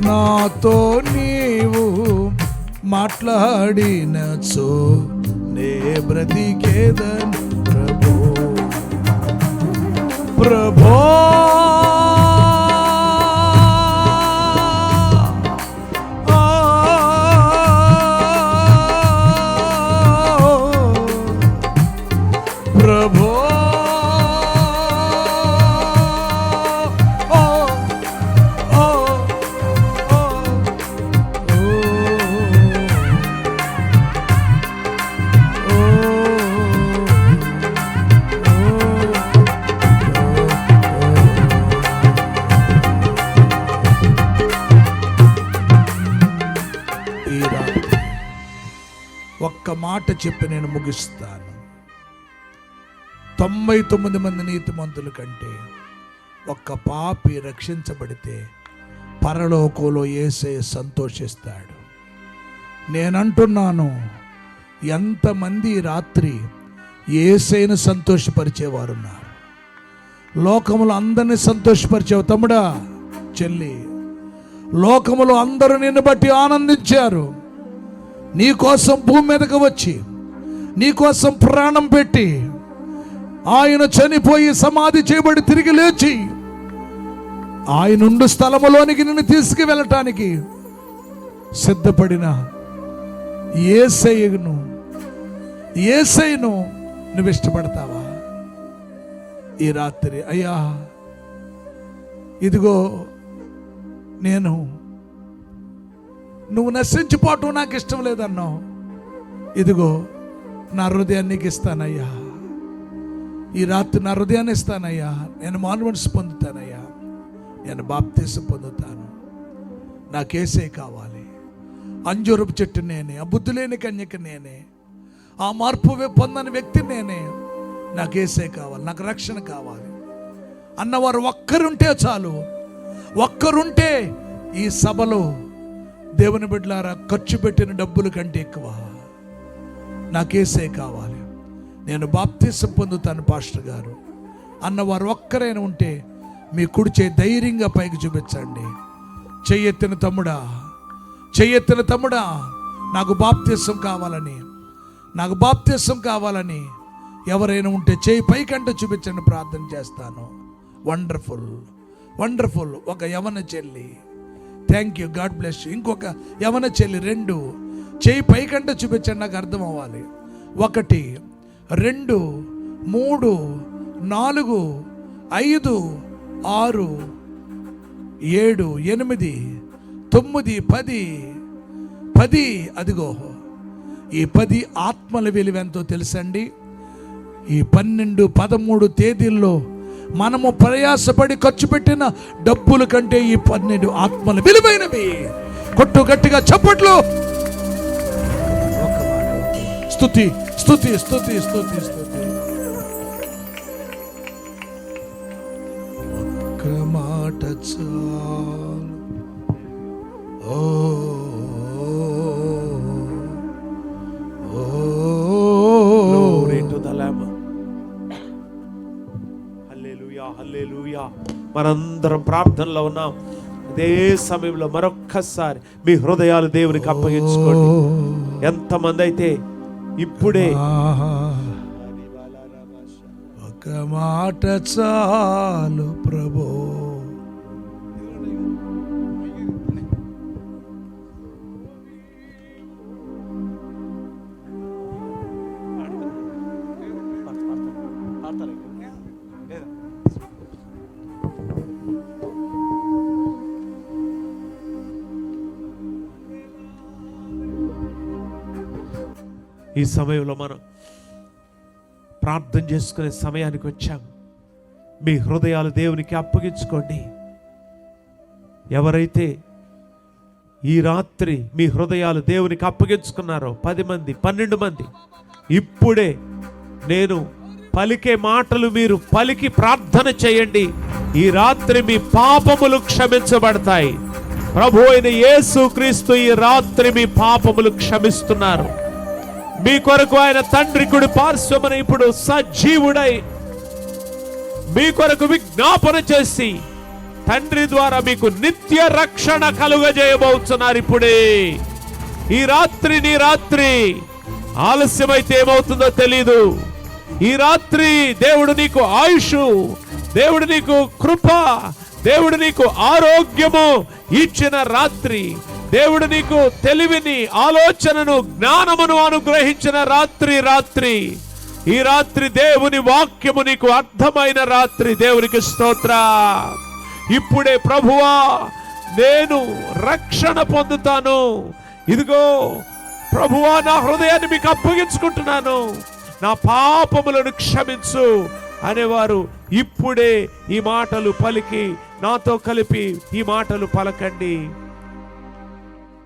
నాతో నీవు మాట్లాడినచో నే బ్రతికేదను ప్రభు, ప్రభు. ప్రభు మాట చెప్పి నేను ముగిస్తాను. 99 మంది నీతిమంతుల కంటే ఒక్క పాపి రక్షించబడితే పరలోకంలో యేసయ్య సంతోషిస్తాడు. నేనంటున్నాను, ఎంతమంది రాత్రి యేసయ్యను సంతోషపరిచేవారున్నారు. లోకములో అందరినీ సంతోషపరిచేవు తమ్ముడా, చెల్లి. లోకములో అందరూ నిన్ను బట్టి ఆనందించారు. నీ కోసం భూమి మీదకు వచ్చి నీ కోసం ప్రాణం పెట్టి ఆయన చనిపోయి సమాధి చేయబడి తిరిగి లేచి ఆయన ఉండు స్థలములోనికి నిన్ను తీసుకువెళ్ళటానికి సిద్ధపడిన యేసయ్యను నువ్వు ఇష్టపడతావా? ఈ రాత్రి, అయ్యా ఇదిగో నువ్వు నశించిపోవటం నాకు ఇష్టం లేదన్నావు. ఇదిగో నా హృదయాన్ని నీకు ఇస్తానయ్యా. ఈ రాత్రి నా హృదయాన్ని ఇస్తానయ్యా. నేను మారుమనసు పొందుతానయ్యా. నేను బాప్తీసం పొందుతాను. నాకేసే కావాలి. అంజూరపు చెట్టు నేనే, ఆ బుద్ధి లేని కన్యక నేనే, ఆ మార్పు పొందని వ్యక్తి నేనే. నాకేసే కావాలి, నాకు రక్షణ కావాలి అన్నవారు ఒక్కరుంటే చాలు. ఒక్కరుంటే ఈ సభలో దేవుని బిడ్డలారా ఖర్చు పెట్టిన డబ్బుల కంటే ఎక్కువ. నాకేసే కావాలి, నేను బాప్తీసం పొందుతాను పాస్టర్ గారు అన్నవారు ఒక్కరైనా ఉంటే మీ కుడి చేయి ధైర్యంగా పైకి చూపించండి. చెయ్యెత్తిన తమ్ముడా, నాకు బాప్తీసం కావాలని ఎవరైనా ఉంటే చేయి పైకంటే చూపించండి, ప్రార్థన చేస్తాను. వండర్ఫుల్. ఒక యవన చెల్లి, thank you, God bless you. ఇంకొక యవన చెల్లి, 2 చేయి పైకంటే చూపించండి, నాకు అర్థం అవ్వాలి. 1 2 3 4 5 6 7 8 9 10. అదిగో ఈ 10 ఆత్మల విలువెంతో తెలుసండి. ఈ 12 13 తేదీల్లో మనము ప్రయాసపడి ఖర్చు పెట్టిన డబ్బుల కంటే ఈ 12 ఆత్మలు విలువైనవి. కొట్టు గట్టిగా చప్పట్లు. స్తుతి. ఒక్క మాట చాలు. మనందరం ప్రార్థనలో ఉన్నాం. అదే సమయంలో మరొక్కసారి మీ హృదయాలు దేవునికి అప్పగించుకోండి. ఎంతమంది అయితే ఇప్పుడే ఒక మాట చాలు ప్రభు. ఈ సమయంలో మనం ప్రార్థన చేసుకునే సమయానికి వచ్చాం. మీ హృదయాలు దేవునికి అప్పగించుకోండి. ఎవరైతే ఈ రాత్రి మీ హృదయాలు దేవునికి అప్పగించుకున్నారో 10 మంది 12 మంది, ఇప్పుడే నేను పలికే మాటలు మీరు పలికి ప్రార్థన చేయండి. ఈ రాత్రి మీ పాపములు క్షమించబడతాయి. ప్రభు అయిన యేసుక్రీస్తు ఈ రాత్రి మీ పాపములు క్షమిస్తున్నారు. మీ కొరకు ఆయన తండ్రి కుడి పార్శ్వమున ఇప్పుడు సజీవుడై మీ కొరకు విజ్ఞాపన చేసి తండ్రి ద్వారా మీకు నిత్య రక్షణ కలుగజేయబోతున్నారు. ఇప్పుడే ఈ రాత్రి నీ రాత్రి. ఆలస్యమైతే ఏమవుతుందో తెలీదు. ఈ రాత్రి దేవుడు నీకు ఆయుష్, దేవుడు నీకు కృప, దేవుడు నీకు ఆరోగ్యము ఇచ్చిన రాత్రి. దేవుడు నీకు తెలివిని, ఆలోచనను, జ్ఞానమును అనుగ్రహించిన రాత్రి. ఈ రాత్రి దేవుని వాక్యము నీకు అర్థమైన రాత్రి. దేవునికి స్తోత్ర. ఇప్పుడే ప్రభువా నేను రక్షణ పొందుతాను. ఇదిగో ప్రభువా నా హృదయాన్ని మీకు అప్పగించుకుంటున్నాను, నా పాపములను క్షమించు అనేవారు ఇప్పుడే ఈ మాటలు పలికి నాతో కలిపి ఈ మాటలు పలకండి.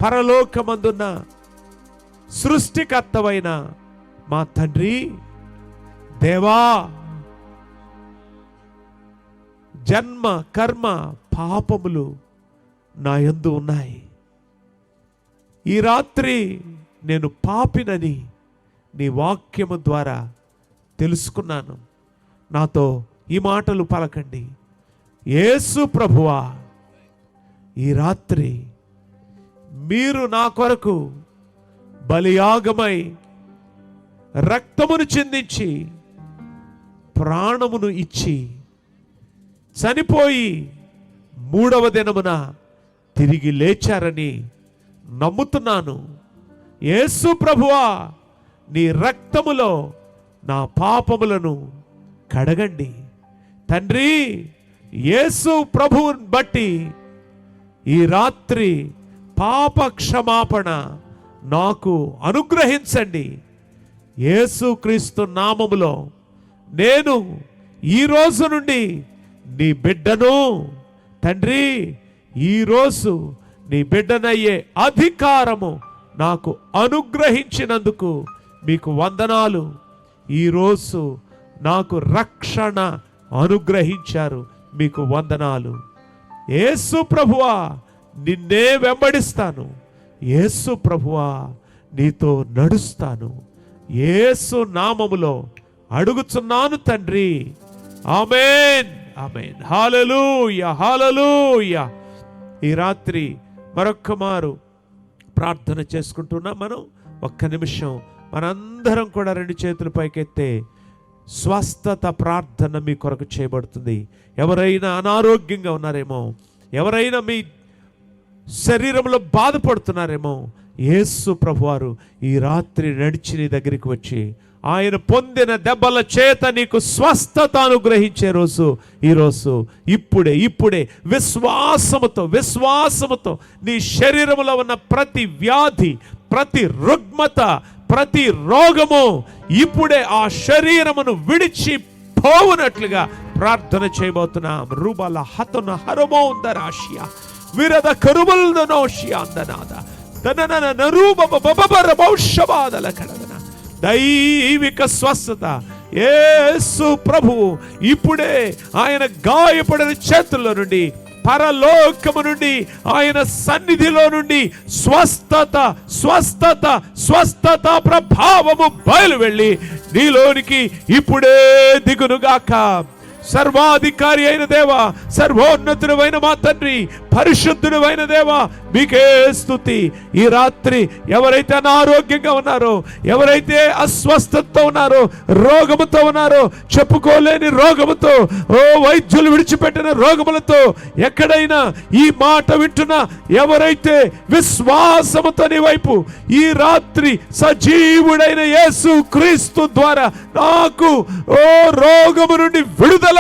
పరలోకమందున్న సృష్టికర్తవైన మా తండ్రి దేవా, జన్మ కర్మ పాపములు నా యందు ఉన్నాయి. ఈ రాత్రి నేను పాపినని నీ వాక్యము ద్వారా తెలుసుకున్నాను. నాతో ఈ మాటలు పలకండి. యేసు ప్రభువా, ఈ రాత్రి మీరు నా కొరకు బలియాగమై రక్తమును చిందించి ప్రాణమును ఇచ్చి చనిపోయి 3వ దినమున తిరిగి లేచారని నమ్ముతున్నాను. యేసు ప్రభువా, నీ రక్తములో నా పాపములను కడగండి తండ్రి. యేసు ప్రభువుని బట్టి ఈ రాత్రి పాప క్షమాపణ నాకు అనుగ్రహించండి. యేసుక్రీస్తు నామములో నేను ఈ రోజు నుండి నీ బిడ్డను తండ్రి. ఈరోజు నీ బిడ్డనయ్యే అధికారము నాకు అనుగ్రహించినందుకు మీకు వందనాలు. ఈరోజు నాకు రక్షణ అనుగ్రహించారు, మీకు వందనాలు. యేసు ప్రభువా, నిన్నే వెంబడిస్తాను. యేసు ప్రభువా, నీతో నడుస్తాను. యేసు నామములో అడుగుచున్నాను తండ్రి. ఆమేన్, ఆమేన్. హల్లెలూయా, హల్లెలూయా. ఈ రాత్రి మరొక్క మారు ప్రార్థన చేసుకుంటున్నాం. మనం ఒక్క నిమిషం మనందరం కూడా 2 చేతులు పైకెత్తే స్వస్థత ప్రార్థన మీ కొరకు చేయబడుతుంది. ఎవరైనా అనారోగ్యంగా ఉన్నారేమో, ఎవరైనా మీ శరీరంలో బాధపడుతున్నారేమో, యేసు ప్రభువారు ఈ రాత్రి నడిచి నీ దగ్గరికి వచ్చి ఆయన పొందిన దెబ్బల చేత నీకు స్వస్థత అనుగ్రహించే రోజు ఈరోజు. ఇప్పుడే విశ్వాసముతో నీ శరీరంలో ఉన్న ప్రతి వ్యాధి, ప్రతి రుగ్మత, ప్రతి రోగము ఇప్పుడే ఆ శరీరమును విడిచి పోవునట్లుగా ప్రార్థన చేయబోతున్నాం. రూబాల హతన హరమో ఉందరాశియా విరద కరుబల్దనోషియా అందనాద తనన నరూబ బబబర బౌషబాదల కడదన. దైవిక స్వస్థత యేసు ప్రభువు ఇప్పుడే ఆయన గాయపడిన చేతుల్లో నుండి, పరలోకము నుండి, ఆయన సన్నిధిలో నుండి స్వస్థత ప్రభావము బయలు వెళ్ళి నీలోనికి ఇప్పుడే దిగునుగాక. సర్వాధికారి అయిన దేవా, సర్వోన్నతుడైన మా తండ్రి, పరిశుద్ధుడైన దేవా, మీకే స్తుతి. ఈ రాత్రి ఎవరైతే అనారోగ్యంగా ఉన్నారో, ఎవరైతే అస్వస్థతతో ఉన్నారో, రోగముతో ఉన్నారో, చెప్పుకోలేని రోగముతో, వైద్యులు విడిచిపెట్టిన రోగములతో, ఎక్కడైనా ఈ మాట వింటున్న ఎవరైతే విశ్వాసముతో నీ వైపు ఈ రాత్రి సజీవుడైన యేసు క్రీస్తు ద్వారా నాకు రోగము నుండి విడుదల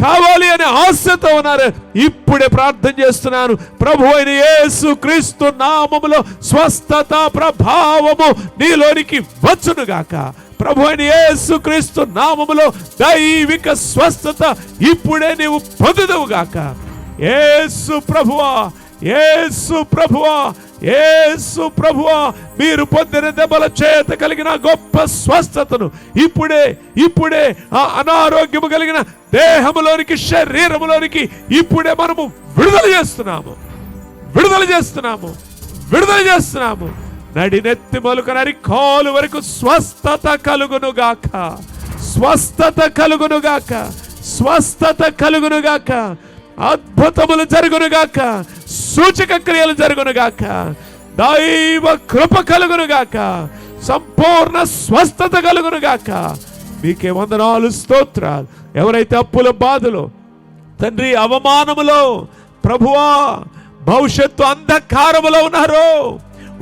కావాలి అనే ఆశతో ఉన్నారు, ఇప్పుడే ప్రార్థన చేస్తున్నాను. ప్రభు అయిన యేసు క్రీస్తు నామములో స్వస్థత ప్రభావము నీలోనికి వచ్చునుగాక. ప్రభు అయిన యేసు క్రీస్తు నామములో దైవిక స్వస్థత ఇప్పుడే నీవు పొందుదువుగాక. యేసు ప్రభువా, యేసు ప్రభువా, యేసు ప్రభువా, మీరు పొందిన దెబ్బల చేత కలిగిన గొప్ప స్వస్థతను ఇప్పుడే ఆ అనారోగ్యము కలిగిన దేహములోనికి, శరీరములోనికి ఇప్పుడే మనము విడుదల చేస్తున్నాము. నడినెత్తి మొలక నరి కాలు వరకు స్వస్థత కలుగునుగాక. అద్భుతములు జరుగునుగాక, సూచక క్రియలు జరుగునుగాక, దైవ కృప కలుగునుగాక, సంపూర్ణ స్వస్థత కలుగునుగాక. మీకే వందనాలు, స్తోత్రాలు. ఎవరైతే అప్పుల బాధలో, తండ్రి అవమానములో, ప్రభువా భవిష్యత్తు అంధకారములో ఉన్నారో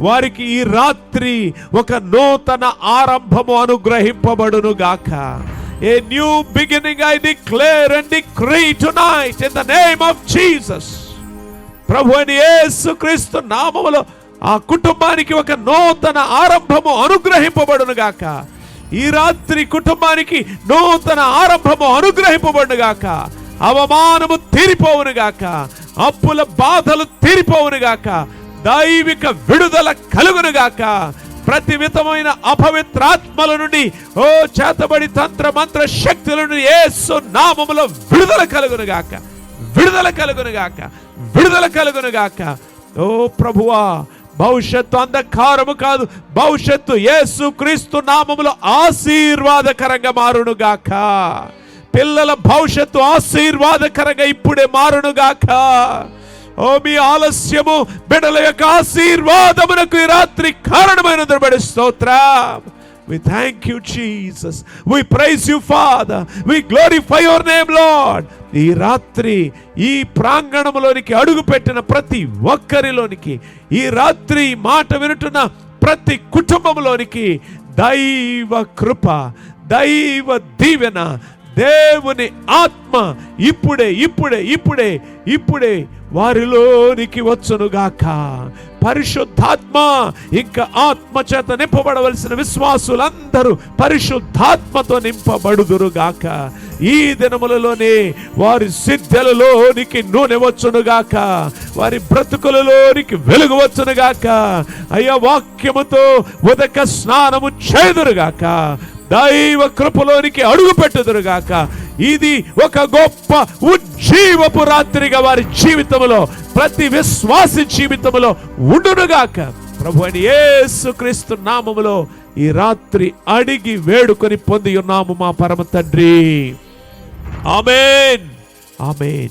వారికి ఈ రాత్రి ఒక నూతన ఆరంభము అనుగ్రహింపబడునుగాక. A new beginning I declare and decree tonight in the name of Jesus. ప్రభు అయిన యేసుక్రీస్తు నామములో ఆ కుటుంబానికి ఒక నూతన ఆరంభము అనుగ్రహింపబడునుగాక. ఈ రాత్రి కుటుంబానికి నూతన ఆరంభము అనుగ్రహింపబడునుగాక. అవమానము తీరిపోవునుగాక, అప్పుల బాధలు తీరిపోవునుగాక, దైవిక విడుదల కలుగునుగాక. ప్రతి విధమైన అపవిత్రాత్మల నుండి, ఓ చేతబడి తంత్ర మంత్ర శక్తుల నుండి యేసు నామములో విడుదల కలుగును గాక, విడుదల కలుగును గాక, విడుదల కలుగును గాక. ఓ ప్రభువా, భవిష్యత్తు అంధకారము కాదు, భవిష్యత్తు యేసు క్రీస్తు నామములో ఆశీర్వాదకరంగా మారును గాక. పిల్లల భవిష్యత్తు ఆశీర్వాదకరంగా ఇప్పుడే మారును గాక. ఓ మీ ఆలస్యము బిడ్డల యొక్క ఆశీర్వాదమునకు ఈ రాత్రి కారణమైనందుకు బట్టి స్తోత్రం. We thank you, Jesus. We praise you, Father. We glorify your name, Lord. ఈ రాత్రి ఈ ప్రాంగణంలోనికి అడుగుపెట్టిన ప్రతి ఒక్కరిలోనికి, ఈ రాత్రి మాట వినుతున్న ప్రతి కుటుంబంలోనికి దైవ కృప, దైవ దీవెన, దేవుని ఆత్మ ఇప్పుడే ఇప్పుడే ఇప్పుడే ఇప్పుడే వారిలోనికి వచ్చునుగాక. పరిశుద్ధాత్మ, ఇంకా ఆత్మ చేత నింపబడవలసిన విశ్వాసులందరూ పరిశుద్ధాత్మతో నింపబడుదురుగాక. ఈ దినములలోనే వారి సిద్ధలలోనికి నూనె వచ్చునుగాక, వారి బ్రతుకులలోనికి వెలుగు వచ్చునుగాక. అయ్యా, వాక్యముతో ఉదక స్నానము చేదురుగాక, దైవ కృపలోనికి అడుగు పెట్టుదురుగాక. ఇది ఒక గొప్ప ఉజ్జీవపు రాత్రిగా వారి జీవితంలో, ప్రతి విశ్వాసి జీవితంలో ఉండునుగాక. ప్రభు అయిన యేసుక్రీస్తు నామములో ఈ రాత్రి అడిగి వేడుకొని పొంది ఉన్నాము మా పరమ తండ్రి. ఆమేన్, ఆమేన్.